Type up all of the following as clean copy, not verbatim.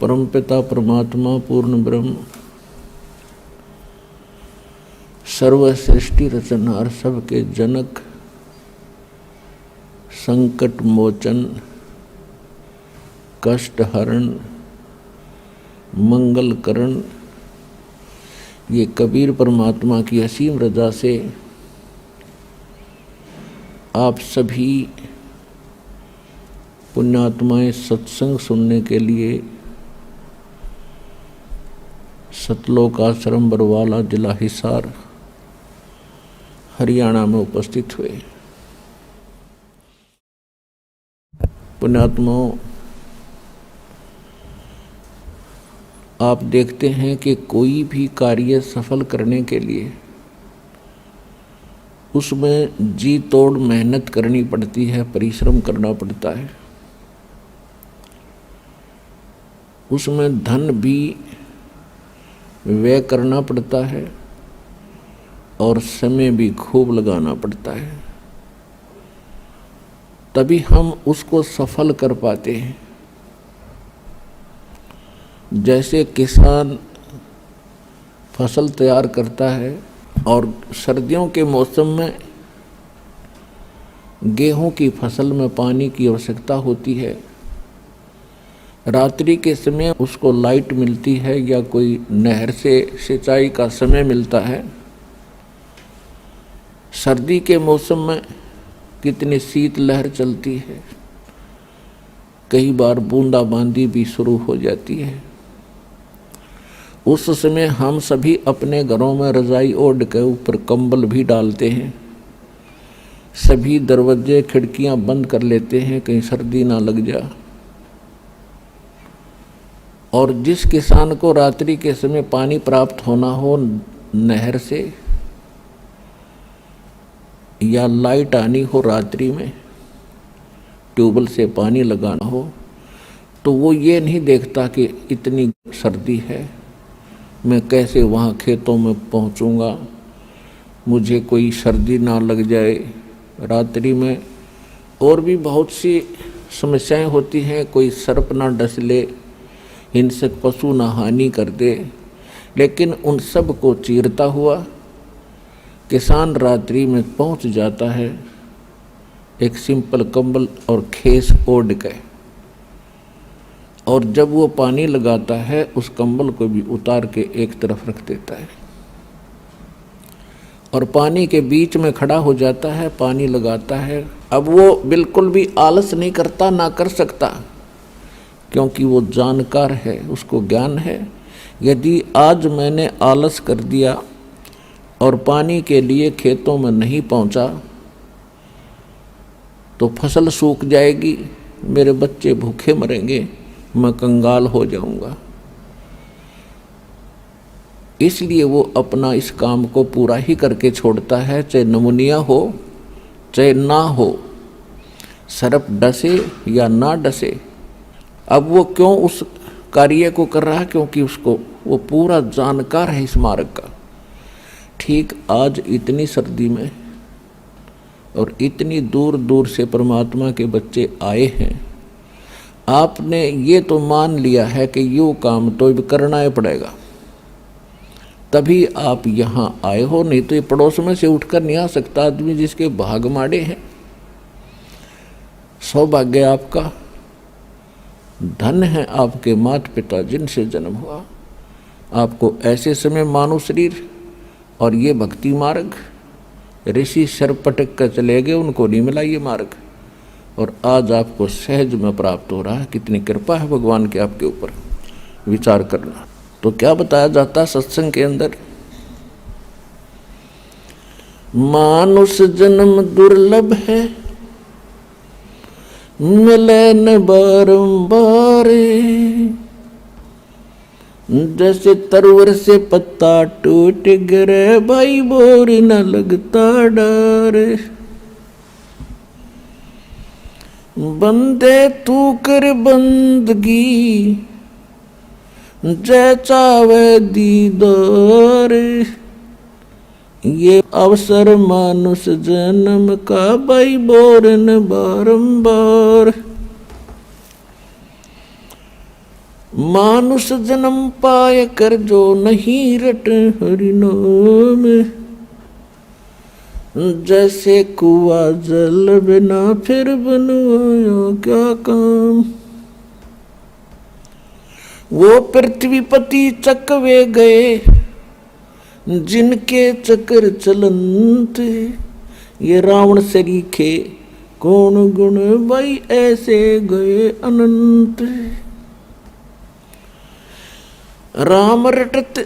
परमपिता परमात्मा पूर्ण ब्रह्म सर्व सृष्टि रचनहार सबके जनक संकट मोचन कष्ट हरण मंगल करण, ये कबीर परमात्मा की असीम रजा से आप सभी पुण्यात्माएं सत्संग सुनने के लिए सतलोक आश्रम बरवाला जिला हिसार हरियाणा में उपस्थित हुए। पुण्यात्माओं, आप देखते हैं कि कोई भी कार्य सफल करने के लिए उसमें जी तोड़ मेहनत करनी पड़ती है, परिश्रम करना पड़ता है। उसमें धन भी व्यय करना पड़ता है और समय भी खूब लगाना पड़ता है, तभी हम उसको सफल कर पाते हैं। जैसे किसान फसल तैयार करता है और सर्दियों के मौसम में गेहूं की फसल में पानी की आवश्यकता होती है। रात्रि के समय उसको लाइट मिलती है या कोई नहर से सिंचाई का समय मिलता है। सर्दी के मौसम में कितनी शीत लहर चलती है, कई बार बूंदाबांदी भी शुरू हो जाती है। उस समय हम सभी अपने घरों में रजाई ओढ़ के ऊपर कंबल भी डालते हैं, सभी दरवाजे खिड़कियां बंद कर लेते हैं कहीं सर्दी ना लग जा। और जिस किसान को रात्रि के समय पानी प्राप्त होना हो नहर से या लाइट आनी हो रात्रि में, ट्यूबवेल से पानी लगाना हो, तो वो ये नहीं देखता कि इतनी सर्दी है, मैं कैसे वहाँ खेतों में पहुँचूँगा, मुझे कोई सर्दी ना लग जाए रात्रि में। और भी बहुत सी समस्याएं होती हैं, कोई सर्प ना डस ले, हिंसक पशु ना हानि कर दे, लेकिन उन सब को चीरता हुआ किसान रात्रि में पहुंच जाता है एक सिंपल कंबल और खेस ओढ़ के। और जब वो पानी लगाता है उस कंबल को भी उतार के एक तरफ रख देता है और पानी के बीच में खड़ा हो जाता है, पानी लगाता है। अब वो बिल्कुल भी आलस नहीं करता, ना कर सकता, क्योंकि वो जानकार है, उसको ज्ञान है। यदि आज मैंने आलस कर दिया और पानी के लिए खेतों में नहीं पहुंचा तो फसल सूख जाएगी, मेरे बच्चे भूखे मरेंगे, मैं कंगाल हो जाऊंगा। इसलिए वो अपना इस काम को पूरा ही करके छोड़ता है, चाहे नमूनिया हो चाहे ना हो, सर्प डसे या ना डसे। अब वो क्यों उस कार्य को कर रहा है? क्योंकि उसको वो पूरा जानकार है इस मार्ग का। ठीक आज इतनी सर्दी में और इतनी दूर दूर से परमात्मा के बच्चे आए हैं, आपने ये तो मान लिया है कि यो काम तो अब करना ही पड़ेगा, तभी आप यहाँ आए हो, नहीं तो ये पड़ोस में से उठकर नहीं आ सकता आदमी जिसके भाग माड़े हैं। सौभाग्य आपका, धन है आपके माता पिता जिनसे जन्म हुआ। आपको ऐसे समय मानव शरीर और ये भक्ति मार्ग, ऋषि सर पटक कर चले गए, उनको नहीं मिला ये मार्ग, और आज आपको सहज में प्राप्त हो रहा है। कितनी कृपा है भगवान की आपके ऊपर, विचार करना। तो क्या बताया जाता सत्संग के अंदर? मानुष जन्म दुर्लभ है, मिले न बारंबार, जैसे तरवर से पत्ता टूट गिरे, भाई बोर न लगता डर। बंदे तू कर बंदगी, जय चावे दीदार, ये अवसर मानुष जन्म का, भाई बोर न बारंबार। मानुष जन्म पाए कर जो नहीं रट हरि नाम, जैसे कुआ जल बिना फिर बनवाया क्या काम। वो पृथ्वीपति चकवे गए जिनके चक्र चलंत, ये रावण सरीखे कौन गुण भाई ऐसे गए अनंत। राम रटत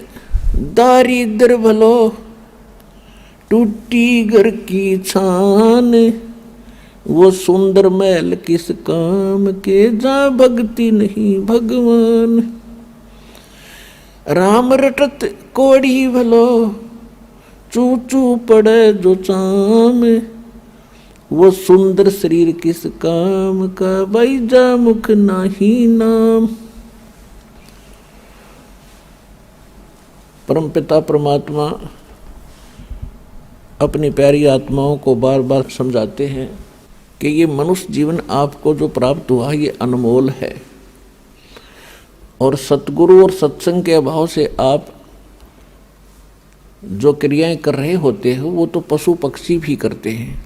दारिद्र भलो टूटी घर की छान, वो सुंदर महल किस काम के जा भक्ति नहीं भगवान। राम रटत कोड़ी भलो चू चू पड़े जो चाम, वो सुंदर शरीर किस काम का भाई जा मुख नाही नाम। परमपिता परमात्मा अपनी प्यारी आत्माओं को बार बार समझाते हैं कि ये मनुष्य जीवन आपको जो प्राप्त हुआ ये अनमोल है, और सतगुरु और सत्संग के अभाव से आप जो क्रियाएं कर रहे होते हो वो तो पशु पक्षी भी करते हैं।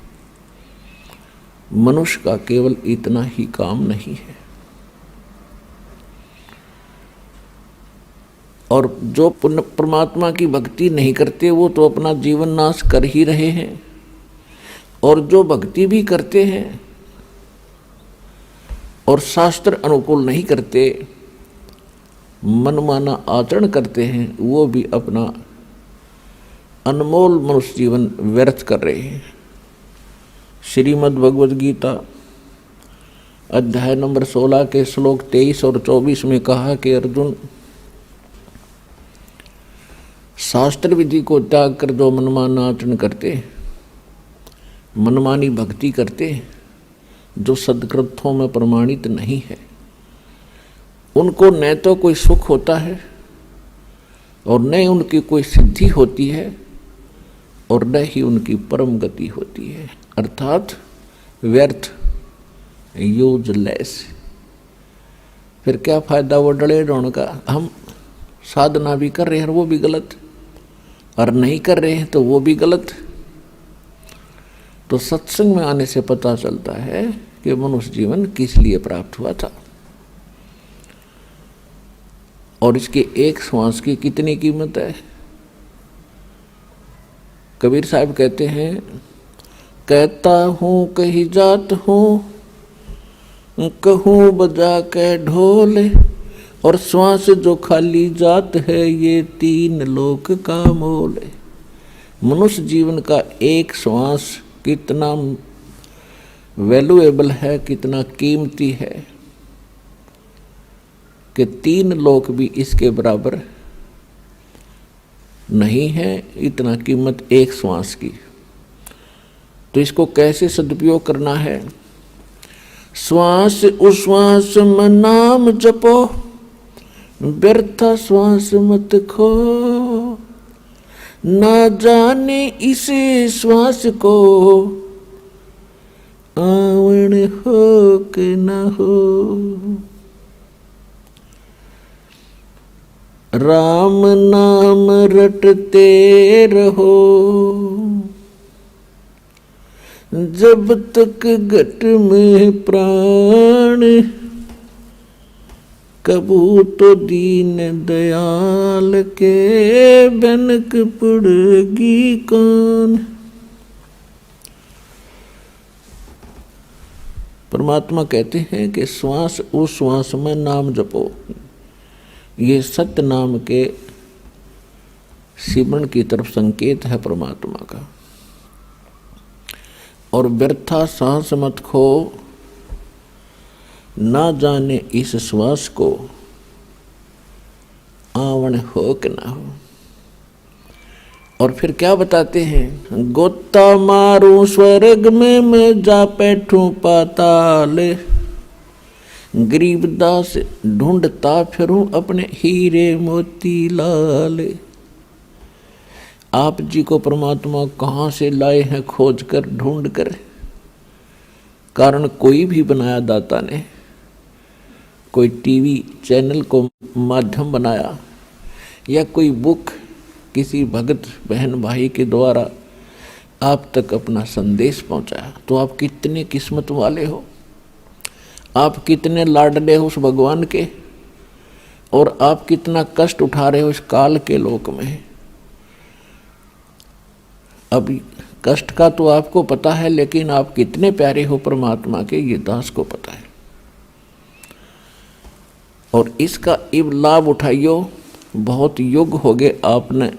मनुष्य का केवल इतना ही काम नहीं है। और जो परमात्मा की भक्ति नहीं करते वो तो अपना जीवन नाश कर ही रहे हैं, और जो भक्ति भी करते हैं और शास्त्र अनुकूल नहीं करते, मनमाना आचरण करते हैं, वो भी अपना अनमोल मनुष्य जीवन व्यर्थ कर रहे हैं। श्रीमद् भगवद गीता अध्याय नंबर 16 के श्लोक 23 और 24 में कहा कि अर्जुन, शास्त्र विधि को त्याग कर जो मनमाना आचरण करते, मनमानी भक्ति करते, जो सदग्रंथों में प्रमाणित नहीं है, उनको न तो कोई सुख होता है और न उनकी कोई सिद्धि होती है और न ही उनकी परम गति होती है, अर्थात व्यर्थ, यूजलेस। फिर क्या फायदा वो डले रोण का। हम साधना भी कर रहे हैं वो भी गलत, और नहीं कर रहे हैं तो वो भी गलत। तो सत्संग में आने से पता चलता है कि मनुष्य जीवन किस लिए प्राप्त हुआ था और इसके एक श्वास की कितनी कीमत है। कबीर साहब कहते हैं, कहता हूँ कही जात हूँ, कहूँ बजा के ढोल, और श्वास जो खाली जात है ये 3 लोक का मोल है। मनुष्य जीवन का एक श्वास कितना वैल्यूएबल है, कितना कीमती है कि 3 लोक भी इसके बराबर नहीं है, इतना कीमत एक श्वास की। तो इसको कैसे सदुपयोग करना है। श्वास उश्वास में नाम जपो, व्यर्था श्वास मत खो, ना जाने इस श्वास को आवण हो के न हो। राम नाम रटते रहो, जब तक घट में प्राण, कबू तो दीन दयाल के बनक पड़ेगी कौन। परमात्मा कहते हैं कि श्वास उस श्वास में नाम जपो। ये सत्य नाम के सिमरण की तरफ संकेत है परमात्मा का। और व्यर्था सांस मत खो, ना जाने इस श्वास को आवण हो कि ना हो। और फिर क्या बताते हैं, गोता मारूं स्वर्ग में मैं जा बैठूं पाताल, गरीबदास ढूंढता फिरूं अपने हीरे मोती लाल। आप जी को परमात्मा कहाँ से लाए हैं खोज कर ढूंढ कर। कारण कोई भी बनाया दाता ने, कोई टीवी चैनल को माध्यम बनाया या कोई बुक किसी भगत बहन भाई के द्वारा आप तक अपना संदेश पहुंचाया, तो आप कितने किस्मत वाले हो, आप कितने लाडले हो उस भगवान के, और आप कितना कष्ट उठा रहे हो इस काल के लोक में। अभी कष्ट का तो आपको पता है, लेकिन आप कितने प्यारे हो परमात्मा के, ये दास को पता है। और इसका इब लाभ उठाइयो। बहुत युग हो गए आपने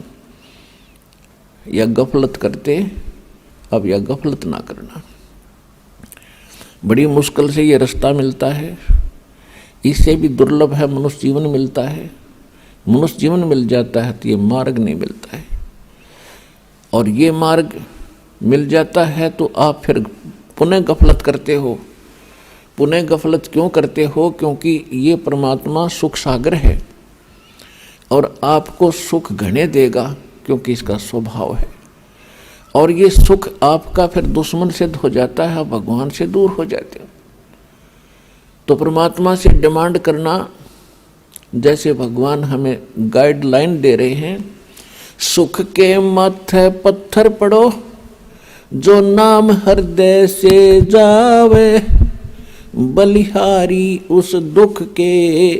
या गफलत करते, अब यह गफलत ना करना। बड़ी मुश्किल से ये रास्ता मिलता है, इससे भी दुर्लभ है मनुष्य जीवन मिलता है। मनुष्य जीवन मिल जाता है तो ये मार्ग नहीं मिलता है, और ये मार्ग मिल जाता है तो आप फिर पुनः गफलत करते हो। पुनः गफलत क्यों करते हो? क्योंकि ये परमात्मा सुख सागर है और आपको सुख घने देगा, क्योंकि इसका स्वभाव है। और ये सुख आपका फिर दुश्मन सिद्ध हो जाता है, भगवान से दूर हो जाते हो। तो परमात्मा से डिमांड करना, जैसे भगवान हमें गाइडलाइन दे रहे हैं, सुख के माथे पत्थर पड़ो, जो नाम हृदय से जावे, बलिहारी उस दुख के,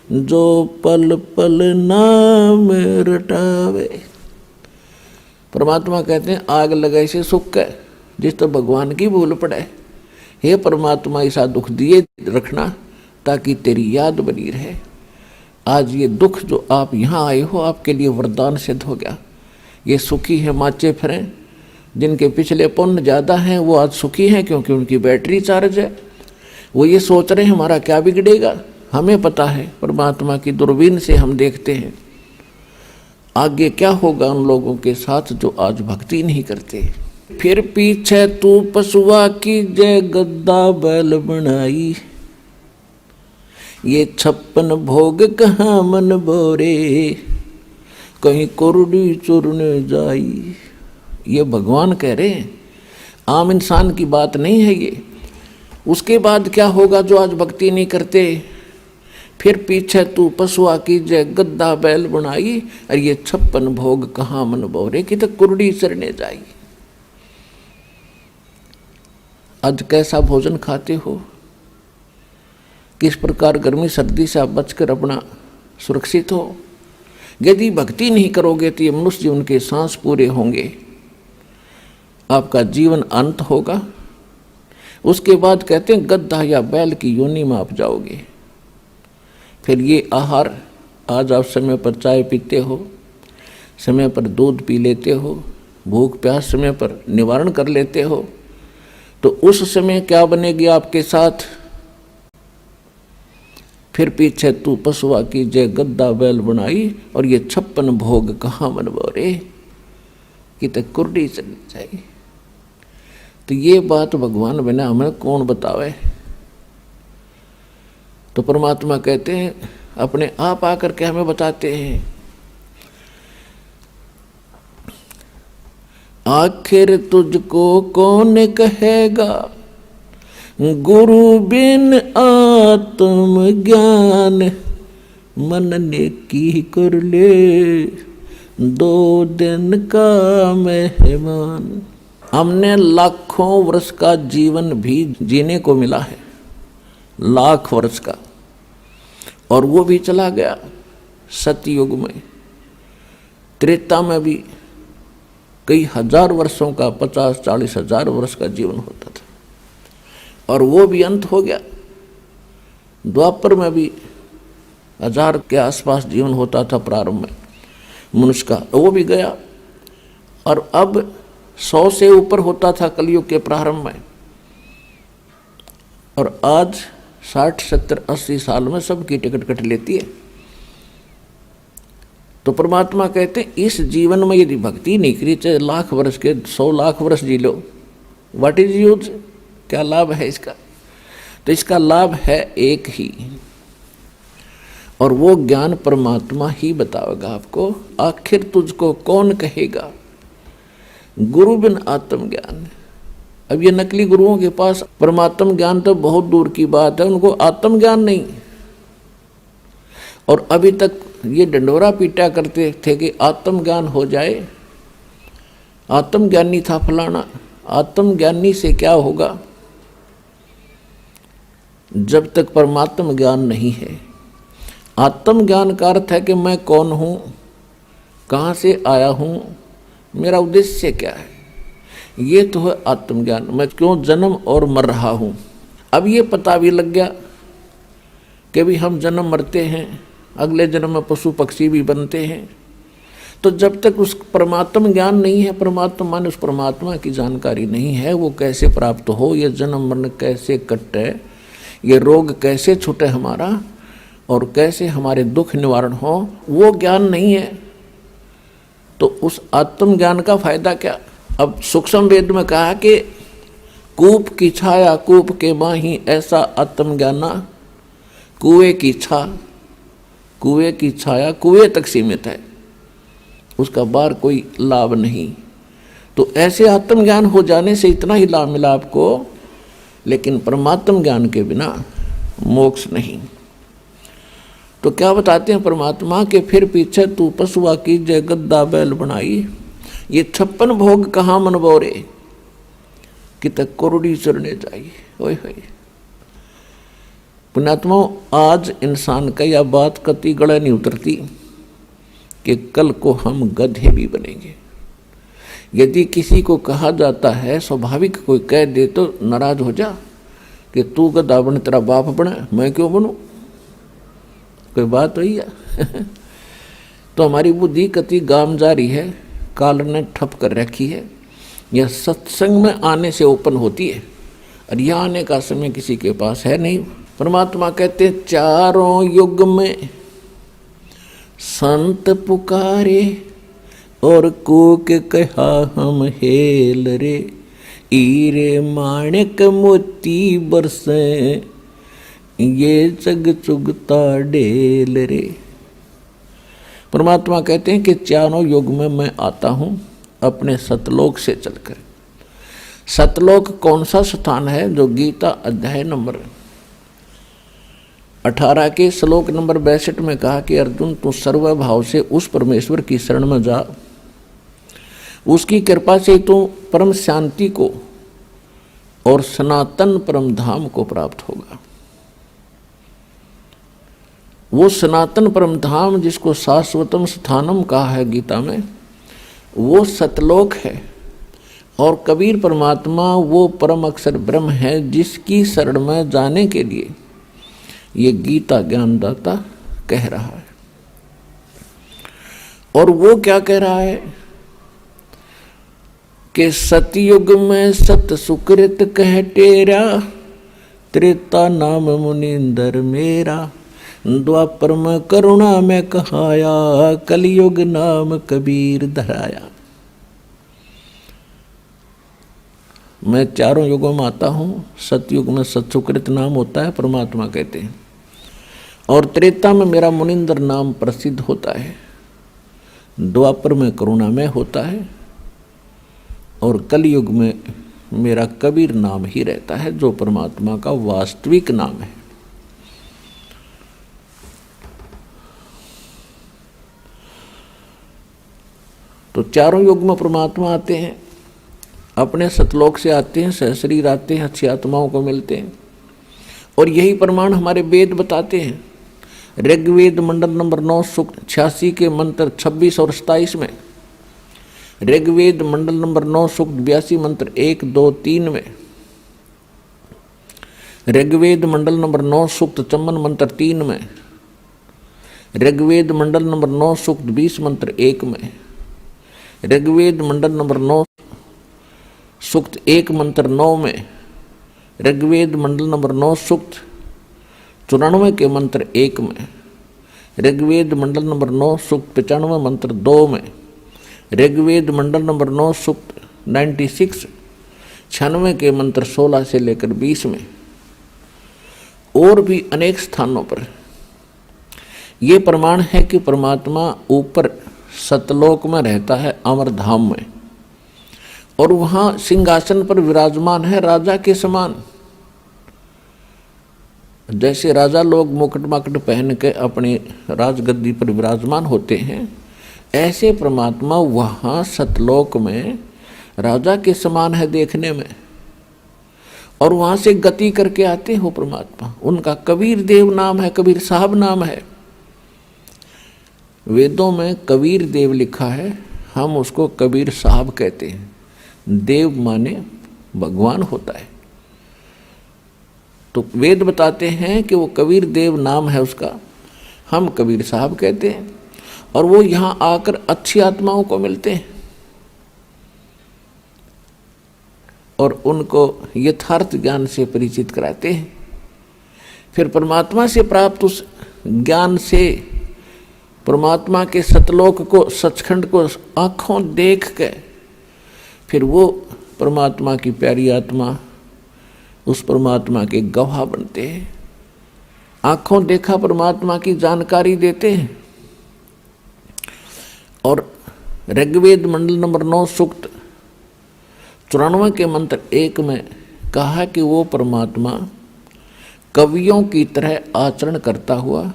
जो पल पल नाम रटावे। परमात्मा कहते हैं आग लगाए से सुख है, जिस तो भगवान की भूल पड़े। हे परमात्मा ऐसा दुख दिए रखना ताकि तेरी याद बनी रहे। आज ये दुख जो आप यहाँ आए हो आपके लिए वरदान सिद्ध हो गया। ये सुखी है माचे फिरें, जिनके पिछले पुण्य ज़्यादा हैं वो आज सुखी हैं, क्योंकि उनकी बैटरी चार्ज है। वो ये सोच रहे हैं हमारा क्या बिगड़ेगा। हमें पता है, परमात्मा की दूरबीन से हम देखते हैं आगे क्या होगा उन लोगों के साथ जो आज भक्ति नहीं करते। फिर पीछे तू पशुआ की जय गद्दा बैल बनाई, ये 56 भोग कहाँ मन बोरे, कहीं कुरडी चुरने जाई। ये भगवान कह रहे हैं, आम इंसान की बात नहीं है ये। उसके बाद क्या होगा जो आज भक्ति नहीं करते? फिर पीछे तू पशुआ की जय गद्दा बैल बनाई, और ये 56 भोग कहाँ मन बोरे, कि तो कुरडी चरने जाई। आज कैसा भोजन खाते हो, किस प्रकार गर्मी सर्दी से आप बचकर अपना सुरक्षित हो। यदि भक्ति नहीं करोगे तो ये मनुष्य जीवन के सांस पूरे होंगे, आपका जीवन अंत होगा। उसके बाद कहते हैं गद्दा या बैल की योनि में आप जाओगे। फिर ये आहार, आज आप समय पर चाय पीते हो, समय पर दूध पी लेते हो, भूख प्यास समय पर निवारण कर लेते हो, तो उस समय क्या बनेगी आपके साथ? फिर पीछे तू पशुआ की जय गद्दा बैल बनाई, और ये 56 भोग कहाँ मन बोरे, कि तो कुर्डी चलनी चाहिए। तो ये बात भगवान बिना हमें कौन बतावे। तो परमात्मा कहते हैं अपने आप आकर के हमें बताते हैं, आखिर तुझको कौन कहेगा, गुरु बिन आत्म ज्ञान, मन ने की कर ले 2 दिन का मेहमान। हमने लाखों वर्ष का जीवन भी जीने को मिला है, लाख वर्ष का, और वो भी चला गया। सतयुग में, त्रेता में भी कई हजार वर्षों का, 50-40 हजार वर्ष का जीवन होता था, और वो भी अंत हो गया। द्वापर में भी 1000 के आसपास जीवन होता था प्रारंभ में मनुष्य का, वो भी गया। और अब 100 से ऊपर होता था कलयुग के प्रारंभ में, और आज 60, 70, 80 साल में सबकी टिकट कट लेती है। तो परमात्मा कहते हैं इस जीवन में यदि भक्ति नहीं करी, चाहे लाख वर्ष के 100 लाख वर्ष जी लो, व्हाट इज यूज, क्या लाभ है इसका? तो इसका लाभ है एक ही, और वो ज्ञान परमात्मा ही बताएगा आपको। आखिर तुझको कौन कहेगा, गुरु बिन आत्म ज्ञान। अब ये नकली गुरुओं के पास परमात्म ज्ञान तो बहुत दूर की बात है, उनको आत्म ज्ञान नहीं, और अभी तक ये डंडोरा पीटा करते थे कि आत्मज्ञान हो जाए, आत्मज्ञानी था फलाना। आत्मज्ञानी से क्या होगा जब तक परमात्म ज्ञान नहीं है। आत्मज्ञान का अर्थ है कि मैं कौन हूँ, कहाँ से आया हूँ, मेरा उद्देश्य क्या है, ये तो है आत्मज्ञान। मैं क्यों जन्म और मर रहा हूँ। अब ये पता भी लग गया कि भी हम जन्म मरते हैं, अगले जन्म में पशु पक्षी भी बनते हैं। तो जब तक उस परमात्म ज्ञान नहीं है, परमात्मा मान उस परमात्मा की जानकारी नहीं है, वो कैसे प्राप्त हो, ये जन्म मरण कैसे कटे, ये रोग कैसे छूटे हमारा, और कैसे हमारे दुख निवारण हो, वो ज्ञान नहीं है। तो उस आत्म ज्ञान का फायदा क्या। अब सूक्ष्म वेद में कहा कि कूप की छाया कूप के माही, ऐसा आत्मज्ञाना कुएं की छा, कुएं की छाया कुएं तक सीमित है, उसका बाहर कोई लाभ नहीं। तो ऐसे आत्मज्ञान हो जाने से इतना ही लाभ मिला आपको, लेकिन परमात्म ज्ञान के बिना मोक्ष नहीं। तो क्या बताते हैं परमात्मा के फिर पीछे तू पशुआ की जय गद्दा बैल बनाई, ये 56 भोग कहाँ मन बोरे, कि तक कोरडी चरने जाइए। ओए होए पुण्यात्मा, आज इंसान का यह बात कति गले नहीं उतरती कि कल को हम गधे भी बनेंगे। यदि किसी को कहा जाता है, स्वाभाविक कोई कह दे तो नाराज हो जा कि तू गधा बन, तेरा बाप बना, मैं क्यों बनूं, कोई बात हुई है। तो हमारी बुद्धि कति गाम जारी है, काल ने ठप कर रखी है। यह सत्संग में आने से ओपन होती है, और यह आने का समय किसी के पास है नहीं। परमात्मा कहते हैं चारों युग में संत पुकारे और कूक कहा हम हेल रे, हीरे माणिक मोती बरसे ये जग चुगता डेल रे। परमात्मा कहते हैं कि चारों युग में मैं आता हूँ अपने सतलोक से चलकर। सतलोक कौन सा स्थान है, जो गीता अध्याय नंबर 18 के श्लोक नंबर 62 में कहा कि अर्जुन तू सर्वभाव से उस परमेश्वर की शरण में जा, उसकी कृपा से तू परम शांति को और सनातन परम धाम को प्राप्त होगा। वो सनातन परम धाम जिसको शाश्वतम स्थानम कहा है गीता में, वो सतलोक है। और कबीर परमात्मा वो परम अक्षर ब्रह्म है जिसकी शरण में जाने के लिए ये गीता ज्ञानदाता कह रहा है। और वो क्या कह रहा है कि सतयुग में सत सुकृत कह टेरा, त्रेता नाम मुनिंदर मेरा, द्वापर में करुणा में कहाया, कलयुग नाम कबीर धराया। मैं चारों युगों में आता हूँ। सतयुग में सत्सुकृत नाम होता है, परमात्मा कहते हैं, और त्रेता में मेरा मुनिंदर नाम प्रसिद्ध होता है, द्वापर में करुणा में होता है, और कलयुग में मेरा कबीर नाम ही रहता है, जो परमात्मा का वास्तविक नाम है। तो चारों युग में परमात्मा आते हैं, अपने सतलोक से आते हैं, सहशरीर आते हैं, अच्छी आत्माओं को मिलते हैं। और यही प्रमाण हमारे वेद बताते हैं। ऋग्वेद मंडल नंबर 9 सूक्त 86 के मंत्र 26 और 27 में, ऋग्वेद मंडल नंबर 9 सूक्त 82 मंत्र 1, 2, 3 में, ऋग्वेद मंडल नंबर 9 सूक्त 54 मंत्र 3 में, ऋग्वेद मंडल नंबर 9 सूक्त 20 मंत्र 1 में, ऋग्वेद मंडल नंबर 9 सूक्त 1 मंत्र 9 में, ऋग्वेद मंडल नंबर 9 सूक्त 94 के मंत्र 1 में, ऋग्वेद मंडल नंबर 9 सूक्त 95 मंत्र 2 में, ऋग्वेद मंडल नंबर 9 सूक्त 96 के मंत्र 16 से लेकर 20 में, और भी अनेक स्थानों पर ये प्रमाण है कि परमात्मा ऊपर सतलोक में रहता है, अमर धाम में, और वहाँ सिंहासन पर विराजमान है राजा के समान। जैसे राजा लोग मुकुट माकुट पहन के अपनी राजगद्दी पर विराजमान होते हैं, ऐसे परमात्मा वहाँ सतलोक में राजा के समान है देखने में, और वहाँ से गति करके आते हो परमात्मा। उनका कबीर देव नाम है, कबीर साहब नाम है। वेदों में कबीर देव लिखा है, हम उसको कबीर साहब कहते हैं। देव माने भगवान होता है, तो वेद बताते हैं कि वो कबीर देव नाम है उसका, हम कबीर साहब कहते हैं। और वो यहाँ आकर अच्छी आत्माओं को मिलते हैं और उनको यथार्थ ज्ञान से परिचित कराते हैं। फिर परमात्मा से प्राप्त उस ज्ञान से परमात्मा के सतलोक को, सचखंड को आँखों देख के फिर वो परमात्मा की प्यारी आत्मा उस परमात्मा के गवाह बनते हैं। आँखों देखा परमात्मा की जानकारी देते हैं। और ऋग्वेद मंडल नंबर 9 सूक्त 94 के मंत्र 1 में कहा कि वो परमात्मा कवियों की तरह आचरण करता हुआ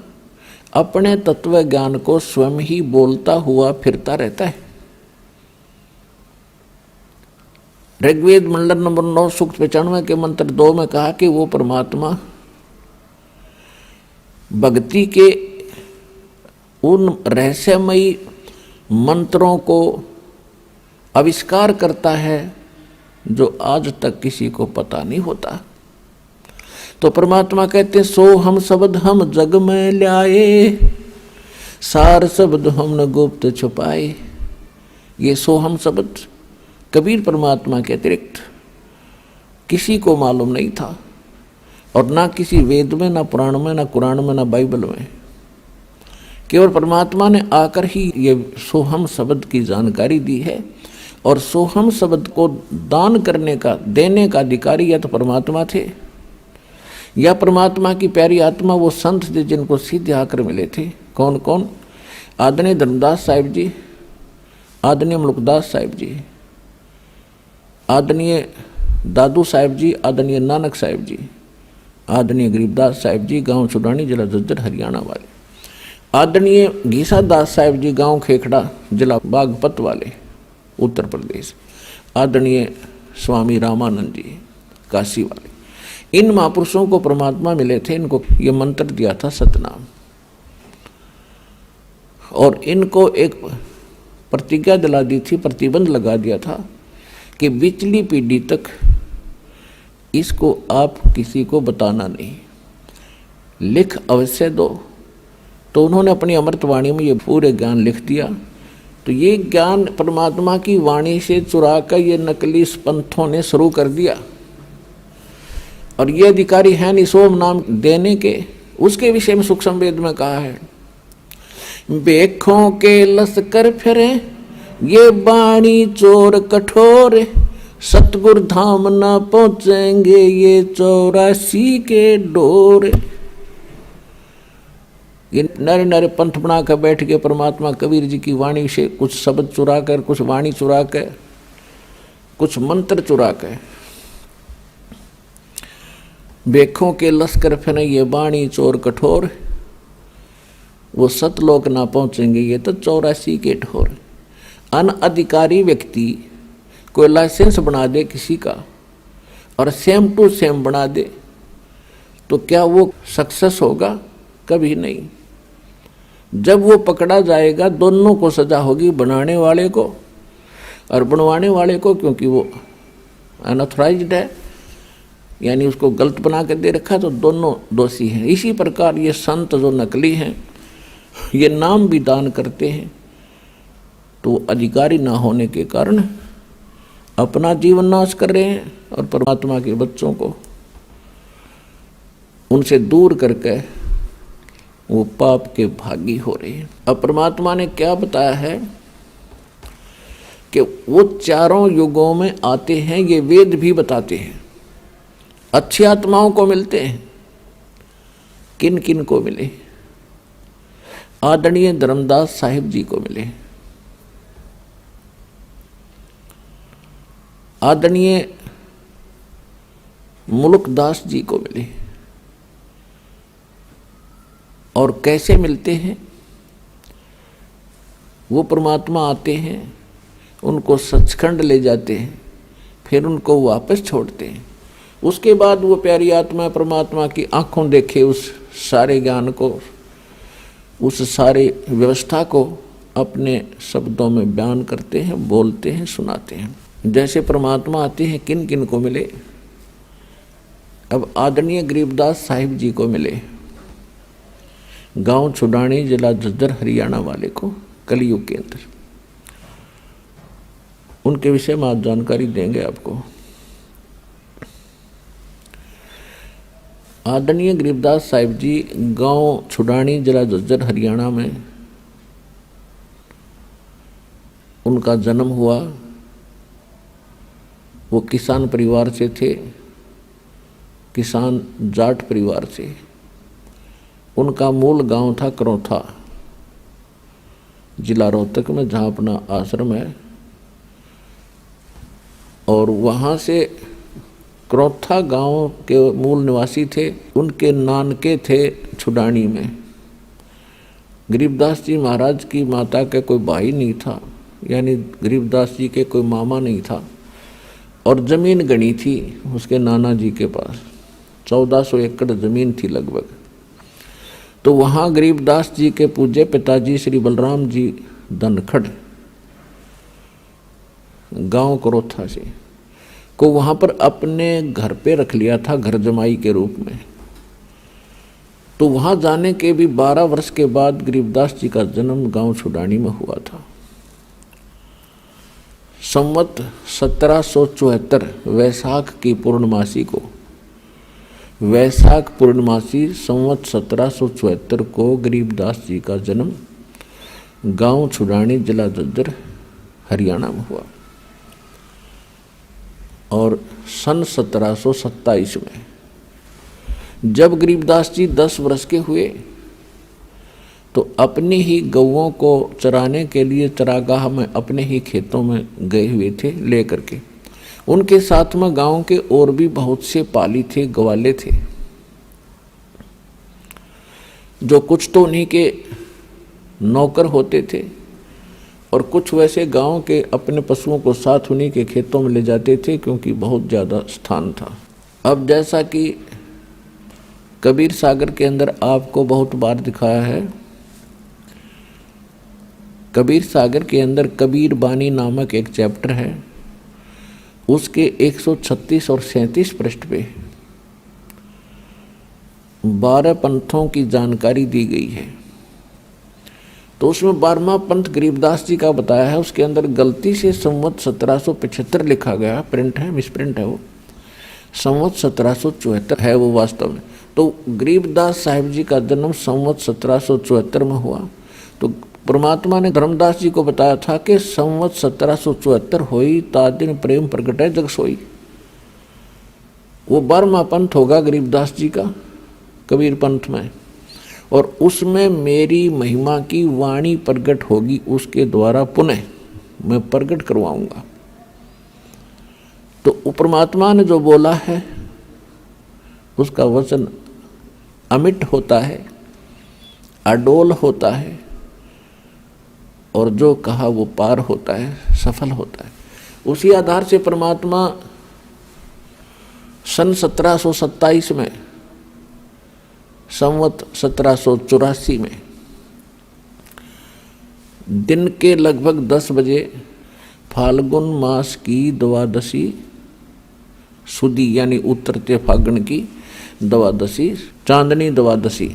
अपने तत्व ज्ञान को स्वयं ही बोलता हुआ फिरता रहता है। ऋग्वेद मंडल नंबर 9 सूक्त 95 के मंत्र 2 में कहा कि वो परमात्मा भक्ति के उन रहस्यमयी मंत्रों को आविष्कार करता है जो आज तक किसी को पता नहीं होता। तो परमात्मा कहते हैं, सो हम शब्द हम जग में ल्याए, सार शब्द हमने गुप्त छुपाए। ये सो हम शब्द कबीर परमात्मा के अतिरिक्त किसी को मालूम नहीं था, और ना किसी वेद में, ना पुराण में, ना कुरान में, ना बाइबल में। केवल परमात्मा ने आकर ही ये सोहम शब्द की जानकारी दी है। और सोहम शब्द को दान करने का, देने का अधिकारी या तो परमात्मा थे, या परमात्मा की प्यारी आत्मा वो संत थे जिनको सीधे आकर मिले थे। कौन कौन? आदरणीय धर्मदास साहिब जी, आदरणीय मुल्कदास साहिब जी, आदरणीय दादू साहिब जी, आदरणीय नानक साहिब जी, आदरणीय गरीबदास साहिब जी, गांव चुडानी, जिला झज्जर, हरियाणा वाले, आदरणीय घीसा दास साहिब जी, गांव खेखड़ा, जिला बागपत वाले, उत्तर प्रदेश, आदरणीय स्वामी रामानंद जी, काशी वाले। इन महापुरुषों को परमात्मा मिले थे, इनको ये मंत्र दिया था सतनाम, और इनको एक प्रतिज्ञा दिला दी थी, प्रतिबंध लगा दिया था कि पिछली पीढ़ी तक इसको आप किसी को बताना नहीं, लिख अवश्य दो। तो उन्होंने अपनी अमृतवाणी में ये पूरे ज्ञान लिख दिया। तो ये ज्ञान परमात्मा की वाणी से चुरा कर ये नकली पंथों ने शुरू कर दिया, और ये अधिकारी है नहीं सोम नाम देने के। उसके विषय में सूक्ष्म वेद में कहा है, बेखों के लश्कर फिरे ये बाणी चोर कठोर, सतगुर धाम न पहुंचेंगे ये 84 के डोर। ये नरे नरे पंथ बना कर बैठ के परमात्मा कबीर जी की वाणी से कुछ शब्द चुरा कर, कुछ वाणी चुरा कर, कुछ मंत्र चुरा कर, बेखों के लश्कर फिरे ये बाणी चोर कठोर, वो सतलोक ना पहुंचेंगे ये तो 84 के ढोर। अनअधिकारी व्यक्ति कोई लाइसेंस बना दे किसी का और सेम टू सेम बना दे, तो क्या वो सक्सेस होगा? कभी नहीं। जब वो पकड़ा जाएगा दोनों को सजा होगी, बनाने वाले को और बनवाने वाले को, क्योंकि वो अनऑथराइज्ड है, यानी उसको गलत बना के दे रखा, तो दोनों दोषी हैं। इसी प्रकार ये संत जो नकली हैं, ये नाम भी दान करते हैं, तो अधिकारी ना होने के कारण अपना जीवन नाश कर रहे हैं और परमात्मा के बच्चों को उनसे दूर करके वो पाप के भागी हो रहे हैं। अब परमात्मा ने क्या बताया है कि वो चारों युगों में आते हैं, ये वेद भी बताते हैं। अच्छी आत्माओं को मिलते हैं। किन किन को मिले? आदरणीय धर्मदास साहिब जी को मिले, आदरणीय मुल्कदास जी को मिले, और कैसे मिलते हैं? वो परमात्मा आते हैं, उनको सचखंड ले जाते हैं, फिर उनको वापस छोड़ते हैं। उसके बाद वो प्यारी आत्मा परमात्मा की आंखों देखे उस सारे ज्ञान को, उस सारे व्यवस्था को अपने शब्दों में बयान करते हैं, बोलते हैं, सुनाते हैं। जैसे परमात्मा आते हैं, किन किन को मिले? अब आदरणीय गरीबदास साहिब जी को मिले, गांव छुडानी, जिला झज्जर, हरियाणा वाले को, कलयुग के अंदर। उनके विषय में आज जानकारी देंगे आपको। आदरणीय गरीबदास साहिब जी गांव छुडानी, जिला झज्जर, हरियाणा में उनका जन्म हुआ। वो किसान परिवार से थे, किसान जाट परिवार से। उनका मूल गांव था करौथा, जिला रोहतक में, जहाँ अपना आश्रम है। और वहाँ से करौथा गांव के मूल निवासी थे। उनके नानके थे छुडानी में। गरीबदास जी महाराज की माता का कोई भाई नहीं था, यानी गरीबदास जी के कोई मामा नहीं था। और जमीन गणी थी उसके नाना जी के पास, 1400 एकड़ जमीन थी लगभग। तो वहाँ गरीबदास जी के पूज्य पिताजी श्री बलराम जी धनखड़, गांव करौथा से, को वहाँ पर अपने घर पे रख लिया था, घर जमाई के रूप में। तो वहाँ जाने के भी 12 वर्ष के बाद गरीबदास जी का जन्म गांव छुडानी में हुआ था। संवत 1774 वैशाख की पूर्णमासी को, वैशाख पूर्णमासी संवत 1774 को गरीबदास जी का जन्म गांव छुडानी, जिला झज्जर, हरियाणा में हुआ। और सन 1727 में जब गरीबदास जी 10 वर्ष के हुए तो अपनी ही गौओं को चराने के लिए चरागाह में अपने ही खेतों में गए हुए थे लेकर के। उनके साथ में गांव के और भी बहुत से पाली थे, ग्वाले थे, जो कुछ तो उन्हीं के नौकर होते थे और कुछ वैसे गांव के अपने पशुओं को साथ उन्हीं के खेतों में ले जाते थे, क्योंकि बहुत ज़्यादा स्थान था। अब जैसा कि कबीर सागर के अंदर आपको बहुत बार दिखाया है, कबीर सागर के अंदर कबीर बानी नामक एक चैप्टर है, उसके 136 और 37 पृष्ठ पे 12 पंथों की जानकारी दी गई है। तो उसमें 12वां पंथ गरीबदास जी का बताया है। उसके अंदर गलती से संवत 1775 लिखा गया, प्रिंट है, मिसप्रिंट है, वो संवत 1774 है वो वास्तव में। तो गरीबदास साहिब जी का जन्म संवत 1774 में हुआ। तो परमात्मा ने धर्मदास जी को बताया था कि संवत 1774 होई ता दिन प्रेम प्रगटै जग सोई। वो 12वां पंथ होगा गरीबदास जी का कबीर पंथ में, और उसमें मेरी महिमा की वाणी प्रगट होगी, उसके द्वारा पुनः मैं प्रगट करवाऊंगा। तो परमात्मा ने जो बोला है उसका वचन अमिट होता है, अडोल होता है, और जो कहा वो पार होता है, सफल होता है। उसी आधार से परमात्मा सन 1727 में, संवत 1784 में दिन के लगभग 10 बजे फाल्गुन मास की द्वादशी सुदी, यानी उतरते फागुन की द्वादशी, चांदनी द्वादशी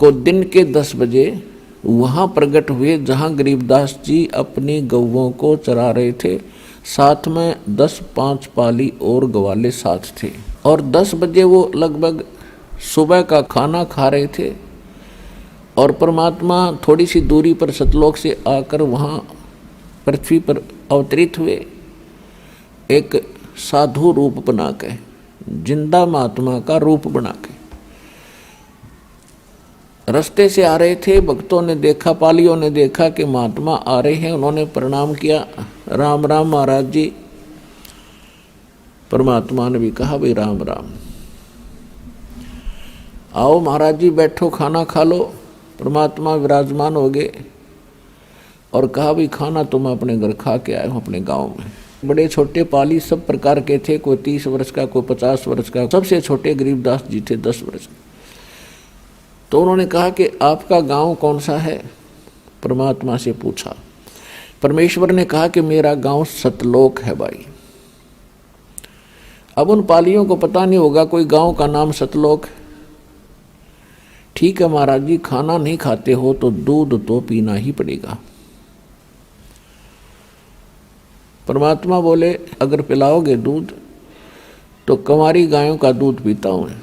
को दिन के 10 बजे वहाँ प्रकट हुए, जहाँ गरीबदास जी अपनी गौओं को चरा रहे थे। साथ में 10-5 पाली और ग्वाले साथ थे। और 10 बजे वो लगभग सुबह का खाना खा रहे थे और परमात्मा थोड़ी सी दूरी पर सतलोक से आकर वहाँ पृथ्वी पर अवतरित हुए, एक साधु रूप बना के, जिंदा महात्मा का रूप बना के। रास्ते से आ रहे थे, भक्तों ने देखा, पालियों ने देखा कि महात्मा आ रहे हैं। उन्होंने प्रणाम किया, राम राम महाराज जी। परमात्मा ने भी कहा भाई राम राम। आओ महाराज जी बैठो, खाना खा लो। परमात्मा विराजमान हो गए और कहा भाई खाना तो मैं अपने घर खा के आया हूँ अपने गांव में। बड़े छोटे पाली सब प्रकार के थे, कोई 30 वर्ष का, कोई 50 वर्ष का, सबसे छोटे गरीबदास जी थे 10 वर्ष के। तो उन्होंने कहा कि आपका गांव कौन सा है? परमात्मा से पूछा। परमेश्वर ने कहा कि मेरा गांव सतलोक है भाई। अब उन पालियों को पता नहीं होगा कोई गांव का नाम सतलोक है। ठीक है महाराज जी, खाना नहीं खाते हो तो दूध तो पीना ही पड़ेगा। परमात्मा बोले अगर पिलाओगे दूध तो कंवारी गायों का दूध पीता हूं मैं।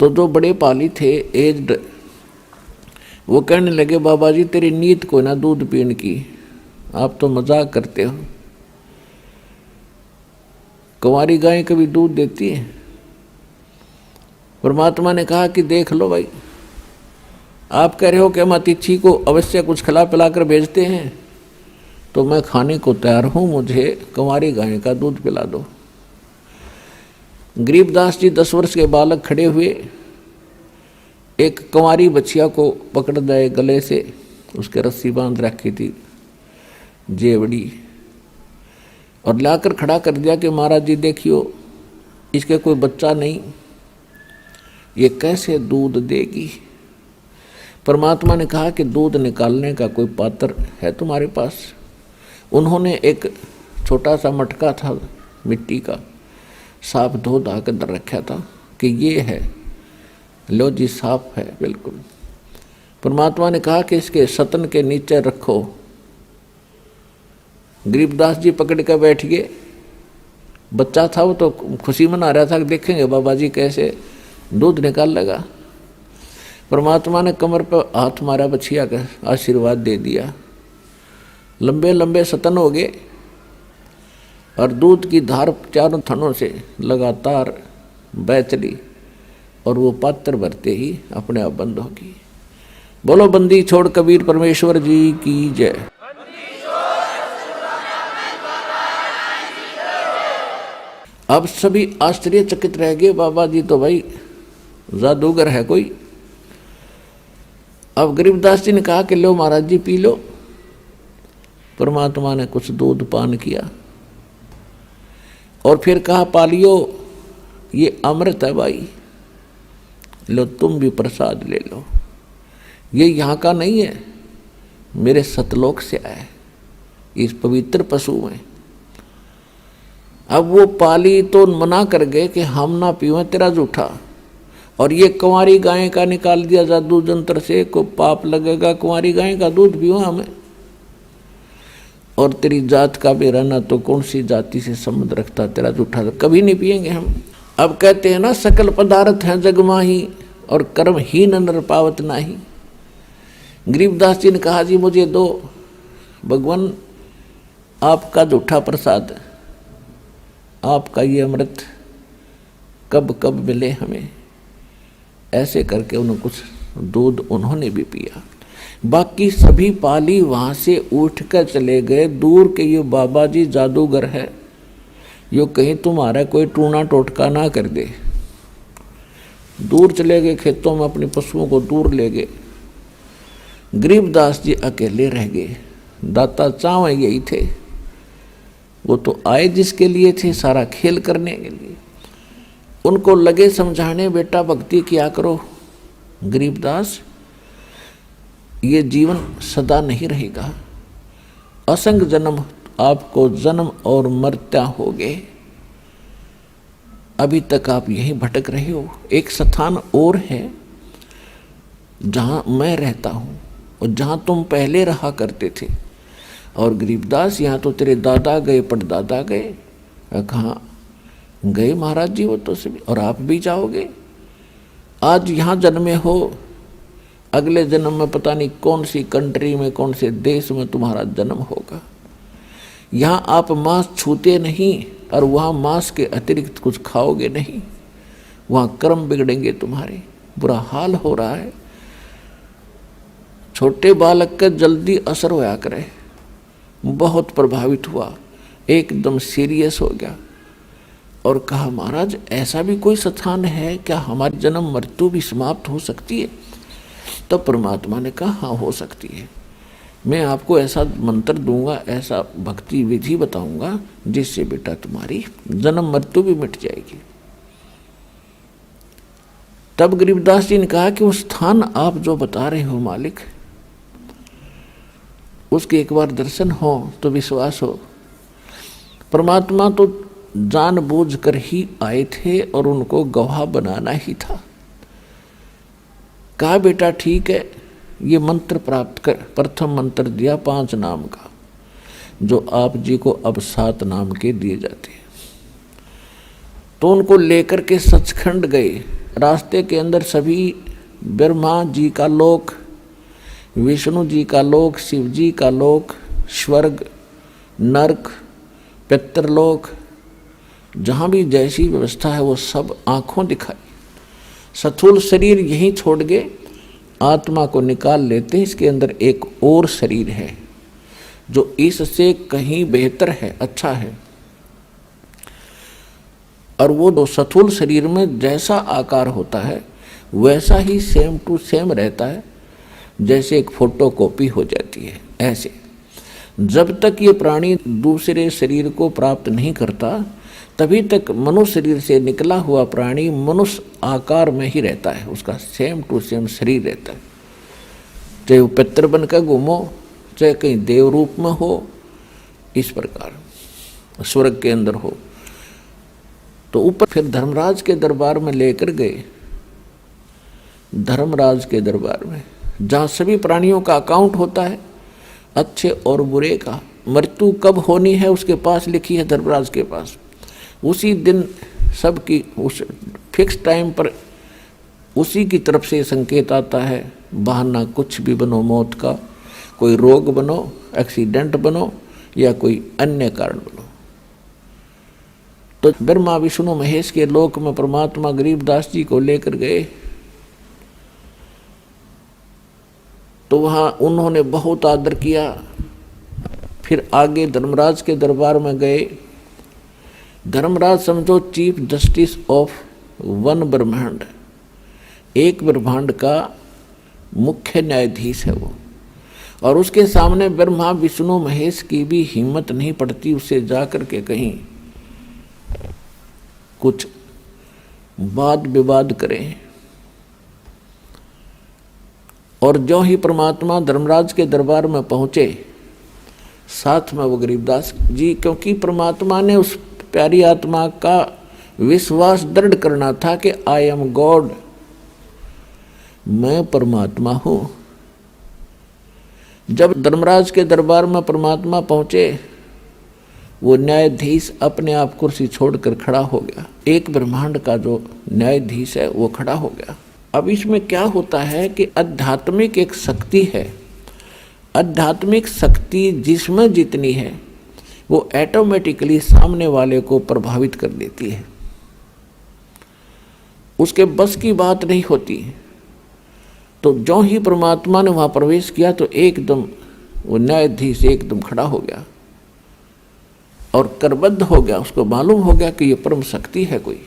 तो जो बड़े पाली थे एज्ड, वो कहने लगे बाबा जी तेरी नीयत को ना दूध पीने की, आप तो मजाक करते हो। कंवारी गाय कभी दूध देती है? परमात्मा ने कहा कि देख लो भाई, आप कह रहे हो कि हम अतिथि को अवश्य कुछ खिला पिला कर भेजते हैं, तो मैं खाने को तैयार हूं, मुझे कंवारी गाय का दूध पिला दो। गरीबदास जी 10 वर्ष के बालक खड़े हुए, एक कंवारी बच्चिया को पकड़ दे गले से, उसके रस्सी बांध रखी थी जेवड़ी, और लाकर खड़ा कर दिया कि महाराज जी देखियो इसके कोई बच्चा नहीं, ये कैसे दूध देगी? परमात्मा ने कहा कि दूध निकालने का कोई पात्र है तुम्हारे पास? उन्होंने एक छोटा सा मटका था मिट्टी का, साफ धो धा कर धर रखा था कि ये है, लो जी साफ है बिल्कुल। परमात्मा ने कहा कि इसके सतन के नीचे रखो। गरीबदास जी पकड़ कर बैठ गए। बच्चा था वो तो खुशी मना रहा था कि देखेंगे बाबा जी कैसे दूध निकाल लगा। परमात्मा ने कमर पर हाथ मारा, बछिया का आशीर्वाद दे दिया। लंबे लंबे सतन हो गए और दूध की धार चारों थनों से लगातार बह चली और वो पात्र भरते ही अपने आप बंद होगी। बोलो बंदी छोड़ कबीर परमेश्वर जी की जय। अब सभी आश्चर्यचकित रह गए, बाबा जी तो भाई जादूगर है कोई। अब गरीबदास जी ने कहा कि लो महाराज जी पी लो। परमात्मा ने कुछ दूध पान किया और फिर कहा पालियो ये अमृत है भाई, लो तुम भी प्रसाद ले लो। ये यहाँ का नहीं है, मेरे सतलोक से आया है, इस पवित्र पशु में। अब वो पाली तो मना कर गए कि हम ना पीवें तेरा जूठा, और ये कुंवारी गाय का निकाल दिया जादू जंत्र से, को पाप लगेगा कुंवारी गाय का दूध पीवा हमें। और तेरी जात का भी रहना तो कौन सी जाति से संबंध रखता, तेरा जूठा कभी नहीं पिएंगे हम। अब कहते हैं ना सकल पदार्थ हैं जग माही और कर्म ही नर पावत नाही। गरीबदास जी ने कहा जी मुझे दो भगवान आपका जूठा प्रसाद, आपका ये अमृत कब कब मिले हमें। ऐसे करके उन्होंने कुछ दूध उन्होंने भी पिया। बाकी सभी पाली वहां से उठ कर चले गए दूर के, ये बाबा जी जादूगर है, यो कहीं तुम्हारा कोई टूना टोटका ना कर दे। दूर चले गए खेतों में, अपने पशुओं को दूर ले गए। गरीबदास जी अकेले रह गए। दाता चावे यही थे, वो तो आए जिसके लिए थे, सारा खेल करने के लिए। उनको लगे समझाने बेटा भक्ति किया करो गरीबदास, ये जीवन सदा नहीं रहेगा, असंग जन्म आपको जन्म और मरता होगे। अभी तक आप यहीं भटक रहे हो। एक स्थान और है जहां मैं रहता हूं और जहां तुम पहले रहा करते थे। और गरीबदास यहाँ तो तेरे दादा गए, पड़दादा गए, कहाँ गए महाराज जी वो तो सभी, और आप भी जाओगे। आज यहाँ जन्मे हो, अगले जन्म में पता नहीं कौन सी कंट्री में, कौन से देश में तुम्हारा जन्म होगा। यहाँ आप मांस छूते नहीं और वहाँ मांस के अतिरिक्त कुछ खाओगे नहीं। वहाँ कर्म बिगड़ेंगे तुम्हारे, बुरा हाल हो रहा है। छोटे बालक का जल्दी असर होया करे, बहुत प्रभावित हुआ, एकदम सीरियस हो गया। और कहा, महाराज ऐसा भी कोई स्थान है क्या, हमारी जन्म मृत्यु भी समाप्त हो सकती है? तब परमात्मा ने कहा, हाँ हो सकती है। मैं आपको ऐसा मंत्र दूंगा, ऐसा भक्ति विधि बताऊंगा जिससे बेटा तुम्हारी जन्म मृत्यु भी मिट जाएगी। तब गरीबदास जी ने कहा कि वो स्थान आप जो बता रहे हो मालिक, उसके एक बार दर्शन हो तो विश्वास हो। परमात्मा तो जानबूझकर ही आए थे और उनको गवाह बनाना ही था। कहा, बेटा ठीक है, ये मंत्र प्राप्त कर। प्रथम मंत्र दिया 5 नाम का, जो आप जी को अब 7 नाम के दिए जाते हैं। तो उनको लेकर के सचखंड गए। रास्ते के अंदर सभी ब्रह्मा जी का लोक, विष्णु जी का लोक, शिव जी का लोक, स्वर्ग, नरक, पितरलोक, जहाँ भी जैसी व्यवस्था है वो सब आँखों दिखाई। स्थूल शरीर यहीं छोड़ के आत्मा को निकाल लेते हैं। इसके अंदर एक और शरीर है जो इससे कहीं बेहतर है, अच्छा है। और वो दो स्थूल शरीर में जैसा आकार होता है वैसा ही सेम टू सेम रहता है, जैसे एक फोटोकॉपी हो जाती है। ऐसे जब तक ये प्राणी दूसरे शरीर को प्राप्त नहीं करता तभी तक मनुष्य शरीर से निकला हुआ प्राणी मनुष्य आकार में ही रहता है, उसका सेम टू सेम शरीर रहता है। चाहे वो पितर बनकर घूमो, चाहे कहीं देव रूप में हो, इस प्रकार स्वर्ग के अंदर हो। तो ऊपर फिर धर्मराज के दरबार में लेकर गए। धर्मराज के दरबार में जहाँ सभी प्राणियों का अकाउंट होता है, अच्छे और बुरे का, मृत्यु कब होनी है उसके पास लिखी है धर्मराज के पास। उसी दिन सबकी उस फिक्स टाइम पर उसी की तरफ से संकेत आता है। बहाना कुछ भी बनो मौत का, कोई रोग बनो, एक्सीडेंट बनो या कोई अन्य कारण बनो। तो ब्रह्मा विष्णु महेश के लोक में परमात्मा गरीबदास जी को लेकर गए। तो वहाँ उन्होंने बहुत आदर किया। फिर आगे धर्मराज के दरबार में गए। धर्मराज समझो चीफ जस्टिस ऑफ वन ब्रह्मांड, एक ब्रह्मांड का मुख्य न्यायाधीश है वो। और उसके सामने ब्रह्मा विष्णु महेश की भी हिम्मत नहीं पड़ती उससे जाकर के कहीं कुछ वाद विवाद करें। और जो ही परमात्मा धर्मराज के दरबार में पहुंचे, साथ में वो गरीबदास जी, क्योंकि परमात्मा ने उस प्यारी आत्मा का विश्वास दृढ़ करना था कि आई एम गॉड, मैं परमात्मा हूं। जब धर्मराज के दरबार में परमात्मा पहुंचे, वो न्यायाधीश अपने आप कुर्सी छोड़कर खड़ा हो गया। एक ब्रह्मांड का जो न्यायाधीश है वो खड़ा हो गया। अब इसमें क्या होता है कि आध्यात्मिक एक शक्ति है। आध्यात्मिक शक्ति जिसमें जितनी है वो ऑटोमेटिकली सामने वाले को प्रभावित कर देती है, उसके बस की बात नहीं होती। तो जो ही परमात्मा ने वहां प्रवेश किया तो एकदम वो न्यायाधीश एकदम खड़ा हो गया और करबद्ध हो गया। उसको मालूम हो गया कि ये परम शक्ति है कोई।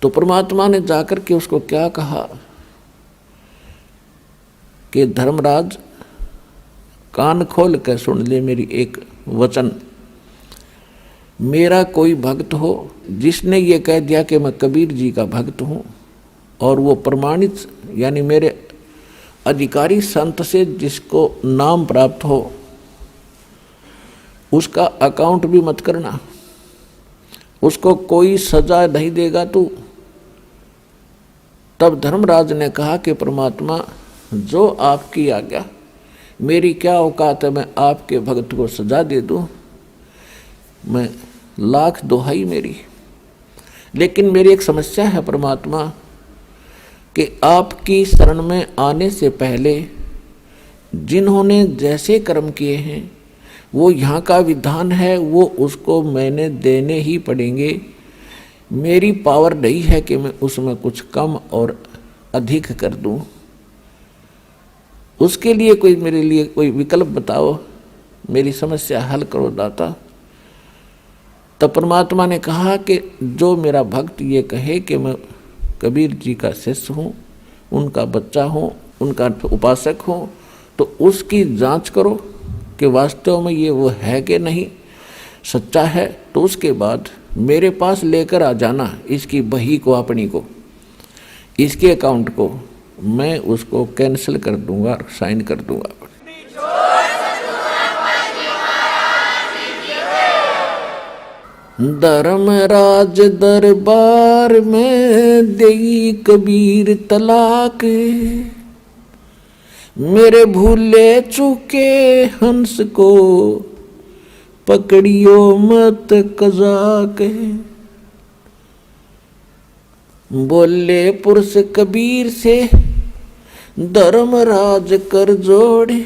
तो परमात्मा ने जाकर के उसको क्या कहा कि धर्मराज कान खोल कर सुन ले मेरी एक वचन। मेरा कोई भक्त हो जिसने ये कह दिया कि मैं कबीर जी का भक्त हूँ और वो प्रमाणित यानी मेरे अधिकारी संत से जिसको नाम प्राप्त हो, उसका अकाउंट भी मत करना, उसको कोई सजा नहीं देगा तू। तब धर्मराज ने कहा कि परमात्मा जो आपकी आज्ञा, मेरी क्या औकात है मैं आपके भक्त को सजा दे दूं, मैं लाख दुहाई मेरी। लेकिन मेरी एक समस्या है परमात्मा कि आपकी शरण में आने से पहले जिन्होंने जैसे कर्म किए हैं वो यहाँ का विधान है, वो उसको मैंने देने ही पड़ेंगे। मेरी पावर नहीं है कि मैं उसमें कुछ कम और अधिक कर दूं। उसके लिए कोई मेरे लिए कोई विकल्प बताओ, मेरी समस्या हल करो दाता। तब परमात्मा ने कहा कि जो मेरा भक्त ये कहे कि मैं कबीर जी का शिष्य हूँ, उनका बच्चा हूँ, उनका उपासक हूँ, तो उसकी जांच करो कि वास्तव में ये वो है कि नहीं, सच्चा है, तो उसके बाद मेरे पास लेकर आ जाना इसकी बही को, अपनी को, इसके अकाउंट को, मैं उसको कैंसिल कर दूंगा, साइन कर दूंगा। धर्मराज दरबार में देई कबीर तलाक, मेरे भूले चूके हंस को पकड़ियो मत कजाक। बोले पुरुष कबीर से धर्मराज कर जोड़े,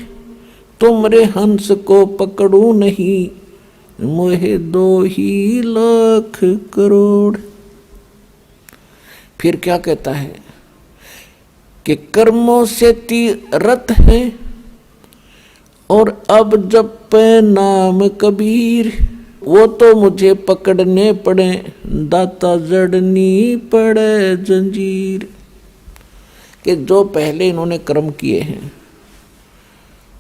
तुमरे हंस को पकड़ू नहीं, मोहे 2 लाख करोड़। फिर क्या कहता है कि कर्मों से तीरथ है और अब जब पे नाम कबीर, वो तो मुझे पकड़ने पड़े, दाता जड़नी पड़े जंजीर। कि जो पहले इन्होंने कर्म किए हैं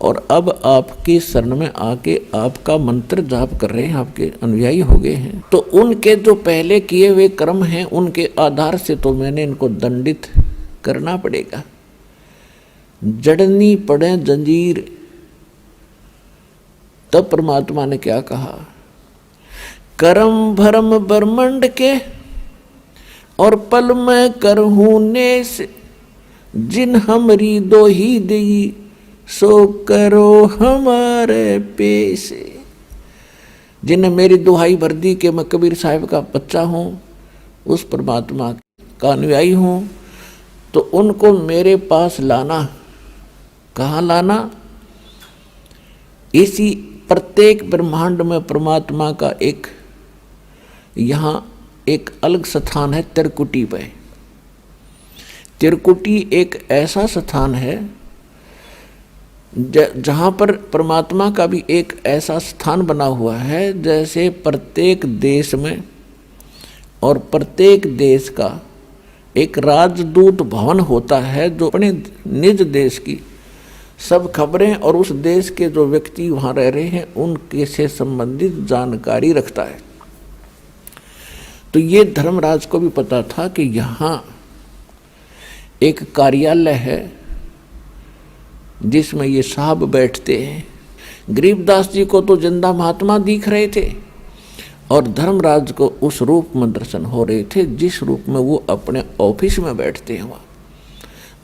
और अब आपकी शरण में आके आपका मंत्र जाप कर रहे हैं, आपके अनुयायी हो गए हैं, तो उनके जो पहले किए हुए कर्म हैं उनके आधार से तो मैंने इनको दंडित करना पड़ेगा, जड़नी पड़े जंजीर। तब परमात्मा ने क्या कहा, कर्म भरम ब्रह्मंड के और पल में करहूं नेस, जिन हमरी दो ही दी सो करो हमारे पेश। जिन्हें मेरी दुहाई भर दी कि मैं कबीर साहब का बच्चा हूँ, उस परमात्मा का अनुयायी हूँ, तो उनको मेरे पास लाना। कहाँ लाना? इसी प्रत्येक ब्रह्मांड में परमात्मा का एक यहाँ एक अलग स्थान है, त्रिकुटी पे। त्रिकुटी एक ऐसा स्थान है जहाँ पर परमात्मा का भी एक ऐसा स्थान बना हुआ है जैसे प्रत्येक देश में और प्रत्येक देश का एक राजदूत भवन होता है जो अपने निज देश की सब खबरें और उस देश के जो व्यक्ति वहाँ रह रहे हैं उनके से संबंधित जानकारी रखता है। तो ये धर्मराज को भी पता था कि यहाँ एक कार्यालय है जिसमें ये साहब बैठते हैं। गरीबदास जी को तो जिंदा महात्मा दिख रहे थे और धर्मराज को उस रूप में दर्शन हो रहे थे जिस रूप में वो अपने ऑफिस में बैठते हैं, वहाँ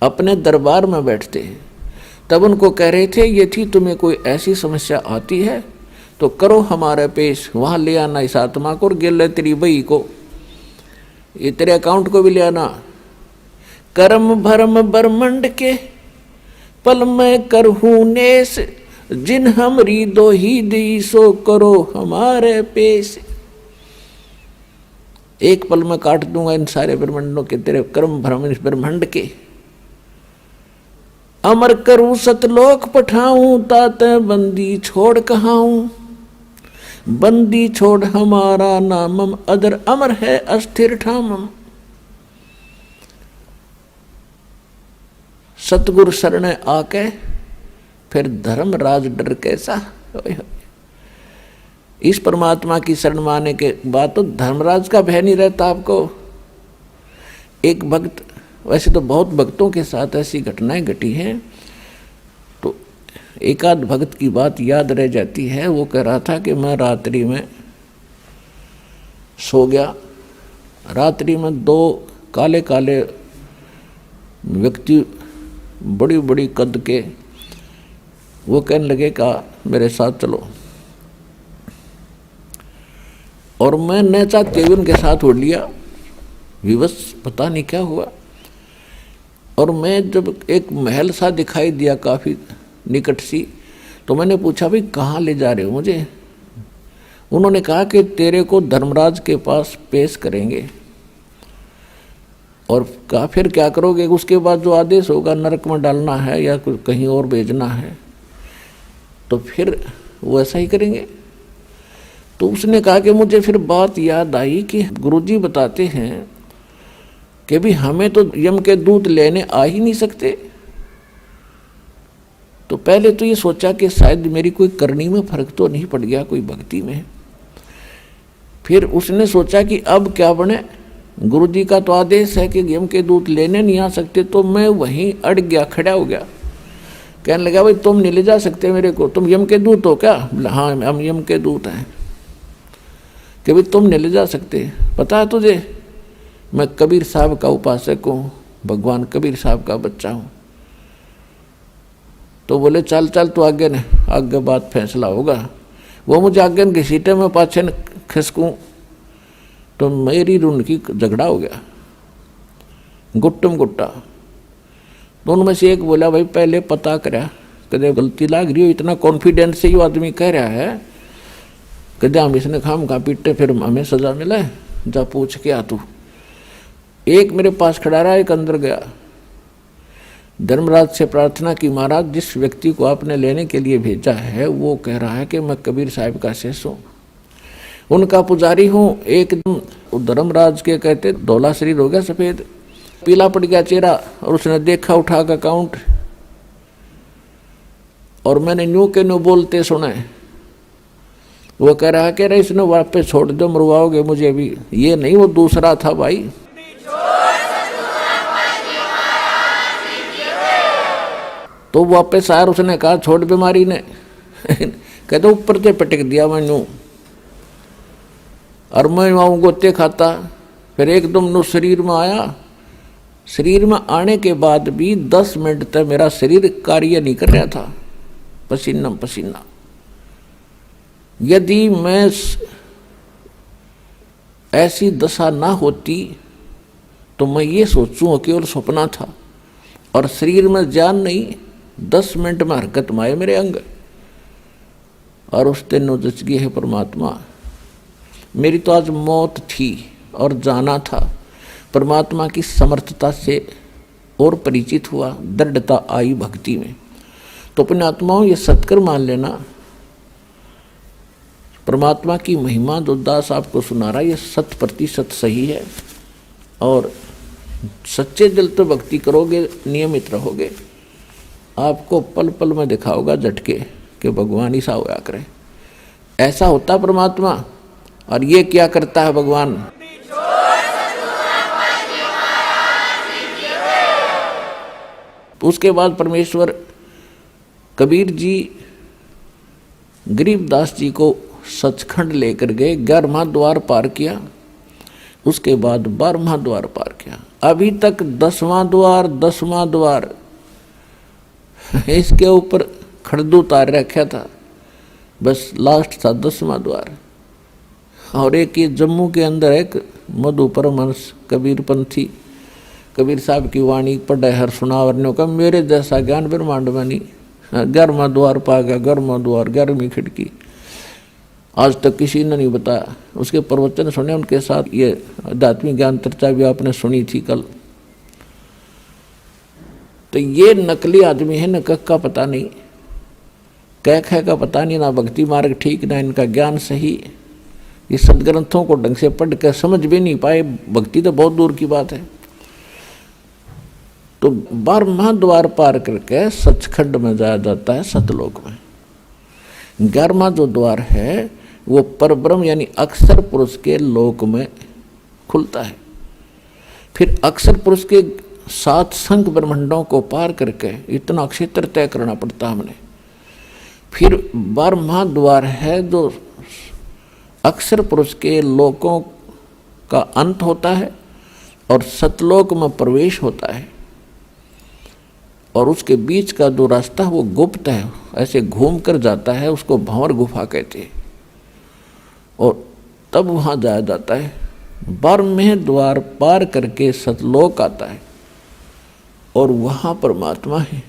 अपने दरबार में बैठते हैं। तब उनको कह रहे थे, ये थी तुम्हें कोई ऐसी समस्या आती है तो करो हमारे पेश, वहाँ ले आना इस आत्मा को और गिल तेरी बही को, ये तेरे अकाउंट को भी ले आना। कर्म भरम ब्रह्मंड के पल में करहूं नेस, जिन हमरी दो ही दी सो करो हमारे पेश। एक पल में काट दूंगा इन सारे ब्रह्मंडों के, तेरे कर्म भ्रम इस ब्रह्मंड के। अमर करूं सतलोक पठाऊं, ताते बंदी छोड़ कहाऊं, बंदी छोड़ हमारा नामम, अदर अमर है अस्थिर ठामम। सतगुरु शरण आके फिर धर्मराज डर कैसा। इस परमात्मा की शरण में आने के बाद तो धर्मराज का भय नहीं रहता आपको। एक भक्त, वैसे तो बहुत भक्तों के साथ ऐसी घटनाएं घटी हैं, तो एक आध भक्त की बात याद रह जाती है। वो कह रहा था कि मैं रात्रि में सो गया, रात्रि में 2 काले काले व्यक्ति बड़ी बड़ी कद के वो कहने लगे का मेरे साथ चलो, और मैं न चाहते हुए उनके साथ उड़ लिया, विवश पता नहीं क्या हुआ। और मैं जब एक महल सा दिखाई दिया काफ़ी निकट सी, तो मैंने पूछा भाई कहाँ ले जा रहे हो मुझे? उन्होंने कहा कि तेरे को धर्मराज के पास पेश करेंगे। और कहा फिर क्या करोगे? उसके बाद जो आदेश होगा नरक में डालना है या कुछ कहीं और भेजना है, तो फिर वो ऐसा ही करेंगे। तो उसने कहा कि मुझे फिर बात याद आई कि गुरुजी बताते हैं कि भी हमें तो यम के दूत लेने आ ही नहीं सकते। तो पहले तो ये सोचा कि शायद मेरी कोई करनी में फर्क तो नहीं पड़ गया, कोई भक्ति में। फिर उसने सोचा कि अब क्या बने, गुरुजी का तो आदेश है कि यम के दूत लेने नहीं आ सकते। तो मैं वहीं अड़ गया, खड़ा हो गया। कहने लगा भाई तुम नहीं ले जा सकते मेरे को, तुम यम के दूत हो क्या? हाँ हम यम के दूत हैं। कि भाई तुम नहीं ले जा सकते, पता है तुझे मैं कबीर साहब का उपासक हूँ, भगवान कबीर साहब का बच्चा हूँ। तो बोले चल चल तू आगे न, आगे बात फैसला होगा। वो मुझे आगे न घसीटे में पाछे न खिसकूँ तो मेरी रून की झगड़ा हो गया, गुट्टम गुट्टा। दोनों में से एक बोला भाई पहले पता करा, कदे गलती लाग रही हो, इतना कॉन्फिडेंस से ये आदमी कह रहा है, कदे हम इसने खाम खा पीटे फिर हमें सजा मिला है, जा पूछ के आ तू। एक मेरे पास खड़ा रहा, एक अंदर गया। धर्मराज से प्रार्थना की, महाराज जिस व्यक्ति को आपने लेने के लिए भेजा है वो कह रहा है कि मैं कबीर साहब का शिष्य हूँ, उनका पुजारी हूँ। एकदम धर्मराज के कहते धौला शरीर हो गया, सफेद पीला पड़ गया चेहरा, और उसने देखा उठा का काउंट, और मैंने न्यू के न्यू बोलते सुने। वो कह रहा है कि अरे इसने वापस छोड़ दो, मरवाओगे मुझे अभी। ये नहीं, वो दूसरा था भाई। तो वापस आया, उसने कहा छोड़ बीमारी ने कहते ऊपर से पटक दिया मैनू, और मैं वहाँ गोते खाता। फिर एकदम नो शरीर में आया। शरीर में आने के बाद भी 10 मिनट तक मेरा शरीर कार्य नहीं कर रहा था, पसीना पसीना। यदि मैं ऐसी दशा ना होती तो मैं ये सोचूं केवल सपना था, और शरीर में जान नहीं, 10 मिनट में हरकत में आए मेरे अंग। और उस दिन नोजच गए है परमात्मा, मेरी तो आज मौत थी और जाना था। परमात्मा की समर्थता से और परिचित हुआ, दृढ़ता आई भक्ति में। तो अपने आत्माओं ये सत्कर मान लेना, परमात्मा की महिमा जो दास आपको सुना रहा है ये 100% सही है। और सच्चे दिल तो भक्ति करोगे, नियमित रहोगे, आपको पल पल में दिखाओगा झटके कि भगवान ही सा होया करे। ऐसा होता परमात्मा। और ये क्या करता है भगवान, उसके बाद परमेश्वर कबीर जी गरीबदास जी को सचखंड लेकर गए, 11वां द्वार पार किया, उसके बाद 12वां द्वार पार किया। अभी तक 10वां द्वार इसके ऊपर खड़दू उतार रखा था, बस लास्ट था 10वां द्वार। और एक ये जम्मू के अंदर एक मधु परमहंस कबीर पंथी, कबीर साहब की वाणी पढ़े हर सुनावरने का, मेरे जैसा ज्ञान ब्रह्मांड में नहीं। 11वां द्वार पा गया, 11वां द्वार, 11वीं खिड़की। आज तक किसी ने नहीं बताया। उसके प्रवचन सुने, उनके साथ ये आध्यात्मिक ज्ञान चर्चा भी आपने सुनी थी कल। तो ये नकली आदमी है, न कख का पता नहीं, कह ख का पता नहीं, ना भक्ति मार्ग ठीक, ना इनका ज्ञान सही। ये सदग्रंथों को ढंग से पढ़ कर समझ भी नहीं पाए, भक्ति तो बहुत दूर की बात है। तो 12वां द्वार पार करके सचखंड में जाया जाता है, सतलोक में। 11वां जो द्वार है वो परब्रह्म यानी अक्षर पुरुष के लोक में खुलता है। फिर अक्षर पुरुष के 7 संख ब्रह्मांडों को पार करके इतना क्षेत्र तय करना पड़ता हमने। फिर 12वां द्वार है जो अक्षर पुरुष के लोकों का अंत होता है और सतलोक में प्रवेश होता है। और उसके बीच का जो रास्ता वो गुप्त है, ऐसे घूम कर जाता है, उसको भंवर गुफा कहते हैं। और तब वहाँ जाया जाता है। 12वें द्वार पार करके सतलोक आता है और वहाँ परमात्मा है।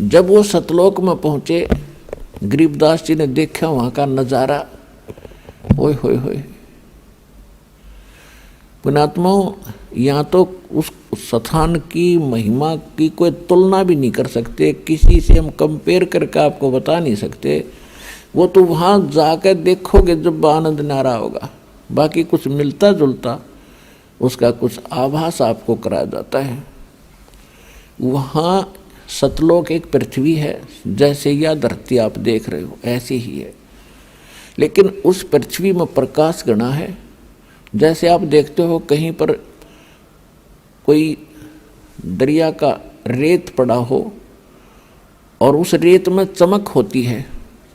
जब वो सतलोक में पहुँचे, गरीबदास जी ने देखा वहाँ का नज़ारा, ओए होए होए, पुण्यात्माओं, यहाँ तो उस स्थान की महिमा की कोई तुलना भी नहीं कर सकते, किसी से हम कंपेयर करके आपको बता नहीं सकते। वो तो वहाँ जाकर देखोगे जब आनंद नारा होगा। बाकी कुछ मिलता जुलता उसका कुछ आभास आपको कराया जाता है। वहाँ सतलोक एक पृथ्वी है, जैसे यह धरती आप देख रहे हो ऐसी ही है, लेकिन उस पृथ्वी में प्रकाश गणा है। जैसे आप देखते हो कहीं पर कोई दरिया का रेत पड़ा हो और उस रेत में चमक होती है,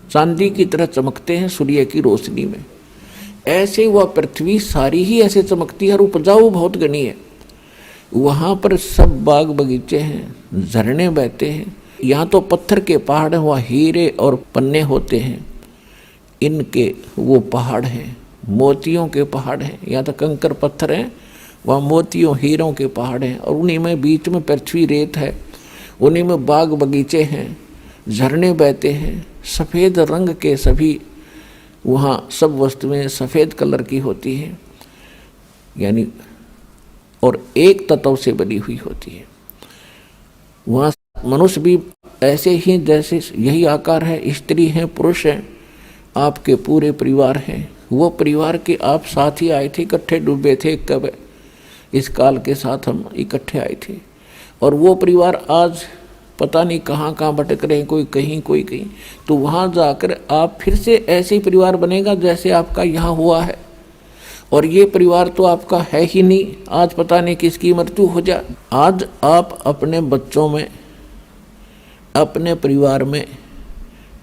चांदी की तरह चमकते हैं सूर्य की रोशनी में, ऐसे वह पृथ्वी सारी ही ऐसे चमकती है और उपजाऊ बहुत गणी है। वहाँ पर सब बाग बगीचे हैं, झरने बहते हैं। यहाँ तो पत्थर के पहाड़ हैं, वहाँ हीरे और पन्ने होते हैं, इनके वो पहाड़ हैं, मोतियों के पहाड़ हैं। यहाँ तो कंकर पत्थर हैं, वहाँ मोतियों हीरों के पहाड़ हैं, और उन्हीं में बीच में पृथ्वी रेत है, उन्हीं में बाग बगीचे हैं, झरने बहते हैं, सफ़ेद रंग के सभी वहाँ सब वस्तुएं सफ़ेद कलर की होती हैं, यानी और एक तत्व से बनी हुई होती है। वहाँ मनुष्य भी ऐसे ही जैसे यही आकार है, स्त्री हैं, पुरुष हैं, आपके पूरे परिवार हैं। वो परिवार के आप साथ ही आए थे, इकट्ठे डूबे थे, कब इस काल के साथ हम इकट्ठे आए थे। और वो परिवार आज पता नहीं कहाँ कहाँ भटक रहे हैं, कोई कहीं कोई कहीं। तो वहाँ जाकर आप फिर से ऐसे ही परिवार बनेगा जैसे आपका यहाँ हुआ है। और ये परिवार तो आपका है ही नहीं, आज पता नहीं किसकी मृत्यु हो जाए। आज आप अपने बच्चों में, अपने परिवार में,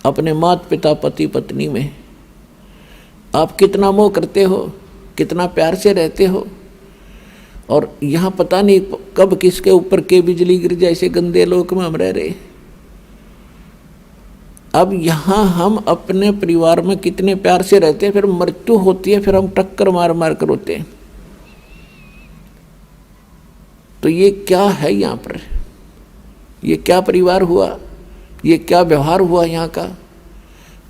अपने माता पिता पति पत्नी में आप कितना मोह करते हो, कितना प्यार से रहते हो। और यहाँ पता नहीं कब किसके ऊपर के बिजली गिर जाए, ऐसे गंदे लोक में हम रह रहे। अब यहाँ हम अपने परिवार में कितने प्यार से रहते हैं, फिर मृत्यु होती है, फिर हम टक्कर मार मार कर रोते हैं। तो ये क्या है यहाँ पर, ये क्या परिवार हुआ, ये क्या व्यवहार हुआ यहाँ का।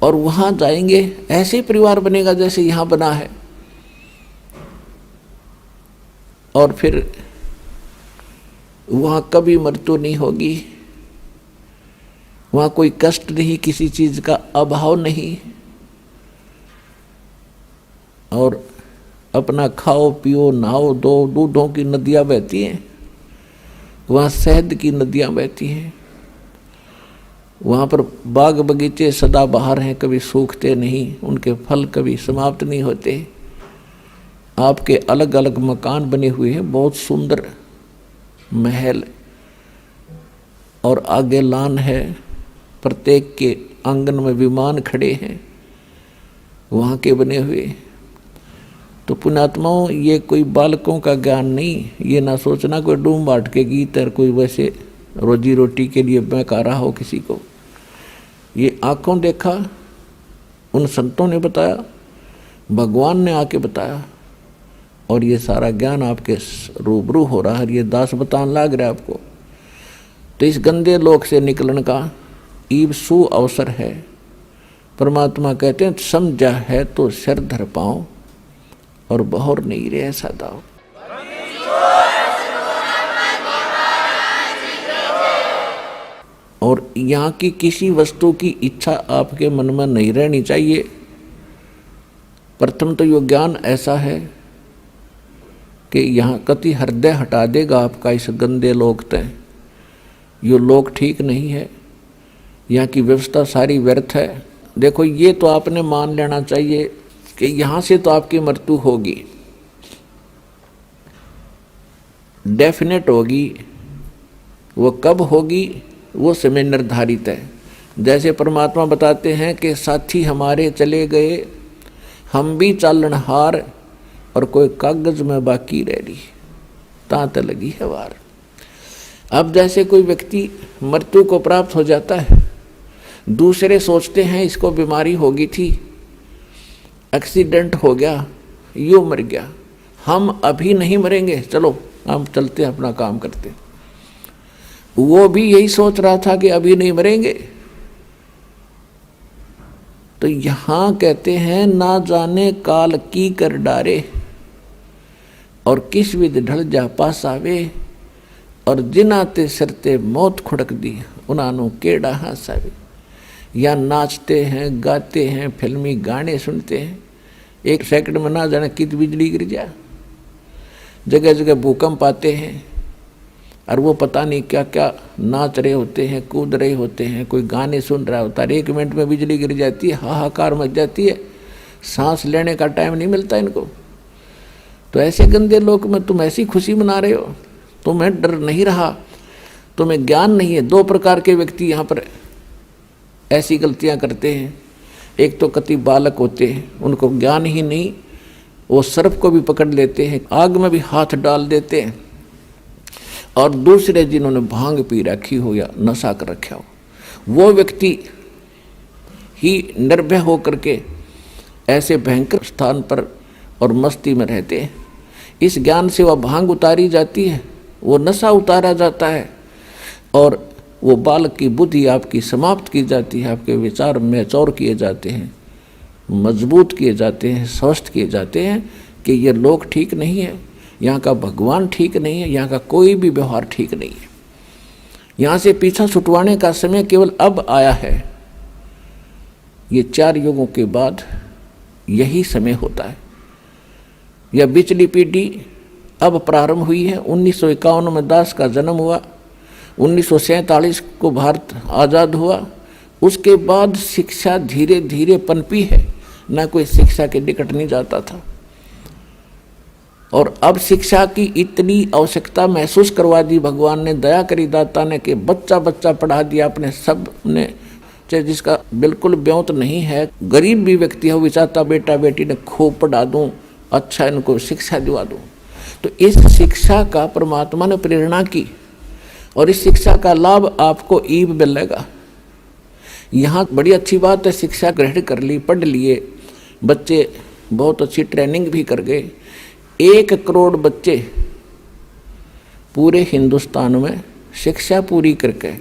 और वहाँ जाएंगे ऐसे परिवार बनेगा जैसे यहाँ बना है। और फिर वहाँ कभी मृत्यु नहीं होगी, वहाँ कोई कष्ट नहीं, किसी चीज का अभाव नहीं, और अपना खाओ पियो नहाओ दो, दूधों की नदियाँ बहती हैं, वहाँ शहद की नदियाँ बहती हैं। वहाँ पर बाग बगीचे सदा बहार हैं, कभी सूखते नहीं, उनके फल कभी समाप्त नहीं होते। आपके अलग अलग मकान बने हुए हैं, बहुत सुंदर महल, और आगे लान है, प्रत्येक के आंगन में विमान खड़े हैं वहाँ के बने हुए। तो पुण्यात्माओं, ये कोई बालकों का ज्ञान नहीं, ये ना सोचना कोई डूम बाट के गीत और कोई वैसे रोजी रोटी के लिए बहका रहा हो किसी को। ये आँखों देखा उन संतों ने बताया, भगवान ने आके बताया, और ये सारा ज्ञान आपके रूबरू हो रहा है, ये दास बताने लग रहा है आपको। तो इस गंदे लोक से निकलने का ईब सु अवसर है। परमात्मा कहते हैं समझा है तो सिर धर पाओ और बहुर नहीं रे ऐसा दाओ। और यहाँ की किसी वस्तु की इच्छा आपके मन में नहीं रहनी चाहिए। प्रथम तो यो ज्ञान ऐसा है कि यहाँ कति हृदय हटा देगा आपका इस गंदे लोक तय। यो लोक ठीक नहीं है, यहाँ की व्यवस्था सारी व्यर्थ है। देखो, ये तो आपने मान लेना चाहिए कि यहाँ से तो आपकी मृत्यु होगी, डेफिनेट होगी। वो कब होगी वो समय निर्धारित है। जैसे परमात्मा बताते हैं कि साथी हमारे चले गए, हम भी चालनहार, और कोई कागज में बाकी रह रही, तांत लगी है वार। अब जैसे कोई व्यक्ति मृत्यु को प्राप्त हो जाता है, दूसरे सोचते हैं इसको बीमारी होगी थी, एक्सीडेंट हो गया, यूँ मर गया, हम अभी नहीं मरेंगे, चलो हम चलते अपना काम करते। वो भी यही सोच रहा था कि अभी नहीं मरेंगे। तो यहाँ कहते हैं ना जाने काल की कर डारे, और किस विध ढल जा पास आवे, और जिनाते सरते मौत खुड़क दी उन्होंने केड़ा हासावे। या नाचते हैं, गाते हैं, फिल्मी गाने सुनते हैं, 1 सेकंड में ना जाने कित बिजली गिर जा, जगह जगह भूकंप आते हैं, और वो पता नहीं क्या क्या नाच रहे होते हैं, कूद रहे होते हैं, कोई गाने सुन रहा होता है, 1 मिनट में बिजली गिर जाती है, हाहाकार मच जाती है, सांस लेने का टाइम नहीं मिलता इनको। तो ऐसे गंदे लोक में तुम ऐसी खुशी मना रहे हो, तुम्हें डर नहीं रहा, तुम्हें ज्ञान नहीं है। 2 प्रकार के व्यक्ति यहाँ पर ऐसी गलतियाँ करते हैं। एक तो कति बालक होते हैं, उनको ज्ञान ही नहीं, वो सर्प को भी पकड़ लेते हैं, आग में भी हाथ डाल देते हैं। और दूसरे जिन्होंने भांग पी रखी हो या नशा कर रखा हो, वो व्यक्ति ही निर्भय होकर के ऐसे भयंकर स्थान पर और मस्ती में रहते हैं। इस ज्ञान से वह भांग उतारी जाती है, वो नशा उतारा जाता है, और वो बालक की बुद्धि आपकी समाप्त की जाती है, आपके विचार मैच्योर किए जाते हैं, मजबूत किए जाते हैं, स्वस्थ किए जाते हैं कि ये लोग ठीक नहीं है, यहाँ का भगवान ठीक नहीं है, यहाँ का कोई भी व्यवहार ठीक नहीं है, यहाँ से पीछा छुटवाने का समय केवल अब आया है। ये 4 युगों के बाद यही समय होता है। यह बिचली पीढ़ी अब प्रारंभ हुई है। 1951 में दास का जन्म हुआ, 1947 को भारत आज़ाद हुआ। उसके बाद शिक्षा धीरे धीरे पनपी है, न कोई शिक्षा के निकट नहीं जाता था। और अब शिक्षा की इतनी आवश्यकता महसूस करवा दी भगवान ने, दया करी दाता ने, कि बच्चा बच्चा पढ़ा दिया अपने सब ने, चाहे जिसका बिल्कुल ब्योत नहीं है, गरीब भी व्यक्ति है, वो चाहता बेटा बेटी ने खूब पढ़ा दूं, अच्छा इनको शिक्षा दिवा दूं। तो इस शिक्षा का परमात्मा ने प्रेरणा की, और इस शिक्षा का लाभ आपको ईब मिलेगा। यहाँ बड़ी अच्छी बात है, शिक्षा ग्रहण कर ली, पढ़ लिए, बच्चे बहुत अच्छी ट्रेनिंग भी कर गए। 1 करोड़ बच्चे पूरे हिंदुस्तान में शिक्षा पूरी करके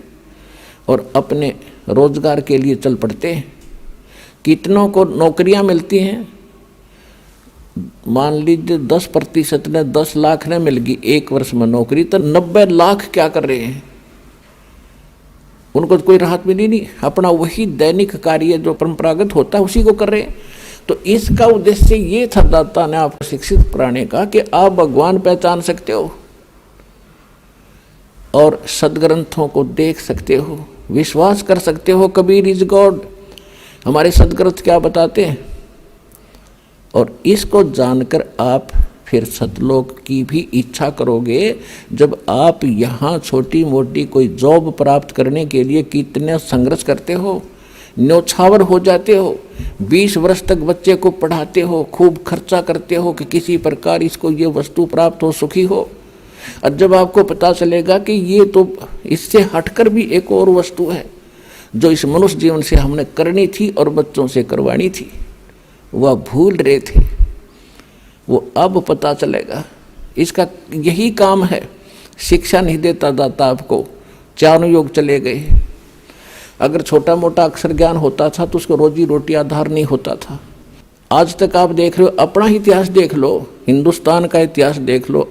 और अपने रोजगार के लिए चल पड़ते हैं। कितनों को नौकरियां मिलती हैं? मान लीजिए 10% ने 10 लाख ने मिल गई 1 वर्ष में नौकरी, तो 90 लाख क्या कर रहे हैं? उनको तो कोई राहत मिली नहीं, अपना वही दैनिक कार्य जो परंपरागत होता है उसी को कर रहे हैं। तो इसका उद्देश्य ये था दाता ने आपको शिक्षित कराने का कि आप भगवान पहचान सकते हो और सदग्रंथों को देख सकते हो, विश्वास कर सकते हो। कबीर इज गॉड, हमारे सदग्रंथ क्या बताते हैं। और इसको जानकर आप फिर सतलोक की भी इच्छा करोगे। जब आप यहाँ छोटी मोटी कोई जॉब प्राप्त करने के लिए कितने संघर्ष करते हो, न्यौछावर हो जाते हो, 20 वर्ष तक बच्चे को पढ़ाते हो, खूब खर्चा करते हो कि किसी प्रकार इसको ये वस्तु प्राप्त हो, सुखी हो। और जब आपको पता चलेगा कि ये तो इससे हटकर भी एक और वस्तु है जो इस मनुष्य जीवन से हमने करनी थी और बच्चों से करवानी थी, वह भूल रहे थे, वो अब पता चलेगा। इसका यही काम है। शिक्षा नहीं देता दाता आपको, 4 युग चले गए। अगर छोटा मोटा अक्षर ज्ञान होता था तो उसको रोजी रोटी आधार नहीं होता था। आज तक आप देख रहे हो, अपना इतिहास देख लो, हिंदुस्तान का इतिहास देख लो,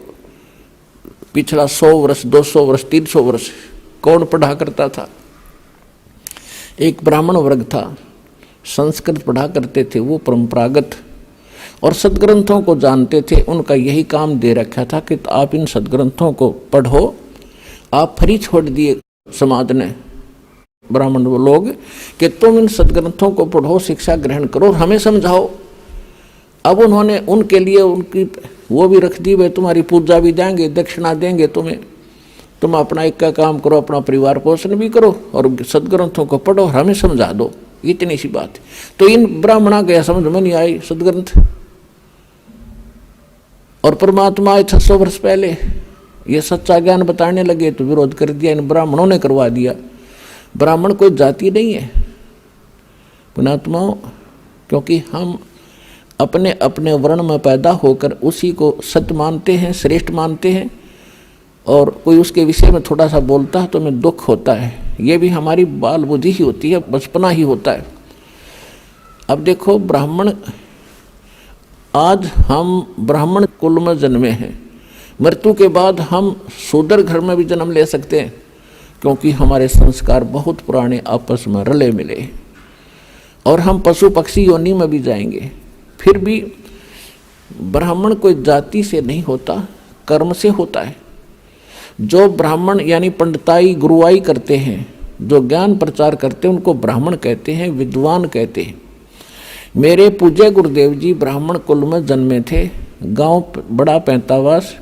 पिछला 100 वर्ष 200 वर्ष 300 वर्ष कौन पढ़ा करता था? एक ब्राह्मण वर्ग था, संस्कृत पढ़ा करते थे, वो परंपरागत और सदग्रंथों को जानते थे। उनका यही काम दे रखा था कि आप इन सदग्रंथों को पढ़ो। आप फ्री छोड़ दिए समाज ने, ब्राह्मण वो लोग, कि तुम इन सदग्रंथों को पढ़ो, शिक्षा ग्रहण करो, हमें समझाओ। अब उन्होंने उनके लिए उनकी वो भी रख दी, वे तुम्हारी पूजा भी देंगे, दक्षिणा देंगे तुम्हें, तुम अपना एक का काम करो, अपना परिवार पोषण भी करो और सदग्रंथों को पढ़ो, हमें समझा दो, इतनी सी बात। तो इन ब्राह्मणा गया समझ में नहीं आई सदग्रंथ। और परमात्मा आए 600 वर्ष पहले, ये सच्चा ज्ञान बताने लगे तो विरोध कर दिया, इन ब्राह्मणों ने करवा दिया। ब्राह्मण कोई जाति नहीं है पुणात्माओं, क्योंकि हम अपने अपने वर्ण में पैदा होकर उसी को सत्य मानते हैं, श्रेष्ठ मानते हैं, और कोई उसके विषय में थोड़ा सा बोलता है तो हमें दुख होता है। ये भी हमारी बाल बुद्धि ही होती है, बचपना ही होता है। अब देखो, ब्राह्मण आज हम ब्राह्मण कुल में जन्मे हैं, मृत्यु के बाद हम शूद्र घर में भी जन्म ले सकते हैं, क्योंकि हमारे संस्कार बहुत पुराने आपस में रले मिले हैं। और हम पशु पक्षी योनि में भी जाएंगे। फिर भी ब्राह्मण कोई जाति से नहीं होता, कर्म से होता है। जो ब्राह्मण यानी पंडिताई गुरुआई करते हैं, जो ज्ञान प्रचार करते हैं, उनको ब्राह्मण कहते हैं, विद्वान कहते हैं। मेरे पूज्य गुरुदेव जी ब्राह्मण कुल में जन्मे थे। गांव बड़ा पैंतावास,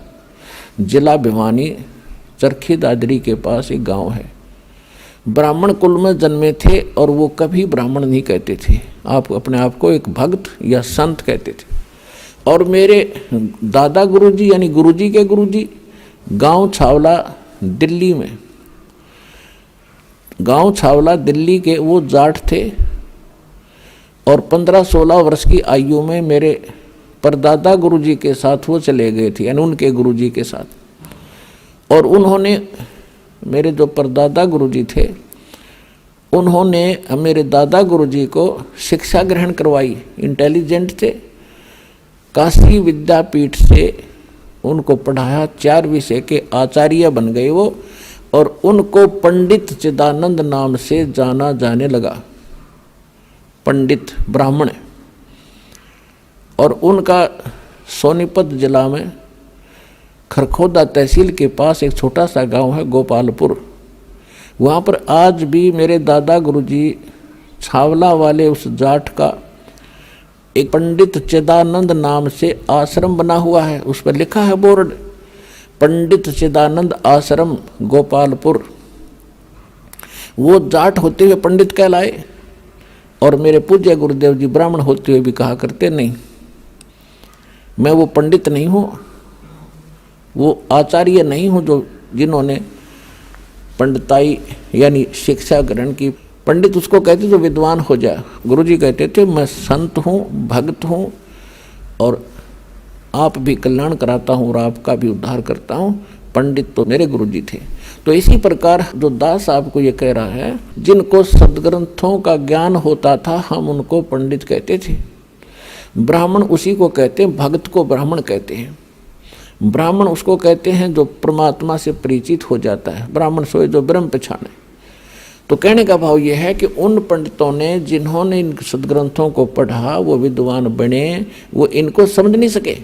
जिला भिवानी, चरखी दादरी के पास एक गांव है। ब्राह्मण कुल में जन्मे थे और वो कभी ब्राह्मण नहीं कहते थे, आप अपने आप को एक भक्त या संत कहते थे। और मेरे दादा गुरुजी यानी गुरुजी के गुरुजी गांव छावला दिल्ली में, गांव छावला दिल्ली के वो जाट थे। और 15-16 वर्ष की आयु में मेरे परदादा गुरुजी के साथ वो चले गए थे, यानी उनके गुरुजी के साथ। और उन्होंने, मेरे जो परदादा गुरुजी थे, उन्होंने मेरे दादा गुरुजी को शिक्षा ग्रहण करवाई। इंटेलिजेंट थे, काशी विद्यापीठ से उनको पढ़ाया, 4 विषय के आचार्य बन गए वो। और उनको पंडित चिदानंद नाम से जाना जाने लगा, पंडित ब्राह्मण। और उनका सोनीपत जिला में खरखोदा तहसील के पास एक छोटा सा गांव है गोपालपुर। वहाँ पर आज भी मेरे दादा गुरुजी छावला वाले उस जाट का एक पंडित चिदानंद नाम से आश्रम बना हुआ है। उस पर लिखा है बोर्ड, पंडित चिदानंद आश्रम गोपालपुर। वो जाट होते हुए पंडित कहलाए। और मेरे पूज्य गुरुदेव जी ब्राह्मण होते हुए भी कहा करते, नहीं मैं वो पंडित नहीं हूँ, वो आचार्य नहीं हूँ जो जिन्होंने पंडिताई यानी शिक्षा ग्रहण की। पंडित उसको कहते जो विद्वान हो जाए। गुरुजी कहते थे मैं संत हूँ, भक्त हूँ, और आप भी कल्याण कराता हूँ और आपका भी उद्धार करता हूँ। पंडित तो मेरे गुरुजी थे। तो इसी प्रकार जो दास आपको ये कह रहा है, जिनको सदग्रंथों का ज्ञान होता था हम उनको पंडित कहते थे। ब्राह्मण उसी को कहते हैं, भक्त को ब्राह्मण कहते हैं। ब्राह्मण उसको कहते हैं जो परमात्मा से परिचित हो जाता है। ब्राह्मण सोए जो ब्रह्म पहचाने। तो कहने का भाव यह है कि उन पंडितों ने जिन्होंने इन सदग्रंथों को पढ़ा वो विद्वान बने, वो इनको समझ नहीं सके।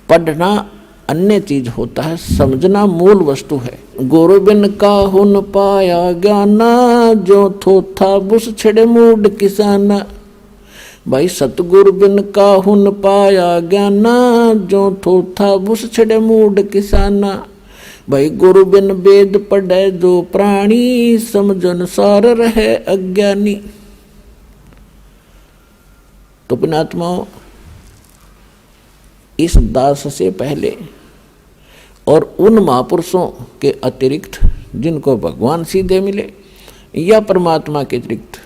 पढ़ना अन्य चीज होता है, समझना मूल वस्तु है। गुरु बिन काहू न पाया ज्ञाना, जो थोथा बुस छिड़े मूड किसाना। भाई सतगुरु बिन काहू न पाया ज्ञाना, जो थोथा बुस छिड़े मूड किसाना। भाई गुरु बिन वेद पढ़े जो प्राणी, समझन सार रहे अज्ञानी। तो पुण्यात्माओं, इस दास से पहले और उन महापुरुषों के अतिरिक्त जिनको भगवान सीधे मिले या परमात्मा के अतिरिक्त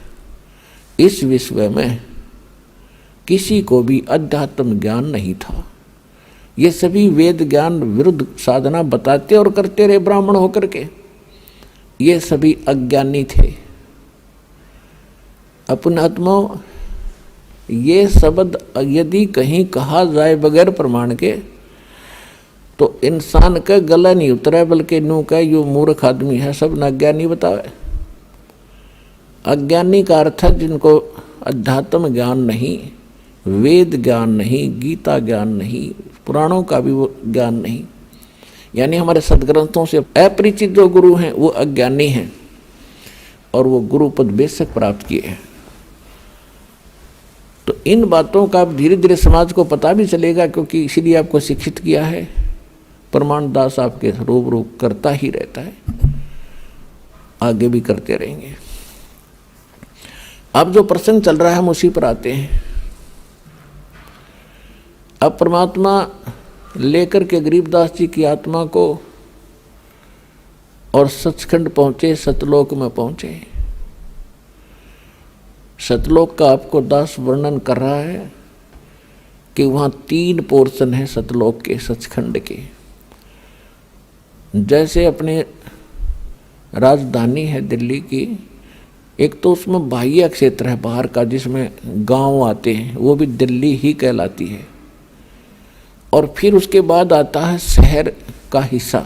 इस विश्व में किसी को भी अध्यात्म ज्ञान नहीं था। ये सभी वेद ज्ञान विरुद्ध साधना बताते और करते रहे ब्राह्मण होकर के। ये सभी अज्ञानी थे। पुण्यात्माओं, ये शब्द यदि कहीं कहा जाए बगैर प्रमाण के तो इंसान का गला नहीं उतरा, बल्कि नू का यो मूर्ख आदमी है, सब न अज्ञानी बतावे। अज्ञानी का अर्थ है जिनको अध्यात्म ज्ञान नहीं, वेद ज्ञान नहीं, गीता ज्ञान नहीं, पुराणों का भी वो ज्ञान नहीं, यानी हमारे सदग्रंथों से अपरिचित जो गुरु हैं वो अज्ञानी हैं और वो गुरु पद बेशक प्राप्त किए हैं। तो इन बातों का धीरे धीरे समाज को पता भी चलेगा, क्योंकि इसीलिए आपको शिक्षित किया है। प्रमाण दास आपके रूबरू करता ही रहता है, आगे भी करते रहेंगे। अब जो प्रसंग चल रहा है हम उसी पर आते हैं। अब परमात्मा लेकर के गरीबदास जी की आत्मा को और सचखंड पहुंचे, सतलोक में पहुंचे। सतलोक का आपको दास वर्णन कर रहा है कि वहाँ 3 पोर्शन है सतलोक के, सचखंड के। जैसे अपने राजधानी है दिल्ली की, एक तो उसमें बाह्य क्षेत्र है बाहर का जिसमें गांव आते हैं, वो भी दिल्ली ही कहलाती है। और फिर उसके बाद आता है शहर का हिस्सा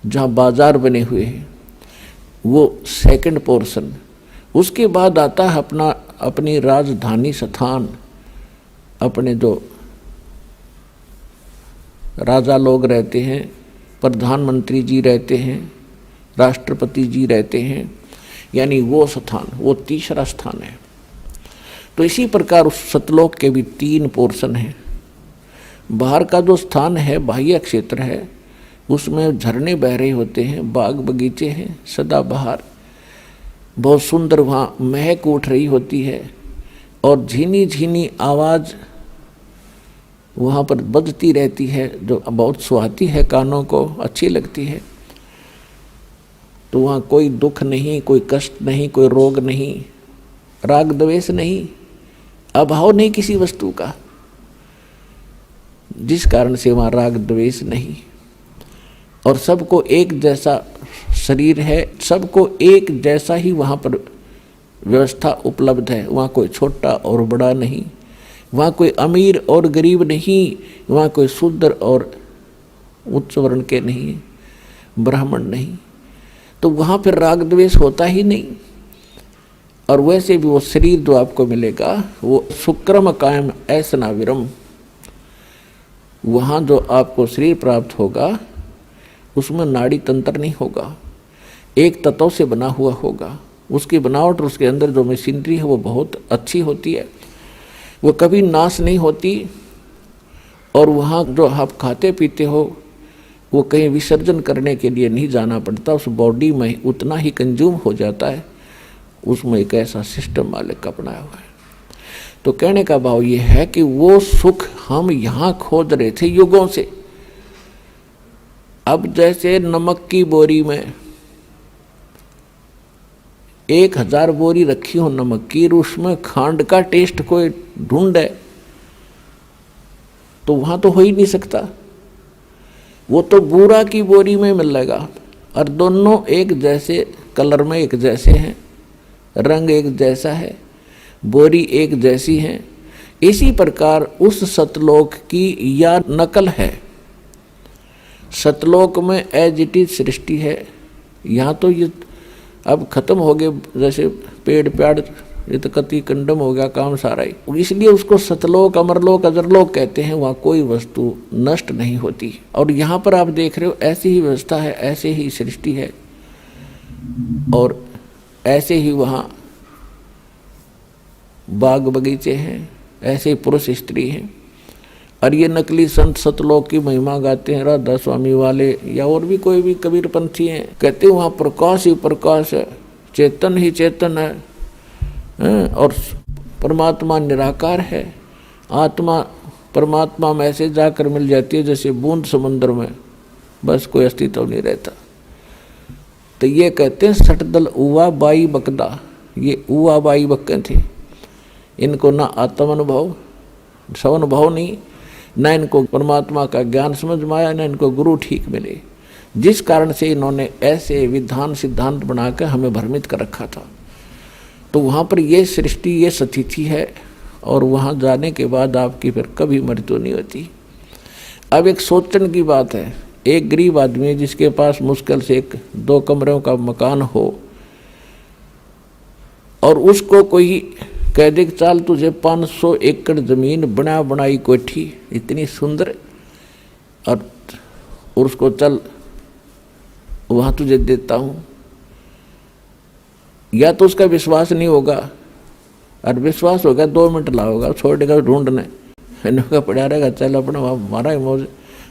जहाँ बाजार बने हुए हैं, वो सेकंड पोर्शन। उसके बाद आता है अपनी राजधानी स्थान, अपने जो राजा लोग रहते हैं, प्रधानमंत्री जी रहते हैं, राष्ट्रपति जी रहते हैं, यानी वो स्थान, वो तीसरा स्थान है। तो इसी प्रकार उस सतलोक के भी 3 पोर्शन हैं। बाहर का जो स्थान है, बाह्य क्षेत्र है, उसमें झरने बह रहे होते हैं, बाग बगीचे हैं सदाबहार, बहुत सुंदर वहाँ महक उठ रही होती है और झीनी झीनी आवाज़ वहाँ पर बजती रहती है जो बहुत सुहाती है, कानों को अच्छी लगती है। तो वहाँ कोई दुख नहीं, कोई कष्ट नहीं, कोई रोग नहीं, राग द्वेष नहीं, अभाव नहीं किसी वस्तु का, जिस कारण से वहाँ राग द्वेष नहीं। और सबको एक जैसा शरीर है, सबको एक जैसा ही वहाँ पर व्यवस्था उपलब्ध है। वहाँ कोई छोटा और बड़ा नहीं, वहाँ कोई अमीर और गरीब नहीं, वहाँ कोई शूद्र और उच्च वर्ण के नहीं, ब्राह्मण नहीं। तो वहाँ फिर राग द्वेष होता ही नहीं। और वैसे भी वो शरीर जो आपको मिलेगा वो सुक्रम कायम ऐसना विरम, वहाँ जो आपको शरीर प्राप्त होगा उसमें नाड़ी तंत्र नहीं होगा, एक तत्व से बना हुआ होगा। उसकी बनावट और उसके अंदर जो मशीनरी है वो बहुत अच्छी होती है, वो कभी नाश नहीं होती। और वहाँ जो आप खाते पीते हो वो कहीं विसर्जन करने के लिए नहीं जाना पड़ता, उस बॉडी में उतना ही कंज्यूम हो जाता है। उसमें एक ऐसा सिस्टम मालिक का बनाया हुआ है। तो कहने का भाव ये है कि वो सुख हम यहाँ खोज रहे थे युगों से। अब जैसे नमक की बोरी में 1000 बोरी रखी हो नमक की, उसमें खांड का टेस्ट कोई ढूंढे तो वहां तो हो ही नहीं सकता। वो तो बूरा की बोरी में मिलेगा और दोनों एक जैसे कलर में एक जैसे हैं, रंग एक जैसा है, बोरी एक जैसी है। इसी प्रकार उस सतलोक की या नकल है। सतलोक में एज इट इज सृष्टि है। यहाँ तो ये अब खत्म हो गए, जैसे पेड़ पेड़ ये तो कति कंडम हो गया काम सारा ही। इसलिए उसको सतलोक, अमरलोक, अजरलोक कहते हैं। वहाँ कोई वस्तु नष्ट नहीं होती। और यहाँ पर आप देख रहे हो ऐसी ही व्यवस्था है, ऐसे ही सृष्टि है और ऐसे ही वहाँ बाग बगीचे हैं, ऐसे ही पुरुष स्त्री हैं। और ये नकली संत सतलोक की महिमा गाते हैं, राधा स्वामी वाले या और भी कोई भी कबीर पंथी हैं, कहते हैं वहाँ प्रकाश ही प्रकाश है, चेतन ही चेतन है, और परमात्मा निराकार है। आत्मा परमात्मा में ऐसे जाकर मिल जाती है जैसे बूंद समुद्र में, बस कोई अस्तित्व नहीं रहता। तो ये कहते हैं सटदल उवा बाई बकदा, ये उवा बाई बक्के थे। इनको ना आत्म अनुभव, स्वानुभव नहीं, न इनको परमात्मा का ज्ञान समझ में आया, न इनको गुरु ठीक मिले, जिस कारण से इन्होंने ऐसे विधान सिद्धांत बनाकर हमें भ्रमित कर रखा था। तो वहाँ पर ये सृष्टि, ये सतिथि है और वहाँ जाने के बाद आपकी फिर कभी मृत्यु नहीं होती। अब एक सोचने की बात है, एक गरीब आदमी जिसके पास मुश्किल से 1-2 कमरों का मकान हो और उसको कोई कह दे कि चाल तुझे 500 एकड़ जमीन बना बनाई कोठी इतनी सुंदर और उसको चल वहाँ तुझे देता हूँ, या तो उसका विश्वास नहीं होगा, और विश्वास होगा 2 मिनट लाओगा, छोड़ेगा ढूंढने, इनका पड़ा रहेगा, चल अपना हमारा ही मौज,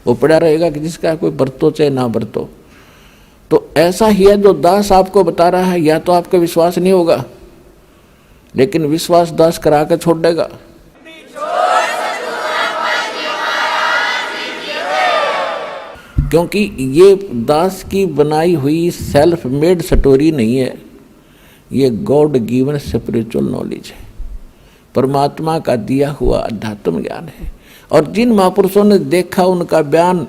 वो पड़ा रहेगा कि जिसका कोई बरतो चाहे ना बरतो। तो ऐसा ही है जो दास आपको बता रहा है, या तो आपका विश्वास नहीं होगा, लेकिन विश्वास दास करा कर छोड़ देगा। क्योंकि ये दास की बनाई हुई सेल्फ मेड स्टोरी नहीं है, ये गॉड गिवन स्पिरिचुअल नॉलेज है, परमात्मा का दिया हुआ अध्यात्म ज्ञान है। और जिन महापुरुषों ने देखा उनका बयान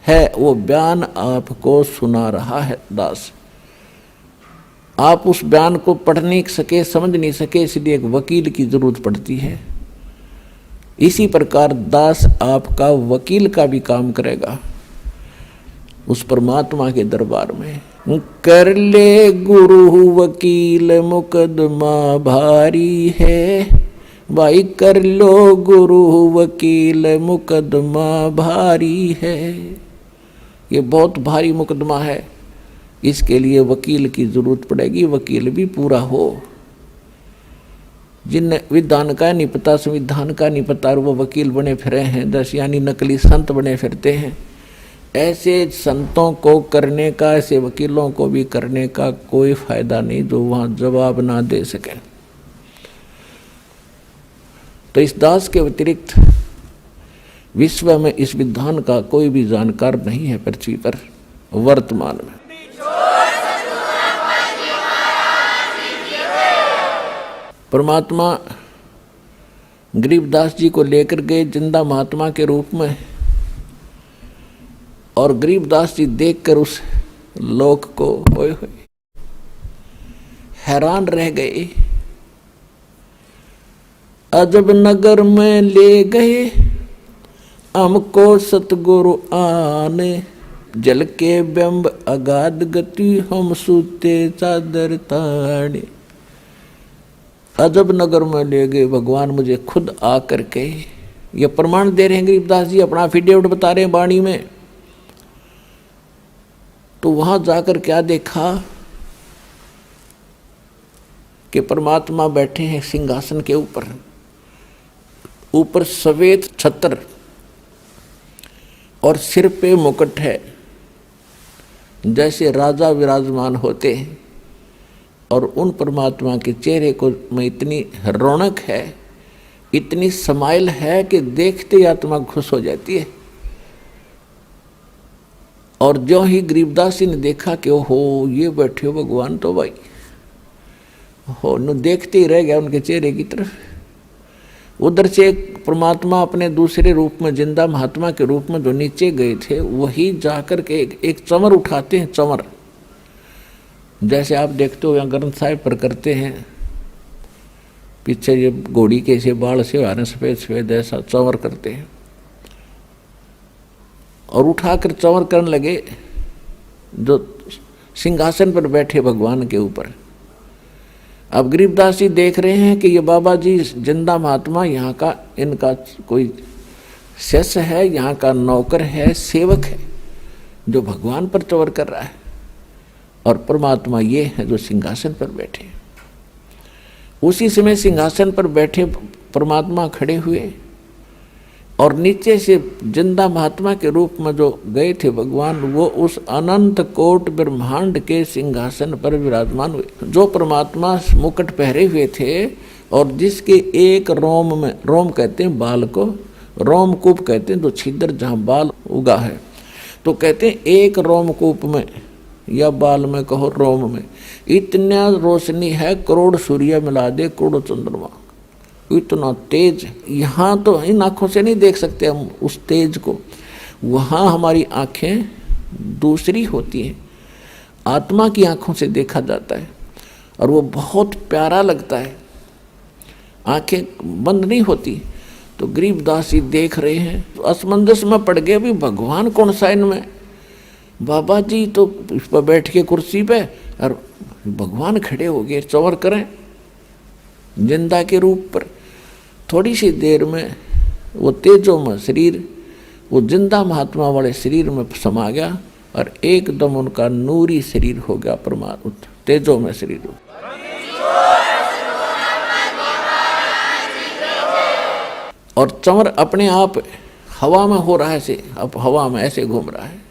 है, वो बयान आपको सुना रहा है दास। आप उस बयान को पढ़ नहीं सके, समझ नहीं सके, इसलिए एक वकील की जरूरत पड़ती है। इसी प्रकार दास आपका वकील का भी काम करेगा उस परमात्मा के दरबार में। कर ले गुरु वकील मुकदमा भारी है, भाई कर लो गुरु वकील मुकदमा भारी है। ये बहुत भारी मुकदमा है, इसके लिए वकील की जरूरत पड़ेगी, वकील भी पूरा हो। जिन विधान का नहीं पता, संविधान का नहीं पता, और वो वकील बने फिरे हैं, दस यानी नकली संत बने फिरते हैं। ऐसे संतों को करने का, ऐसे वकीलों को भी करने का कोई फायदा नहीं जो वहाँ जवाब ना दे सके। तो इस दास के अतिरिक्त विश्व में इस विधान का कोई भी जानकार नहीं है पृथ्वी पर वर्तमान में। परमात्मा गरीबदास जी को लेकर गए जिंदा महात्मा के रूप में, और गरीबदास जी देखकर उस लोक को होए हैरान रह गए। अजब नगर में ले गए हमको सतगुरु आने, जल के बिंब अगाध गति हम सूते चादर ताने। अजब नगर में ले गए भगवान मुझे खुद आकर के। ये प्रमाण दे रहे हैं गरीबदास जी, अपना एफिडेविट बता रहे हैं वाणी में। तो वहां जाकर क्या देखा कि परमात्मा बैठे हैं सिंहासन के ऊपर, ऊपर सफेद छत्र और सिर पे मुकुट है, जैसे राजा विराजमान होते हैं। और उन परमात्मा के चेहरे को में इतनी रौनक है, इतनी समाइल है कि देखते ही आत्मा खुश हो जाती है। और जो ही गरीबदास जी ने देखा कि ओहो ये बैठे हो भगवान, तो भाई हो न देखते ही रह गया उनके चेहरे की तरफ। उधर से एक परमात्मा अपने दूसरे रूप में, जिंदा महात्मा के रूप में जो नीचे गए थे, वही जाकर के एक चमर उठाते हैं। चमर जैसे आप देखते हो यहाँ ग्रंथ साहिब पर करते हैं, पीछे ये घोड़ी के से बाल से आ रहे सफेद सफेद, ऐसा चंवर करते हैं। और उठाकर चंवर करने लगे जो सिंहासन पर बैठे भगवान के ऊपर। अब गरीबदास जी देख रहे हैं कि ये बाबा जी जिंदा महात्मा यहाँ का, इनका कोई शिष्य है, यहाँ का नौकर है, सेवक है, जो भगवान पर चंवर कर रहा है। और परमात्मा ये है जो सिंहासन पर बैठे। उसी समय सिंहासन पर बैठे परमात्मा खड़े हुए, और नीचे से जिंदा महात्मा के रूप में जो गए थे भगवान, वो उस अनंत कोट ब्रह्मांड के सिंहासन पर विराजमान हुए। जो परमात्मा मुकुट पहरे हुए थे और जिसके एक रोम में, रोम कहते हैं बाल को, रोमकूप कहते हैं जो छिद्र जहाँ बाल उगा है, तो कहते हैं एक रोमकूप में या बाल में कहो रोम में इतना रोशनी है, करोड़ सूर्य मिला दे करोड़ चंद्रमा, इतना तेज। यहाँ तो इन आँखों से नहीं देख सकते हम उस तेज को, वहाँ हमारी आँखें दूसरी होती हैं, आत्मा की आँखों से देखा जाता है और वो बहुत प्यारा लगता है, आँखें बंद नहीं होती। तो गरीबदास जी देख रहे हैं तो असमंजस में पड़ गए, भी भगवान कौन सा इनमें, बाबा जी तो इस पर बैठ के कुर्सी पे और भगवान खड़े हो गए चंवर करें जिंदा के रूप पर। थोड़ी सी देर में वो तेजों में शरीर, वो जिंदा महात्मा वाले शरीर में समा गया और एकदम उनका नूरी शरीर हो गया, परमात्मा तेजों में शरीर। और चंवर अपने आप हवा में हो रहा है, से अब हवा में ऐसे घूम रहा है।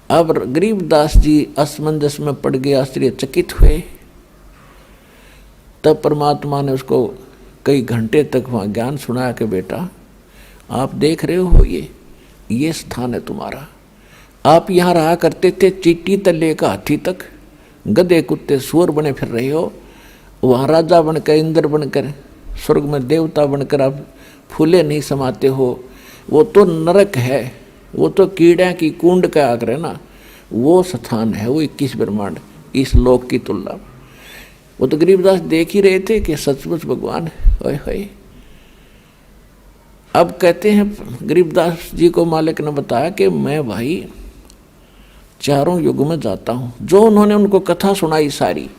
अब गरीबदास जी असमंजस में पड़ गए, आश्चर्यचकित हुए। तब परमात्मा ने उसको कई घंटे तक वहाँ ज्ञान सुनाया कि बेटा आप देख रहे हो ये स्थान है तुम्हारा। आप यहाँ रहा करते थे, चींटी तले का हाथी तक गधे कुत्ते सुअर बने फिर रहे हो, वहाँ राजा बनकर, इंद्र बनकर, स्वर्ग में देवता बनकर आप फूले नहीं समाते हो। वो तो नरक है, वो तो कीड़े की कुंड का आकर है ना, वो स्थान है, वो 21 ब्रह्मांड इस लोक की तुलना। वो तो गरीबदास देख ही रहे थे कि सचमुच भगवान ओए होए अब कहते हैं गरीबदास जी को मालिक ने बताया कि मैं भाई चारों युग में जाता हूँ। जो उन्होंने उनको कथा सुनाई सारी,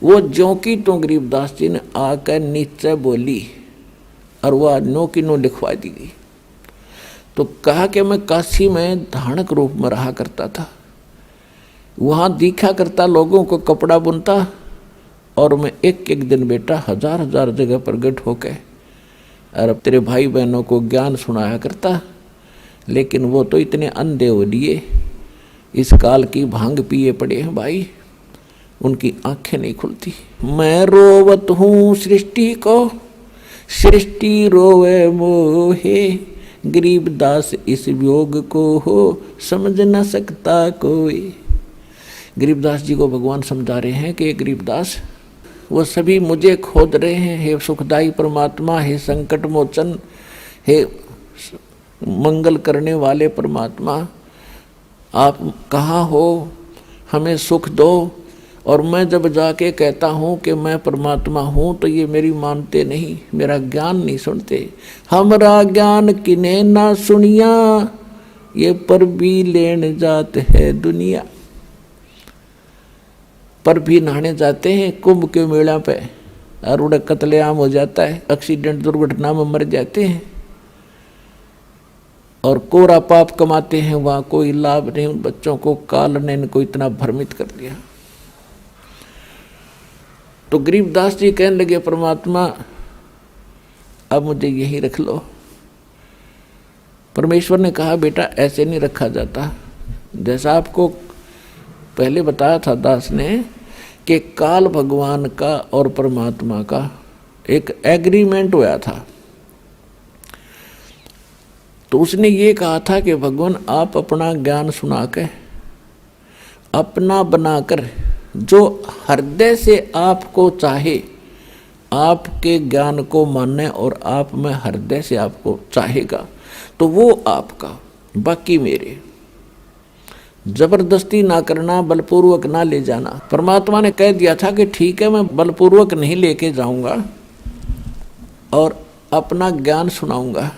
वो ज्यों की तो गरीबदास जी ने आकर नीचे बोली और वह नो की नो लिखवा दी गई। तो कहा कि मैं काशी में धानक रूप में रहा करता था, वहाँ दिखा करता, लोगों को कपड़ा बुनता, और मैं एक एक दिन बेटा हजार हजार जगह प्रगट होकर और अब तेरे भाई बहनों को ज्ञान सुनाया करता। लेकिन वो तो इतने अंधे हो लिए, इस काल की भांग पिए पड़े हैं भाई, उनकी आंखें नहीं खुलती। मैं रोवत हूँ सृष्टि को, सृष्टि रोवे मोहे, गरीबदास इस वियोग को हो समझ न सकता कोई। गरीबदास जी को भगवान समझा रहे हैं कि गरीबदास वो सभी मुझे खोद रहे हैं। हे सुखदाई परमात्मा, हे संकट मोचन, हे मंगल करने वाले परमात्मा, आप कहाँ हो, हमें सुख दो। और मैं जब जाके कहता हूँ कि मैं परमात्मा हूँ तो ये मेरी मानते नहीं, मेरा ज्ञान नहीं सुनते। हमरा ज्ञान किने ना सुनिया, ये पर भी लेने जाते है दुनिया। पर भी नहाने जाते हैं कुंभ के मेला पे और उड़े कत्लेआम हो जाता है, एक्सीडेंट दुर्घटना में मर जाते हैं और कोरा पाप कमाते हैं, वहाँ कोई लाभ नहीं। उन बच्चों को काल ने इनको इतना भ्रमित कर दिया। तो गरीबदास जी कहने लगे परमात्मा अब मुझे यही रख लो। परमेश्वर ने कहा बेटा ऐसे नहीं रखा जाता। जैसा आपको पहले बताया था दास ने कि काल भगवान का और परमात्मा का एक एग्रीमेंट हुआ था। तो उसने ये कहा था कि भगवान आप अपना ज्ञान सुना के अपना बनाकर जो हृदय से आपको चाहे, आपके ज्ञान को माने और आप में हृदय से आपको चाहेगा तो वो आपका, बाकी मेरे। जबरदस्ती ना करना, बलपूर्वक ना ले जाना। परमात्मा ने कह दिया था कि ठीक है मैं बलपूर्वक नहीं लेके जाऊंगा और अपना ज्ञान सुनाऊंगा।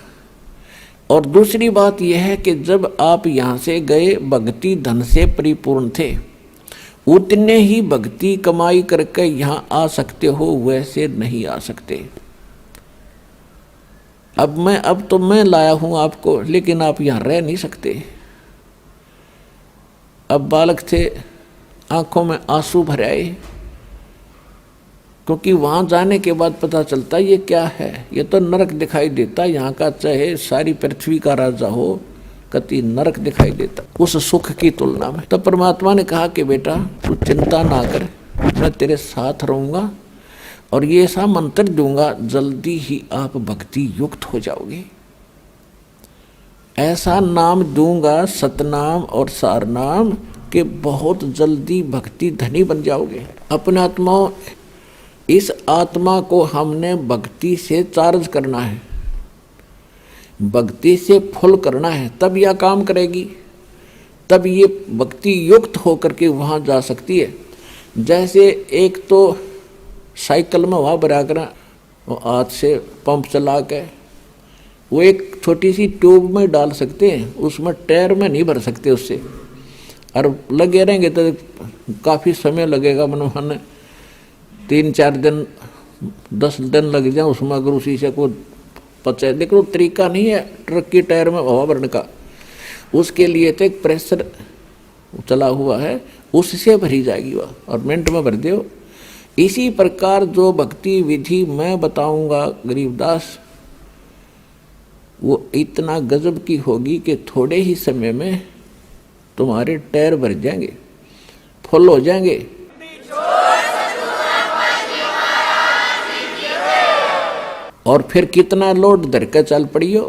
और दूसरी बात यह है कि जब आप यहाँ से गए भक्ति धन से परिपूर्ण थे, उतने ही भक्ति कमाई करके यहाँ आ सकते हो, वैसे नहीं आ सकते। अब तो मैं लाया हूँ आपको, लेकिन आप यहाँ रह नहीं सकते। अब बालक थे, आंखों में आंसू भर आए, क्योंकि वहाँ जाने के बाद पता चलता ये क्या है, ये तो नरक दिखाई देता। यहाँ का चाहे सारी पृथ्वी का राजा हो, कति नरक दिखाई देता उस सुख की तुलना में। तब परमात्मा ने कहा कि बेटा तू चिंता ना कर, मैं तेरे साथ रहूँगा और ये ऐसा मंत्र दूंगा जल्दी ही आप भक्ति युक्त हो जाओगे। ऐसा नाम दूंगा सतनाम और सारनाम कि बहुत जल्दी भक्ति धनी बन जाओगे। अपने आत्माओं, इस आत्मा को हमने भक्ति से चार्ज करना है, भक्ति से फुल करना है, तब यह काम करेगी, तब ये भक्ति युक्त होकर के वहाँ जा सकती है। जैसे एक तो साइकिल में हवा भरा कर हाथ से पंप चला के वो एक छोटी सी ट्यूब में डाल सकते हैं, उसमें टायर में नहीं भर सकते उससे, और लगे रहेंगे तो काफ़ी समय लगेगा। मन 3-4 दिन 10 दिन लग जाए उसमें, अगर उसी से को पचा। लेकिन वो तरीका नहीं है ट्रक की टायर में हवा भरने का, उसके लिए तो एक प्रेशर चला हुआ है, उससे भरी जाएगी वह, और मिनट में भर दो। इसी प्रकार जो भक्ति विधि मैं बताऊंगा गरीबदास, वो इतना गजब की होगी कि थोड़े ही समय में तुम्हारे टायर भर जाएंगे, फुल हो जाएंगे। और फिर कितना लोड धर कर चल पड़ियो,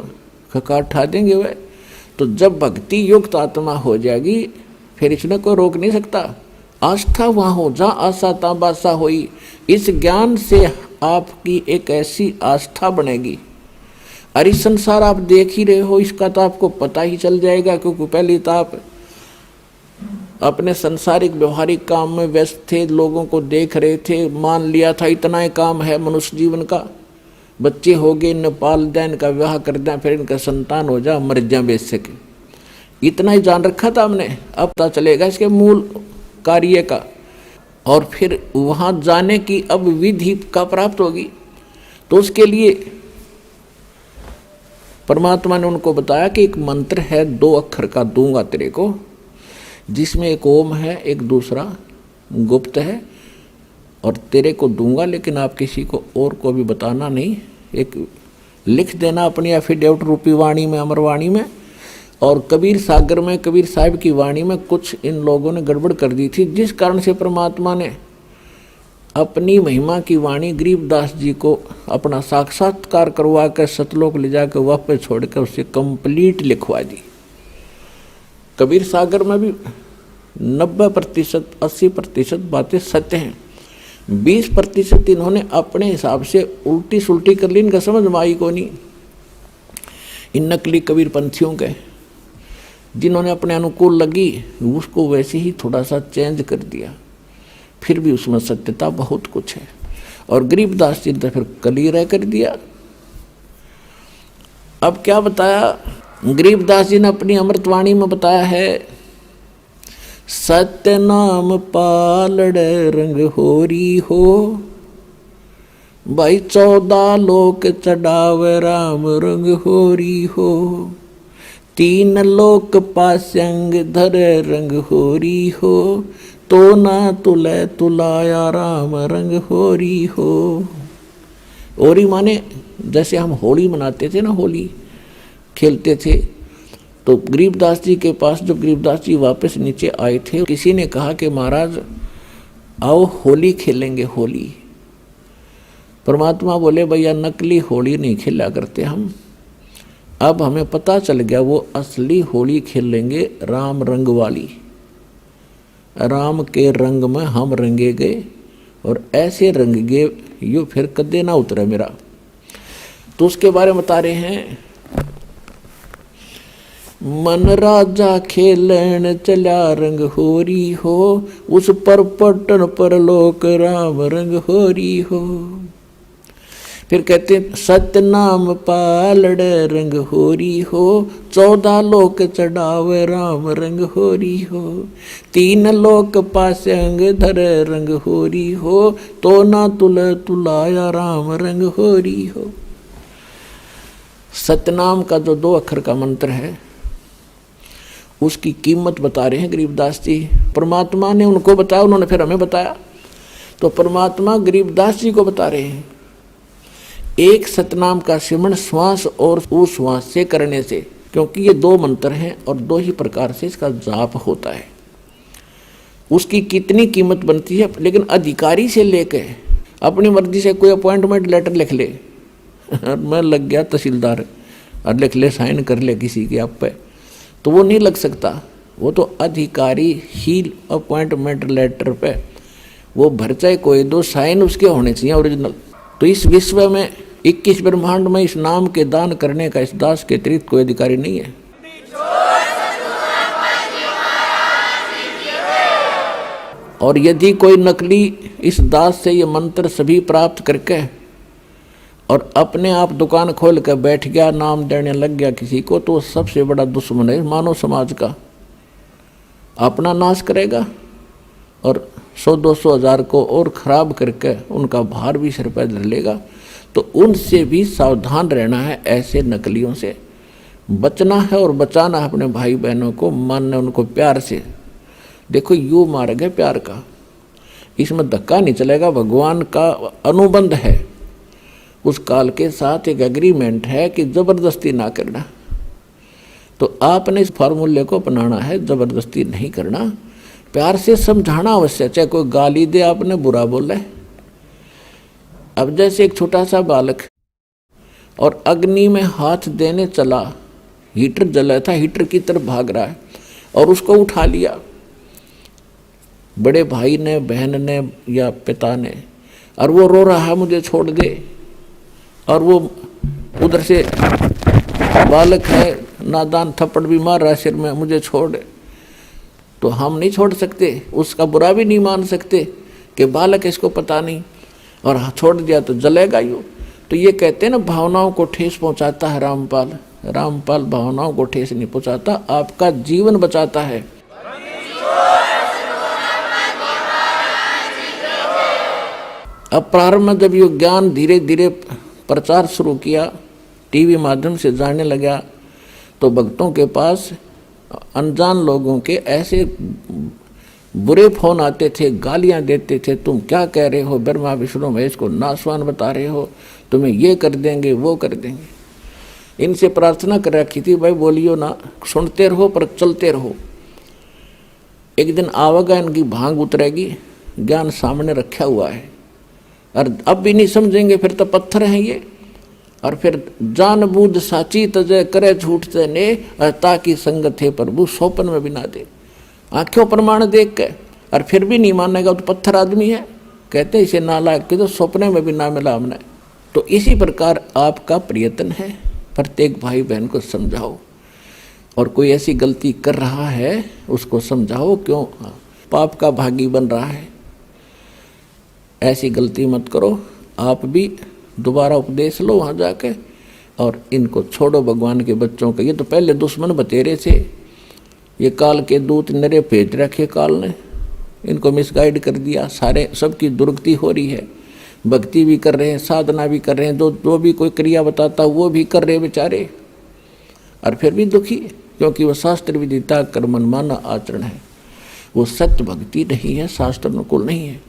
खका उठा देंगे वह। तो जब भक्ति युक्त आत्मा हो जाएगी फिर इसने कोई रोक नहीं सकता। आस्था वहाँ हो जहाँ आशा ता बासा होई। इस ज्ञान से आपकी एक ऐसी आस्था बनेगी, अरे संसार आप देख ही रहे हो, इसका तो आपको पता ही चल जाएगा। क्योंकि पहले तो आप अपने संसारिक व्यवहारिक काम में व्यस्त थे, लोगों को देख रहे थे, मान लिया था इतना ही काम है मनुष्य जीवन का, बच्चे हो गए, इन्हें पाल दें, इनका विवाह कर दें, फिर इनका संतान हो जा, मर जा बेच सके, इतना ही जान रखा था हमने। अब पता चलेगा इसके मूल कार्य का, और फिर वहाँ जाने की अब विधि का प्राप्त होगी। तो उसके लिए परमात्मा ने उनको बताया कि एक मंत्र है 2 अक्षर का, दूंगा तेरे को, जिसमें एक ओम है, एक दूसरा गुप्त है, और तेरे को दूंगा, लेकिन आप किसी को और को भी बताना नहीं। एक लिख देना अपनी एफिडेविट रूपी वाणी में, अमरवाणी में। और कबीर सागर में, कबीर साहिब की वाणी में कुछ इन लोगों ने गड़बड़ कर दी थी, जिस कारण से परमात्मा ने अपनी महिमा की वाणी गरीबदास जी को अपना साक्षात्कार करवा कर सतलोक ले जाकर वापस छोड़कर उससे कंप्लीट लिखवा दी। कबीर सागर में भी 90% 80% बातें सत्य हैं, 20% इन्होंने अपने हिसाब से उल्टी सुल्टी कर ली, इनका समझ में आई को नहीं। इन नकली कबीर पंथियों के जिन्होंने अपने अनुकूल लगी उसको वैसे ही थोड़ा सा चेंज कर दिया, फिर भी उसमें सत्यता बहुत कुछ है। और गरीबदास जी ने फिर क्लियर कर दिया। अब क्या बताया गरीबदास जी ने अपनी अमृतवाणी में बताया है, सत्य नाम पालड़ रंग होरी हो, भाई 14 लोक चढ़ावे राम रंग होरी हो, 3 लोक पास्यंग धर रंग होरी हो, तो ना तुले तुलाया राम रंग होरी हो। होरी माने जैसे हम होली मनाते थे ना, होली खेलते थे, तो गरीबदास जी के पास जब गरीबदास जी वापस नीचे आए थे, किसी ने कहा कि महाराज आओ होली खेलेंगे, होली। परमात्मा बोले भैया नकली होली नहीं खेला करते हम, अब हमें पता चल गया वो असली होली खेलेंगे, राम रंग वाली। राम के रंग में हम रंगे गए और ऐसे रंग गए यो फिर कदे ना उतरे मेरा। तो उसके बारे में बता रहे हैं, मन राजा खेलन चला रंग होरी हो, उस पर पटन पर लोक राम रंग होरी हो। फिर कहते सत्य नाम पालड़ रंग होरी हो, 14 लोक चढ़ावे राम रंग होरी हो, 3 लोक पास्यंग धर रंग होरी हो, तो ना तुल तुलाया राम रंग होरी हो। सतनाम का जो 2 अक्षर का मंत्र है उसकी कीमत बता रहे हैं गरीबदास जी। परमात्मा ने उनको बताया, उन्होंने फिर हमें बताया, तो परमात्मा गरीबदास जी को बता रहे हैं एक सतनाम का सिमरण श्वास और उश्वास से करने से, क्योंकि ये 2 मंत्र हैं और 2 ही प्रकार से इसका जाप होता है। उसकी कितनी कीमत बनती है, लेकिन अधिकारी से लेके अपनी मर्जी से कोई अपॉइंटमेंट लेटर लिख ले मैं लग गया तहसीलदार और लिख ले, साइन कर ले किसी के आप पे, तो वो नहीं लग सकता। वो तो अधिकारी ही अपॉइंटमेंट लेटर पे वो भर चाहे कोई, 2 साइन उसके होने चाहिए ओरिजिनल। तो इस विश्व में 21 ब्रह्मांड में इस नाम के दान करने का इस दास के अतिरिक्त कोई अधिकारी नहीं है। और यदि कोई नकली इस दास से ये मंत्र सभी प्राप्त करके और अपने आप दुकान खोल कर बैठ गया, नाम देने लग गया किसी को, तो सबसे बड़ा दुश्मन है मानव समाज का। अपना नाश करेगा और 100-200 हज़ार को और खराब करके उनका भार भी सिर पर धर लेगा। तो उनसे भी सावधान रहना है, ऐसे नकलियों से बचना है और बचाना है अपने भाई बहनों को, मानना उनको प्यार से। देखो यूँ मार्ग है प्यार का, इसमें धक्का नहीं चलेगा। भगवान का अनुबंध है, उस काल के साथ एक एग्रीमेंट है कि ज़बरदस्ती ना करना। तो आपने इस फार्मूले को अपनाना है, ज़बरदस्ती नहीं करना, प्यार से समझाना अवश्य। चाहे कोई गाली दे, आपने बुरा बोला है। अब जैसे एक छोटा सा बालक और अग्नि में हाथ देने चला, हीटर जला था, हीटर की तरफ भाग रहा है और उसको उठा लिया बड़े भाई ने, बहन ने या पिता ने, और वो रो रहा है मुझे छोड़ दे, और वो उधर से बालक है नादान थप्पड़ भी मार रहा है सिर में, मुझे छोड़। तो हम नहीं छोड़ सकते, उसका बुरा भी नहीं मान सकते कि बालक इसको पता नहीं और छोड़ दिया तो जलेगा यूँ। तो ये कहते हैं ना, भावनाओं को ठेस पहुंचाता है रामपाल। रामपाल भावनाओं को ठेस नहीं पहुंचाता, आपका जीवन बचाता है। अब प्रारंभ में जब ये ज्ञान धीरे धीरे प्रचार शुरू किया, टीवी माध्यम से जाने लगा, तो भक्तों के पास अनजान लोगों के ऐसे बुरे फोन आते थे, गालियां देते थे, तुम क्या कह रहे हो, ब्रह्मा विष्णु महेश को नासवान बता रहे हो, तुम्हें ये कर देंगे वो कर देंगे। इनसे प्रार्थना कर रखी थी, भाई बोलियो ना, सुनते रहो पर चलते रहो। एक दिन आवेगा, इनकी भांग उतरेगी, ज्ञान सामने रखा हुआ है, और अब भी नहीं समझेंगे, फिर तो पत्थर हैं ये। और फिर जान बूझ साची तजय करे झूठ से ने, ताकि संगत है प्रभु सोपन में भी ना दे। आंखों प्रमाण देख के, और फिर भी नहीं मानेगा तो पत्थर आदमी है। कहते इसे नालायक के तो सपने में भी ना मिला हमने। तो इसी प्रकार आपका प्रयत्न है, प्रत्येक भाई बहन को समझाओ, और कोई ऐसी गलती कर रहा है उसको समझाओ, क्यों पाप का भागी बन रहा है, ऐसी गलती मत करो। आप भी दोबारा उपदेश लो वहाँ जाके, और इनको छोड़ो भगवान के बच्चों के। ये तो पहले दुश्मन बतेरे थे, ये काल के दूत नरे भेज रखे काल ने, इनको मिसगाइड कर दिया। सारे सबकी दुर्गति हो रही है, भक्ति भी कर रहे हैं, साधना भी कर रहे हैं, जो भी कोई क्रिया बताता वो भी कर रहे बेचारे, और फिर भी दुखी, क्योंकि वो शास्त्र विदिता कर्मन माना आचरण है। वो सत्य भक्ति नहीं है, शास्त्र अनुकूल नहीं है।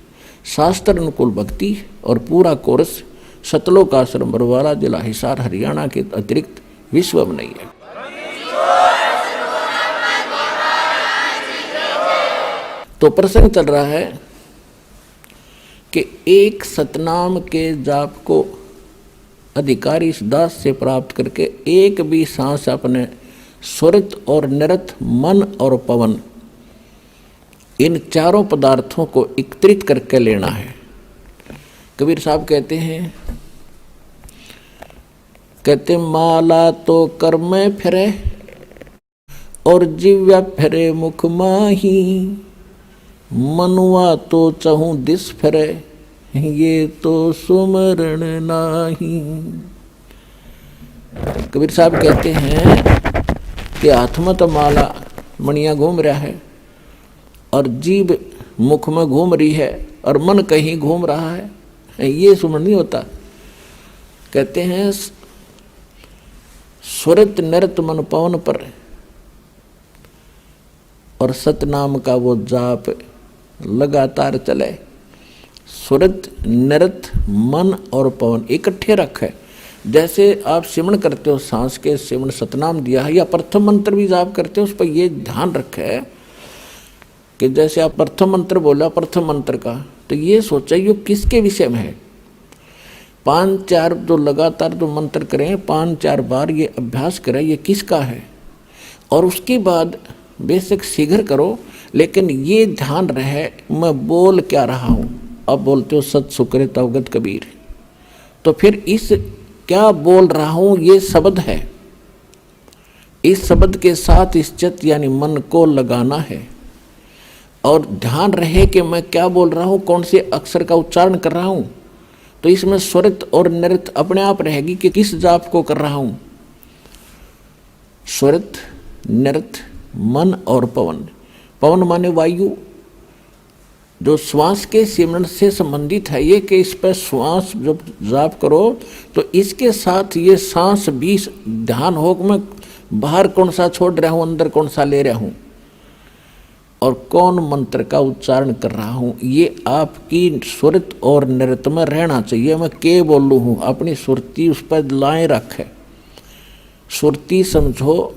शास्त्र अनुकूल भक्ति और पूरा कोर्स सतलोक आश्रम बरवाला, जिला हिसार, हरियाणा के अतिरिक्त विश्व में नहीं है। तो प्रसंग चल रहा है कि एक सतनाम के जाप को अधिकारी इस दास से प्राप्त करके एक भी सांस अपने स्वरित और निरत, मन और पवन, इन चारों पदार्थों को एकत्रित करके लेना है। कबीर साहब कहते हैं, माला तो कर में फिरे और जिव्या फिरे मुख माही, मनुआ तो चहूँ दिस फिरे, ये तो सुमरण नाही। कबीर साहब कहते हैं कि हाथ में तो माला मणिया घूम रहा है, और जीभ मुख में घूम रही है, और मन कहीं घूम रहा है, ये सुमरण नहीं होता। कहते हैं सुरत नृत मन पवन पर, और सतनाम का वो जाप लगातार चले। सुरत नृत मन और पवन इकट्ठे रखे। जैसे आप सिमरण करते हो, सांस के सिमरण सतनाम दिया है, या प्रथम मंत्र भी जाप करते हो, उस पर ये ध्यान रखे कि जैसे आप प्रथम मंत्र बोला, प्रथम मंत्र का, तो ये सोचा ये किसके विषय में है। 5-4 जो लगातार जो मंत्र करें, 5-4 बार ये अभ्यास करें, ये किसका है। और उसके बाद बेशक शीघ्र करो, लेकिन ये ध्यान रहे मैं बोल क्या रहा हूँ। अब बोलते हो सत सुकृत अवगत कबीर, तो फिर इस क्या बोल रहा हूँ ये शब्द है, इस शब्द के साथ इस चित्त यानी मन को लगाना है, और ध्यान रहे कि मैं क्या बोल रहा हूँ, कौन से अक्षर का उच्चारण कर रहा हूँ। तो इसमें स्वरित और नृत अपने आप रहेगी कि किस जाप को कर रहा हूँ। स्वरित, नृत, मन और पवन। पवन माने वायु, जो श्वास के सिमरण से संबंधित है ये, कि इस पर श्वास जब जाप करो तो इसके साथ ये सांस भी ध्यान हो कि मैं बाहर कौन सा छोड़ रहा हूँ, अंदर कौन सा ले रहा हूँ, और कौन मंत्र का उच्चारण कर रहा हूँ। ये आपकी सुरत और नृत्य में रहना चाहिए। मैं के बोलूँ हूँ, अपनी सुरती उस पर लाए रखे। सुरती समझो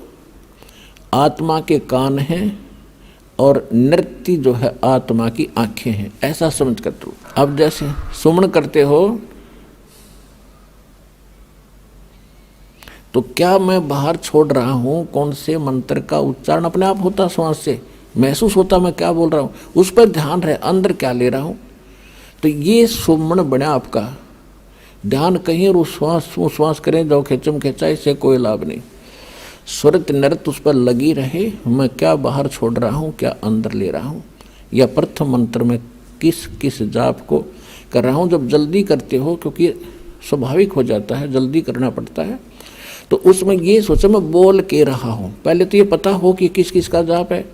आत्मा के कान हैं, और नृत्य जो है आत्मा की आंखें हैं, ऐसा समझ कर दो। अब जैसे सुमन करते हो तो क्या मैं बाहर छोड़ रहा हूँ, कौन से मंत्र का उच्चारण अपने आप होता, श्वास से महसूस होता मैं क्या बोल रहा हूँ, उस पर ध्यान रहे अंदर क्या ले रहा हूँ। तो ये सुमन बना आपका ध्यान कहीं, और श्वास करें जो खेचम खेचा, इससे कोई लाभ नहीं। स्वरत नृत्य उस पर लगी रहे, मैं क्या बाहर छोड़ रहा हूँ, क्या अंदर ले रहा हूँ, या प्रथम मंत्र में किस किस जाप को कर रहा हूँ। जब जल्दी करते हो, क्योंकि स्वाभाविक हो जाता है, जल्दी करना पड़ता है। तो उसमें ये सोचो मैं बोल के रहा हूँ, पहले तो ये पता हो कि किस किस का जाप है।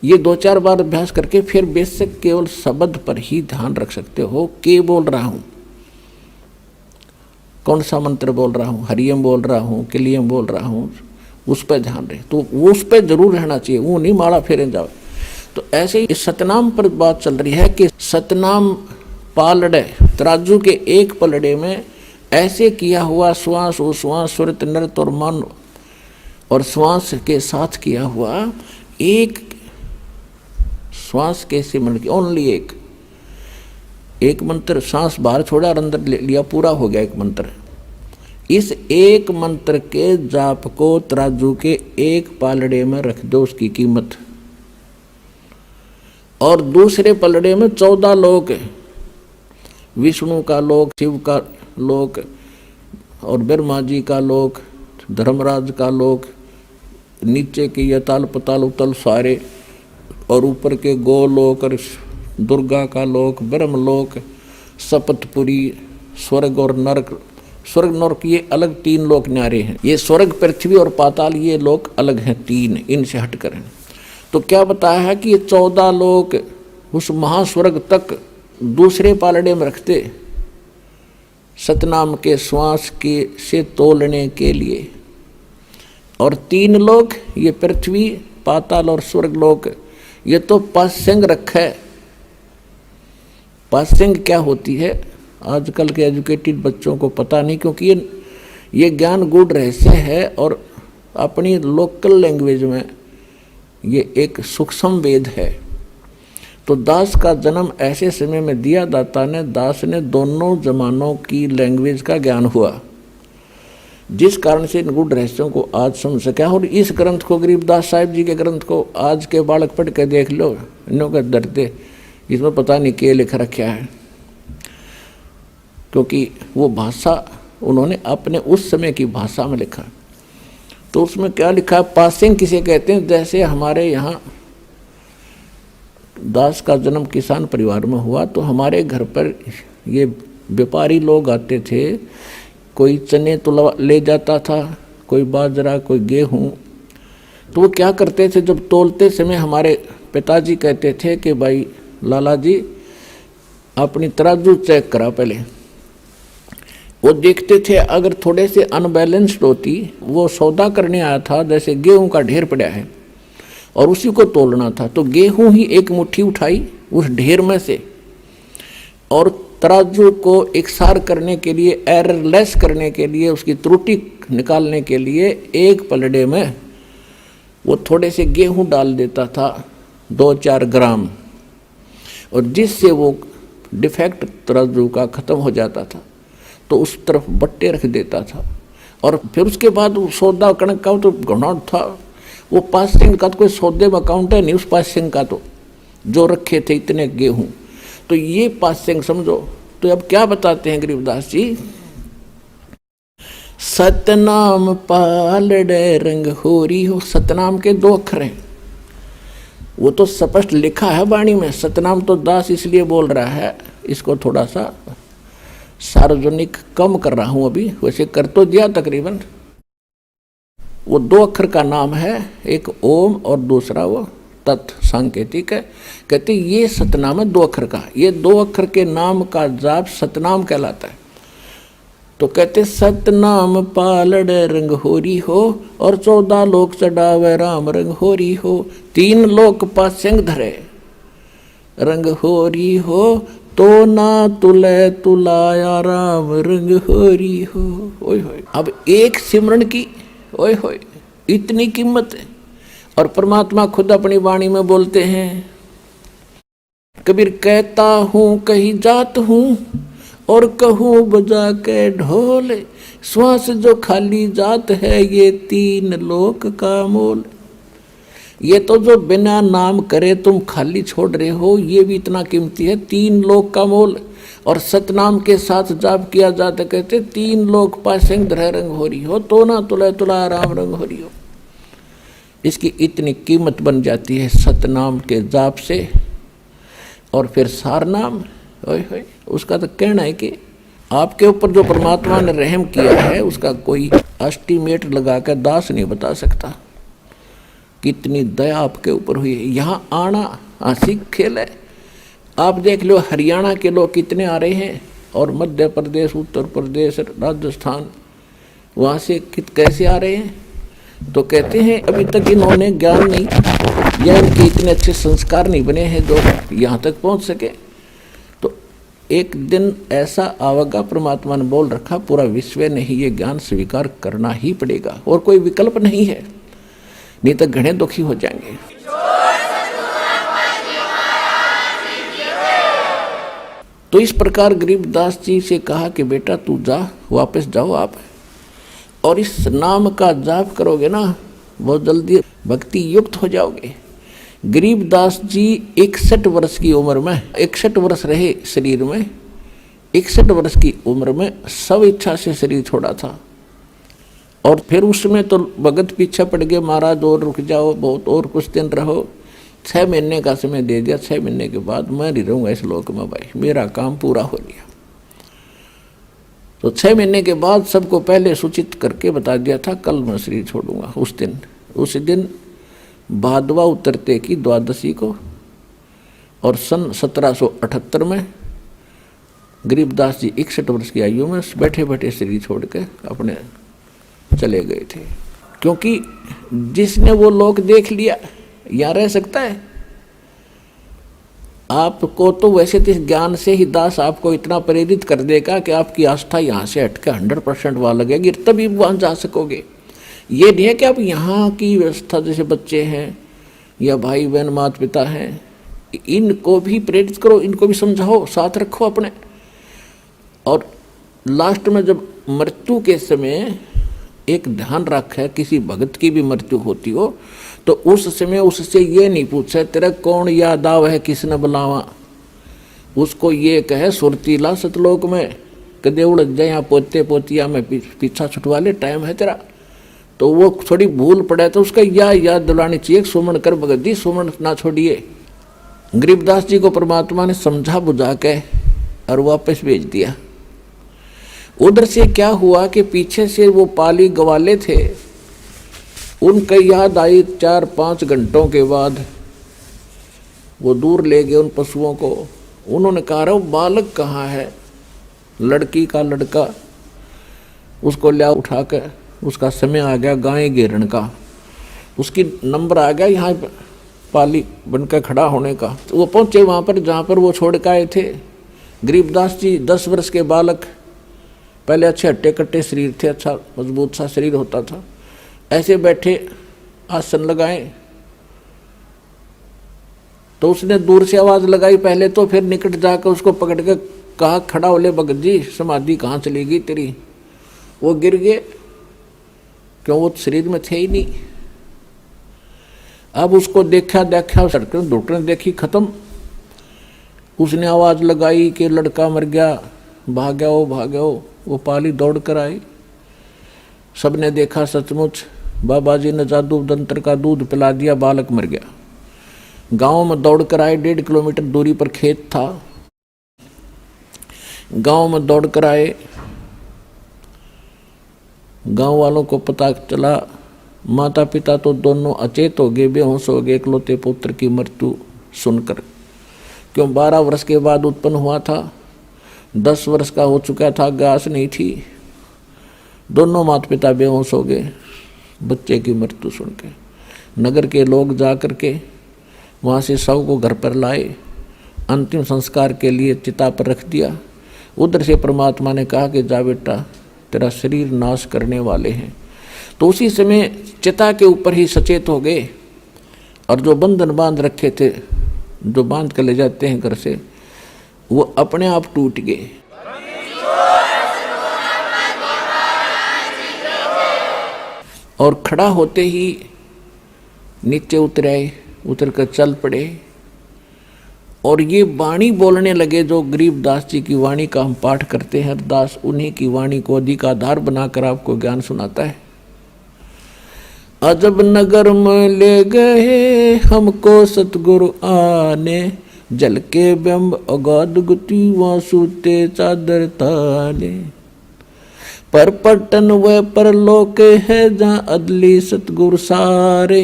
ये 2-4 बार अभ्यास करके फिर बेसिक केवल शब्द पर ही ध्यान रख सकते हो। के बोल रहा हूँ, कौन सा मंत्र बोल रहा हूँ, हरियम बोल रहा हूँ, किलियम बोल रहा हूँ, उस पर ध्यान रहे। तो वो उस पर जरूर रहना चाहिए, वो नहीं माला फेरे जाओ। तो ऐसे ही सतनाम पर बात चल रही है कि सतनाम पालड़े, तराजू के एक पलड़े में ऐसे किया हुआ श्वास उश्वास सुरत नृत और मन और श्वास के साथ किया हुआ एक श्वास के सिमरण की, ओनली एक मंत्र, सांस बाहर छोड़ा और अंदर ले लिया, पूरा हो गया एक मंत्र। इस एक मंत्र के जाप को तराजू के एक पालड़े में रख दो, उसकी कीमत। और दूसरे पलड़े में 14 लोक, विष्णु का लोक, शिव का लोक और ब्रह्मा जी का लोक, धर्मराज का लोक, नीचे के यताल पताल उतल सारे, और ऊपर के गोलोक और दुर्गा का लोक, ब्रह्मलोक, सपतपुरी, स्वर्ग और नरक। स्वर्ग नरक ये अलग 3 लोक न्यारे हैं। ये स्वर्ग, पृथ्वी और पाताल ये लोक अलग हैं 3, इनसे हटकर हैं। तो क्या बताया है कि ये 14 लोक उस महास्वर्ग तक दूसरे पालड़े में रखते सतनाम के श्वास के से तोलने के लिए। और 3 लोक ये पृथ्वी, पाताल और स्वर्ग लोक, ये तो पास्यंग रखे। पास्यंग क्या होती है आजकल के एजुकेटेड बच्चों को पता नहीं, क्योंकि ये ज्ञान गूढ़ रहस्य है और अपनी लोकल लैंग्वेज में ये एक सूक्ष्म वेद है। तो दास का जन्म ऐसे समय में दिया दाता ने, दास ने दोनों जमानों की लैंग्वेज का ज्ञान हुआ, जिस कारण से इन गूढ़ रहस्यों को आज समझ सका। और इस ग्रंथ को, गरीबदास साहिब जी के ग्रंथ को आज के बालक पढ़ के देख लो, इन्हों का डरते इसमें पता नहीं क्या लिख रखा है, क्योंकि वो भाषा उन्होंने अपने उस समय की भाषा में लिखा। तो उसमें क्या लिखा है, पासिंग किसे कहते हैं। जैसे हमारे यहाँ दास का जन्म किसान परिवार में हुआ, तो हमारे घर पर ये व्यापारी लोग आते थे, कोई चने तो ले जाता था, कोई बाजरा, कोई गेहूँ। तो वो क्या करते थे, जब तोलते समय हमारे पिताजी कहते थे कि भाई लाला जी अपनी तराजू चेक करा पहले। वो देखते थे अगर थोड़े से अनबैलेंस्ड होती, वो सौदा करने आया था, जैसे गेहूं का ढेर पड़ा है और उसी को तोलना था, तो गेहूं ही एक मुट्ठी उठाई उस ढेर में से, और तराजू को एकसार करने के लिए, एररलेस करने के लिए, उसकी त्रुटि निकालने के लिए एक पलड़े में वो थोड़े से गेहूं डाल देता था, 2-4 ग्राम, और जिससे वो डिफेक्ट तराजू का ख़त्म हो जाता था। तो उस तरफ बट्टे रख देता था। और फिर उसके बाद वो सौदा कणक का तो घना था, वो पासिंग का तो कोई सौदे में अकाउंट है नहीं उस पासिंग का, तो जो रखे थे इतने गेहूं, तो ये पासिंग समझो। तो अब क्या बताते हैं गरीबदास जी, सतनाम पालड़े रंग होरी हो। सतनाम के 2 अक्षर हैं, वो तो स्पष्ट लिखा है वाणी में। सतनाम तो दास इसलिए बोल रहा है, इसको थोड़ा सा सार्वजनिक कम कर रहा हूं अभी, वैसे कर तो दिया तकरीबन। वो 2 अक्षर का नाम है, एक ओम और दूसरा वो तत् सांकेतिक है। कहते ये सतनाम है 2 अक्षर का, ये 2 अक्षर के नाम का जाप सतनाम कहलाता है। तो कहते सतनाम पालड़े रंग होरी हो, और 14 लोक चढ़ावे राम रंग होरी हो। 3 लोक पासिंग धरे रंग होरी हो, तो ना तुले तुलाया राम रंग होरी हो। ओए होए, अब एक सिमरन की ओए होए इतनी कीमत है। और परमात्मा खुद अपनी वाणी में बोलते हैं, कबीर कहता हूँ कहीं जात हूँ और कहूँ बजा के ढोल, श्वास जो खाली जात है ये 3 लोक का मोल। ये तो जो बिना नाम करे तुम खाली छोड़ रहे हो, ये भी इतना कीमती है, 3 लोक का मोल। और सतनाम के साथ जाप किया जाता, कहते 3 लोक पासिंग धरे रंग हो रही हो, तो ना तुला तुला राम रंग हो रही हो। इसकी इतनी कीमत बन जाती है सतनाम के जाप से। और फिर सार नाम, ओए होए, उसका तो कहना है कि आपके ऊपर जो परमात्मा ने रहम किया है उसका कोई एस्टीमेट लगाकर दास नहीं बता सकता। कितनी दया आपके ऊपर हुई है। यहाँ आना हंसी खेल है। आप देख लो हरियाणा के लोग कितने आ रहे हैं, और मध्य प्रदेश, उत्तर प्रदेश, राजस्थान, वहाँ से कैसे आ रहे हैं। तो कहते हैं अभी तक इन्होंने ज्ञान नहीं या इनके इतने अच्छे संस्कार नहीं बने हैं जो यहाँ तक पहुँच सके। तो एक दिन ऐसा आवेगा, परमात्मा ने बोल रखा पूरा विश्व ने ही ये ज्ञान स्वीकार करना ही पड़ेगा, और कोई विकल्प नहीं है, नहीं तो घने दुखी हो जाएंगे। तो इस प्रकार गरीबदास जी से कहा कि बेटा तू जा, वापस जाओ आप, और इस नाम का जाप करोगे ना बहुत जल्दी भक्ति युक्त हो जाओगे। गरीबदास जी 61 वर्ष की उम्र में, 61 वर्ष रहे शरीर में, 61 वर्ष की उम्र में सब इच्छा से शरीर छोड़ा था। और फिर उसमें तो भगत पीछे पड़ गए, महाराज और रुक जाओ, बहुत और कुछ दिन रहो। 6 महीने का समय दे दिया। 6 महीने के बाद मैं नहीं रहूँगा इस लोक में भाई, मेरा काम पूरा हो गया। तो 6 महीने के बाद सबको पहले सूचित करके बता दिया था कल मैं शरीर छोड़ूंगा। उस दिन भादवा उतरते की द्वादशी को, और सन 1778 में गरीबदास जी 61 वर्ष की आयु में बैठे बैठे शरीर छोड़ के अपने चले गए थे। क्योंकि जिसने वो लोक देख लिया यहाँ रह सकता है। आपको तो वैसे तो इस ज्ञान से ही दास आपको इतना प्रेरित कर देगा कि आपकी आस्था यहाँ से हटकर 100% वहाँ लगेगी, तभी वहाँ जा सकोगे। ये नहीं है कि आप यहाँ की व्यवस्था, जैसे बच्चे हैं या भाई बहन माता पिता हैं, इनको भी प्रेरित करो, इनको भी समझाओ, साथ रखो अपने। और लास्ट में जब मृत्यु के समय एक ध्यान रखे, किसी भगत की भी मृत्यु होती हो तो उस समय उससे ये नहीं पूछे तेरा कौन याद आव है, किसने बुलावा। उसको ये कहे सुरतीला सतलोक में कदे उड़ जाए, यहाँ पोते पोतिया में पीछा छुटवा ले, टाइम है तेरा। तो वो थोड़ी भूल पड़े तो उसका याद दिलानी चाहिए, सुमन कर भगत जी, सुमन ना छोड़िए। गरीबदास जी को परमात्मा ने समझा बुझा के और वापस भेज दिया। उधर से क्या हुआ कि पीछे से वो पाली गवाले थे, उनका याद आई 4-5 घंटों के बाद। वो दूर ले गए उन पशुओं को। उन्होंने कहा वो बालक कहाँ है, लड़की का लड़का, उसको लिया उठा कर। उसका समय आ गया गाय घेरन का, उसकी नंबर आ गया यहाँ पाली बनकर खड़ा होने का। तो वो पहुँचे वहाँ पर जहाँ पर वो छोड़ के आए थे। गरीबदास जी 10 वर्ष के बालक, पहले अच्छे हट्टे कट्टे शरीर थे, अच्छा मजबूत सा शरीर होता था। ऐसे बैठे आसन लगाए तो उसने दूर से आवाज़ लगाई पहले तो, फिर निकट जाकर उसको पकड़ के कहा खड़ा हो ले भगत जी, समाधि कहाँ चली गई तेरी। वो गिर गए, क्यों वो शरीर में थे ही नहीं। अब उसको देखा सड़क डॉक्टर ने देखी, खत्म। उसने आवाज़ लगाई कि लड़का मर गया, भाग्यो। वो पाली दौड़ कर आई, सबने देखा सचमुच बाबा जी ने जादू तंत्र का दूध पिला दिया, बालक मर गया। गांव में दौड़ कर आए, 1.5 किलोमीटर दूरी पर खेत था। गांव में दौड़ कर आए, गांव वालों को पता चला। माता पिता तो दोनों अचेत हो गए, बेहोश हो गए इकलौते पुत्र की मृत्यु सुनकर। क्यों 12 वर्ष के बाद उत्पन्न हुआ था, 10 वर्ष का हो चुका था, गास नहीं थी। दोनों माता पिता बेहोश हो गए बच्चे की मृत्यु सुन के। नगर के लोग जा कर के वहाँ से शव को घर पर लाए, अंतिम संस्कार के लिए चिता पर रख दिया। उधर से परमात्मा ने कहा कि जा बेटा, तेरा शरीर नाश करने वाले हैं। तो उसी समय चिता के ऊपर ही सचेत हो गए, और जो बंधन बांध रखे थे, जो बांध कर ले जाते हैं घर से, वो अपने आप टूट गए। और खड़ा होते ही नीचे उतर आए, उतर कर चल पड़े, और ये वाणी बोलने लगे। जो गरीबदास जी की वाणी का हम पाठ करते हैं, दास उन्हीं की वाणी को अधिक आधार बनाकर आपको ज्ञान सुनाता है। अजब नगर में ले गए हमको सतगुरु आने, जल के बिंब अगाध गुति वासुते चादर ताले। पर पटन व परलोक है जहाँ अदली सतगुरु सारे।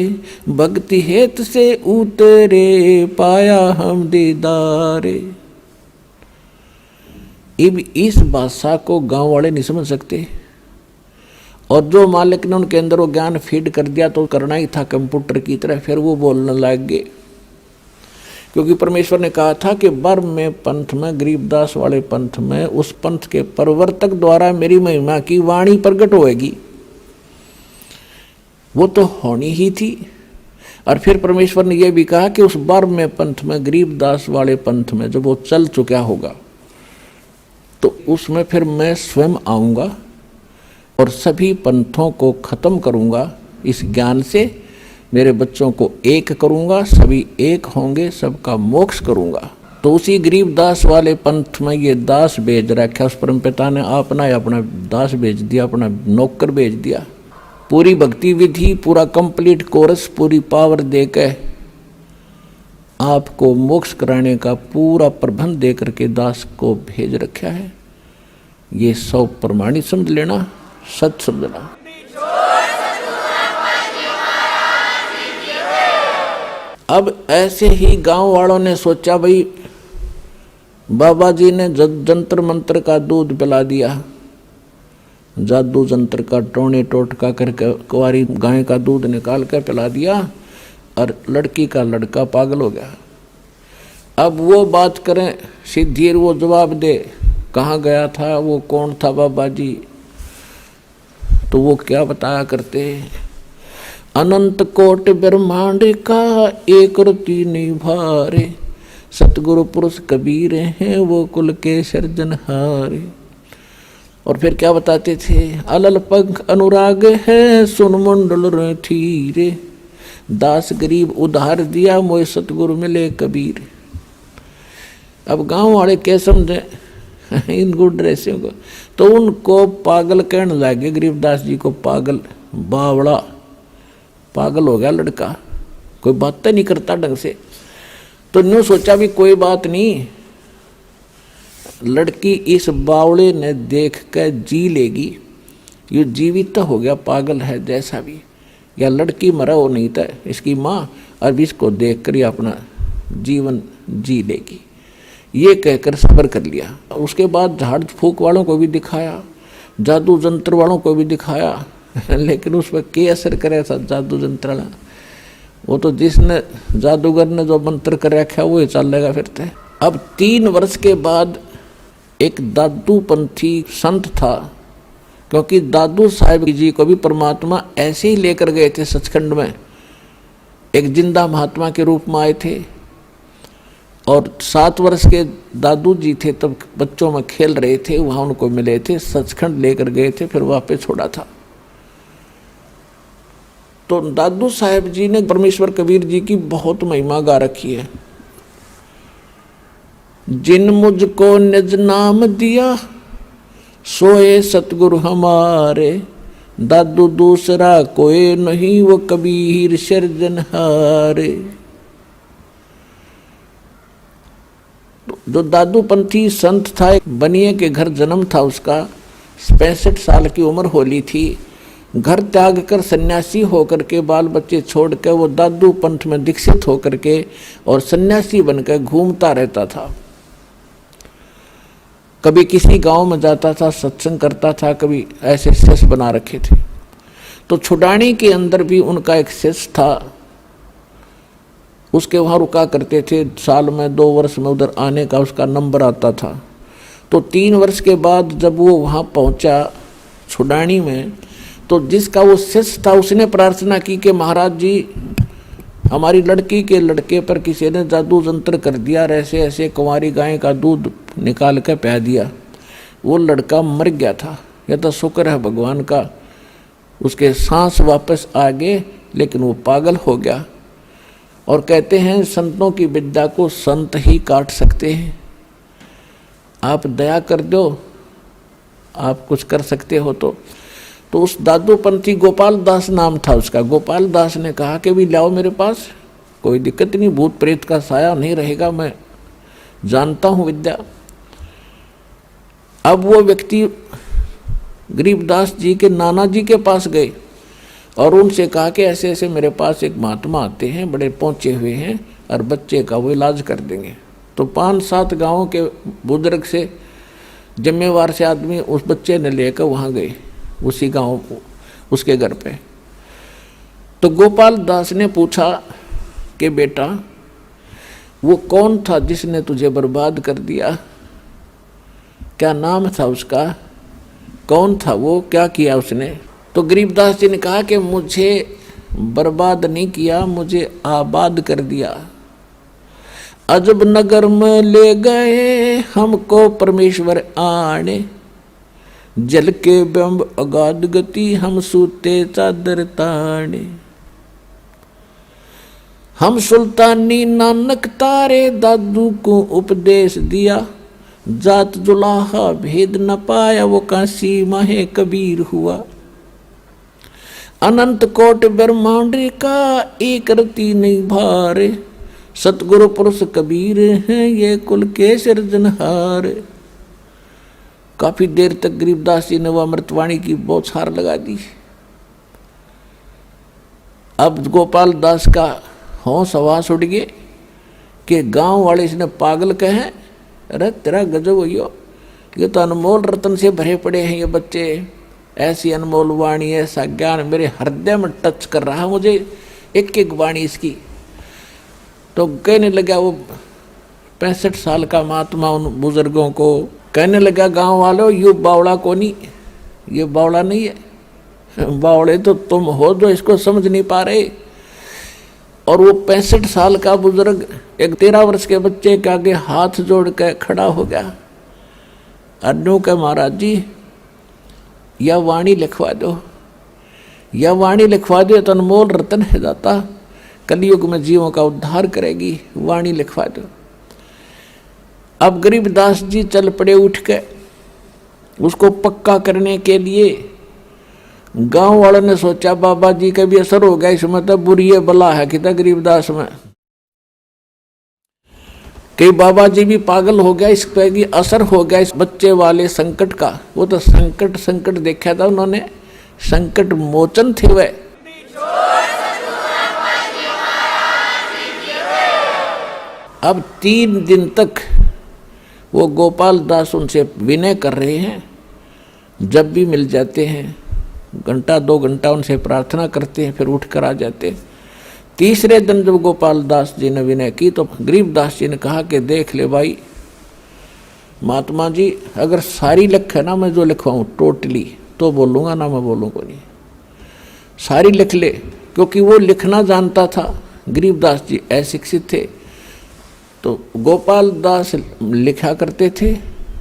भक्ति हेत से उतरे पाया हम दीदारे। अब इस भाषा को गांव वाले नहीं समझ सकते, और जो मालिक ने उनके अंदर वो ज्ञान फीड कर दिया तो करना ही था कंप्यूटर की तरह। फिर वो बोलने लग गए, क्योंकि परमेश्वर ने कहा था कि बर्म में पंथ में, गरीबदास वाले पंथ में, उस पंथ के प्रवर्तक द्वारा मेरी महिमा की वाणी प्रकट होएगी। वो तो होनी ही थी। और फिर परमेश्वर ने यह भी कहा कि उस बर्म में पंथ में, गरीबदास वाले पंथ में जब वो चल चुका होगा तो उसमें फिर मैं स्वयं आऊँगा और सभी पंथों को खत्म करूँगा। इस ज्ञान से मेरे बच्चों को एक करूँगा, सभी एक होंगे, सबका मोक्ष करूँगा। तो उसी गरीबदास वाले पंथ में ये दास भेज रखा। उस परमपिता ने अपना दास भेज दिया, अपना नौकर भेज दिया। पूरी भक्ति विधि, पूरा कंप्लीट कोर्स, पूरी पावर देके आपको मोक्ष कराने का पूरा प्रबंध दे करके दास को भेज रखा है। ये 100 प्रमाणित समझ लेना, सच समझना। अब ऐसे ही गांव वालों ने सोचा, भाई बाबा जी ने जंतर मंत्र का दूध पिला दिया, जादू जंत्र का टोने टोटका करके कुंवारी गाय का दूध निकाल कर पिला दिया और लड़की का लड़का पागल हो गया। अब वो बात करें सिद्धीर, वो जवाब दे कहाँ गया था, वो कौन था बाबा जी, तो वो क्या बताया करते, अनंत कोट ब्रह्मांड का एक रति निभारे, सतगुरु पुरुष कबीर हैं वो कुल के सर्जनहारे। और फिर क्या बताते थे, अलल पंख अनुराग है सुन मंडल थीरे, दास गरीब उधार दिया मोय सतगुरु मिले कबीर। अब गांव वाले क्या समझे इन गुड ड्रेसियों को, तो उनको पागल कहने लगे, गरीबदास जी को पागल, बावड़ा, पागल हो गया लड़का, कोई बात नहीं करता ढंग से। तो न्यू सोचा भी कोई बात नहीं, लड़की इस बावड़े ने देख कर जी लेगी, ये जीवित तो हो गया, पागल है जैसा भी, या लड़की मरा हो नहीं था इसकी माँ, अब इसको देख कर ही अपना जीवन जी लेगी, ये कहकर सब्र कर लिया। उसके बाद झाड़ फूक वालों को भी दिखाया, जादू जंत्र वालों को भी दिखाया, लेकिन उस पर क्या असर करे था जादू जंत्र वाला, वो तो जिसने जादूगर ने जो मंत्र कर रखा वो चलेगा फिरते। अब 3 वर्ष के बाद एक दादू पंथी संत था, क्योंकि दादू साहिब जी को भी परमात्मा ऐसे ही लेकर गए थे सचखंड में, एक जिंदा महात्मा के रूप में आए थे। और 7 वर्ष के दादू जी थे तब बच्चों में खेल रहे थे, वहाँ उनको मिले थे, सचखंड लेकर गए थे, फिर वापस छोड़ा था। तो दादू साहिब जी ने परमेश्वर कबीर जी की बहुत महिमा गा रखी है। जिन मुझको निज नाम दिया सोए सतगुरु हमारे, दादू दूसरा कोई नहीं वो कबीर सिरजनहारे। जो दादू पंथी संत था, एक बनिए के घर जन्म था उसका, 65 साल की उम्र होली थी, घर त्याग कर सन्यासी होकर के, बाल बच्चे छोड़ कर वो दादू पंथ में दीक्षित होकर के और सन्यासी बनकर घूमता रहता था। कभी किसी गांव में जाता था, सत्संग करता था, कभी ऐसे शिष्य बना रखे थे। तो छुडानी के अंदर भी उनका एक शिष्य था, उसके वहाँ रुका करते थे, साल में 2 वर्ष में उधर आने का उसका नंबर आता था। तो 3 वर्ष के बाद जब वो वहाँ पहुँचा छुडानी में, तो जिसका वो शिष्य था उसने प्रार्थना की कि महाराज जी हमारी लड़की के लड़के पर किसी ने जादू जंत्र कर दिया, ऐसे ऐसे कुंवारी गाय का दूध निकाल कर पिला दिया, वो लड़का मर गया था। यह तो शुक्र है भगवान का, उसके सांस वापस आ गए, लेकिन वो पागल हो गया। और कहते हैं संतों की विद्या को संत ही काट सकते हैं। आप दया कर दो, आप कुछ कर सकते हो तो उस दादू पंथी गोपाल दास नाम था उसका। गोपाल दास ने कहा कि भी लाओ मेरे पास, कोई दिक्कत नहीं, भूत प्रेत का साया नहीं रहेगा, मैं जानता हूं विद्या। अब वो व्यक्ति गरीबदास जी के नाना जी के पास गए और उनसे कहा कि ऐसे ऐसे मेरे पास एक महात्मा आते हैं, बड़े पहुंचे हुए हैं और बच्चे का वो इलाज कर देंगे। तो 5-7 गांवों के बुजुर्ग से, जिम्मेवार से आदमी उस बच्चे ने लेकर वहाँ गए, उसी गांव उसके घर पे। तो गोपाल दास ने पूछा कि बेटा वो कौन था जिसने तुझे बर्बाद कर दिया, क्या नाम था उसका, कौन था वो, क्या किया उसने। तो गरीबदास जी ने कहा कि मुझे बर्बाद नहीं किया, मुझे आबाद कर दिया। अजब नगर में ले गए हमको परमेश्वर आने, जल के बिंब अगाध गति हम सूते चादर ताने। हम सुल्तानी नानक तारे दादू को उपदेश दिया, जात जुलाहा भेद न पाया वो काशी माहे कबीर हुआ। अनंत कोट ब्रह्मांड का एक रति नहीं भारे, सतगुरु पुरुष कबीर हैं ये कुल के सिरजनहार। काफी देर तक गरीबदास जी ने वह अमृतवाणी की बौछार लगा दी। अब गोपाल दास का होश हवास उड़ गए कि गांव वाले इसने पागल कहे, अरे तेरा गजब हो, ये तो अनमोल रतन से भरे पड़े हैं ये बच्चे, ऐसी अनमोल वाणी, ऐसा ज्ञान मेरे हृदय में टच कर रहा मुझे, एक एक वाणी इसकी। तो कहने लगा वो 65 साल का महात्मा उन बुजुर्गों को कहने लगा, गांव वालों ये बावड़ा को नहीं, ये बावड़ा नहीं है, बावड़े तो तुम हो जो इसको समझ नहीं पा रहे। और वो 65 साल का बुजुर्ग एक 13 वर्ष के बच्चे के आगे हाथ जोड़ कर खड़ा हो गया। अन्नू के महाराज जी यह वाणी लिखवा दो, यह वाणी लिखवा दो, तो अनमोल रतन है दाता, कलयुग में जीवों का उद्धार करेगी, वाणी लिखवा दो। अब गरीबदास जी चल पड़े उठ के उसको पक्का करने के लिए। गांव वालों ने सोचा बाबा जी का भी असर हो गया इसमें, तो बुरी बला है कि गरीबदास में, कि बाबा जी भी पागल हो गया, इस पे भी असर हो गया इस बच्चे वाले संकट का। वो तो संकट देखा था उन्होंने, संकट मोचन थे वह। अब 3 दिन तक वो गोपाल दास उनसे विनय कर रहे हैं, जब भी मिल जाते हैं 1-2 घंटा उनसे प्रार्थना करते हैं, फिर उठ कर आ जाते हैं। तीसरे दिन जब गोपाल दास जी ने विनय की तो गरीबदास जी ने कहा कि देख ले भाई महात्मा जी, अगर सारी लिख है ना मैं जो लिखवाऊँ टोटली तो बोलूँगा, ना मैं बोलूँगा नहीं, सारी लिख ले। क्योंकि वो लिखना जानता था, गरीबदास जी अशिक्षित थे। तो गोपाल दास लिखा करते थे,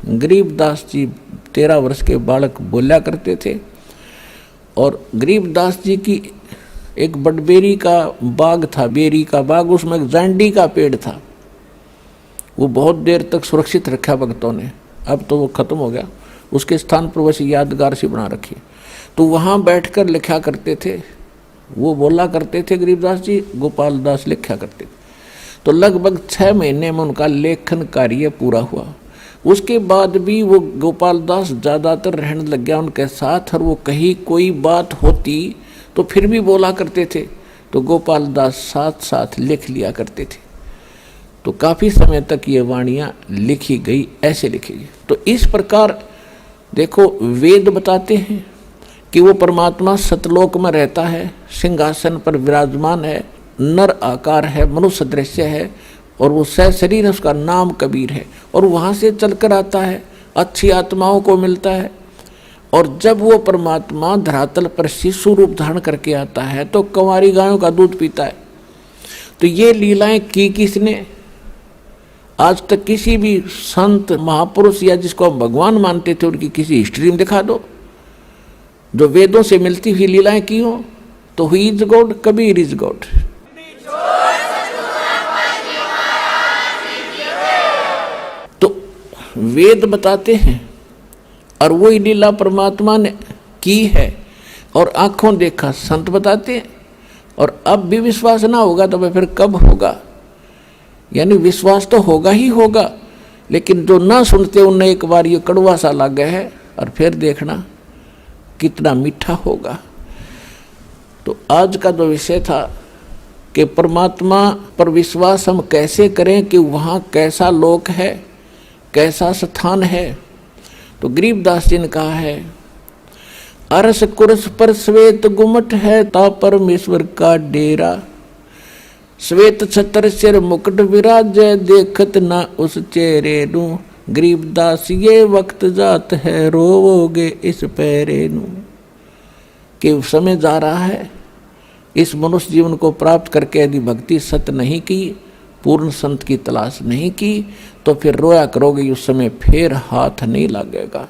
गरीबदास जी 13 वर्ष के बालक बोला करते थे। और गरीबदास जी की एक बटबेरी का बाग था, बेरी का बाग, उसमें एक जांडी का पेड़ था, वो बहुत देर तक सुरक्षित रखा भक्तों ने, अब तो वो खत्म हो गया, उसके स्थान पर वैसे यादगार सी बना रखी। तो वहाँ बैठकर लिखा करते थे, वो बोला करते थे गरीबदास जी, गोपाल दास लिखा करते थे। तो लगभग 6 महीने में उनका लेखन कार्य पूरा हुआ। उसके बाद भी वो गोपाल दास ज़्यादातर रहने लग गया उनके साथ, और वो कहीं कोई बात होती तो फिर भी बोला करते थे, तो गोपाल दास साथ साथ लिख लिया करते थे। तो काफ़ी समय तक ये वाणियाँ लिखी गई, ऐसे लिखी गई। तो इस प्रकार देखो वेद बताते हैं कि वो परमात्मा सतलोक में रहता है, सिंहासन पर विराजमान है, नर आकार है, मनुष्य दृश्य है, और वो शरीर है, उसका नाम कबीर है, और वहाँ से चलकर आता है, अच्छी आत्माओं को मिलता है। और जब वो परमात्मा धरातल पर शिशु रूप धारण करके आता है तो कंवारी गायों का दूध पीता है। तो ये लीलाएं की किसने? आज तक किसी भी संत महापुरुष या जिसको हम भगवान मानते थे उनकी किसी हिस्ट्री में दिखा दो जो वेदों से मिलती हुई लीलाएं की हो। तो he is God, Kabir is God. तो वेद बताते हैं और वही लीला परमात्मा ने की है, और आंखों देखा संत बताते हैं। और अब भी विश्वास ना होगा तो फिर कब होगा? यानी विश्वास तो होगा ही होगा, लेकिन जो ना सुनते उन्हें एक बार ये कड़वा सा लगा है और फिर देखना कितना मीठा होगा। तो आज का जो विषय था कि परमात्मा पर विश्वास हम कैसे करें, कि वहाँ कैसा लोक है, कैसा स्थान है। तो गरीबदास जी ने कहा है, अरस कुरस पर श्वेत गुमट है, ता परमेश्वर का डेरा। श्वेत छतर सिर मुकुट विराजय, देखत ना उस चेहरे नू। गरीबदास ये वक्त जात है, रोवोगे इस पैरे नू। कि समय जा रहा है, इस मनुष्य जीवन को प्राप्त करके यदि भक्ति सत्य नहीं की, पूर्ण संत की तलाश नहीं की, तो फिर रोया करोगे, उस समय फिर हाथ नहीं लगेगा।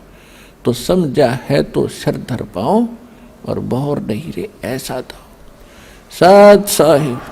तो समझा है तो सर धर पाओ और बहुर नहीं रे, ऐसा था। सत साहिब।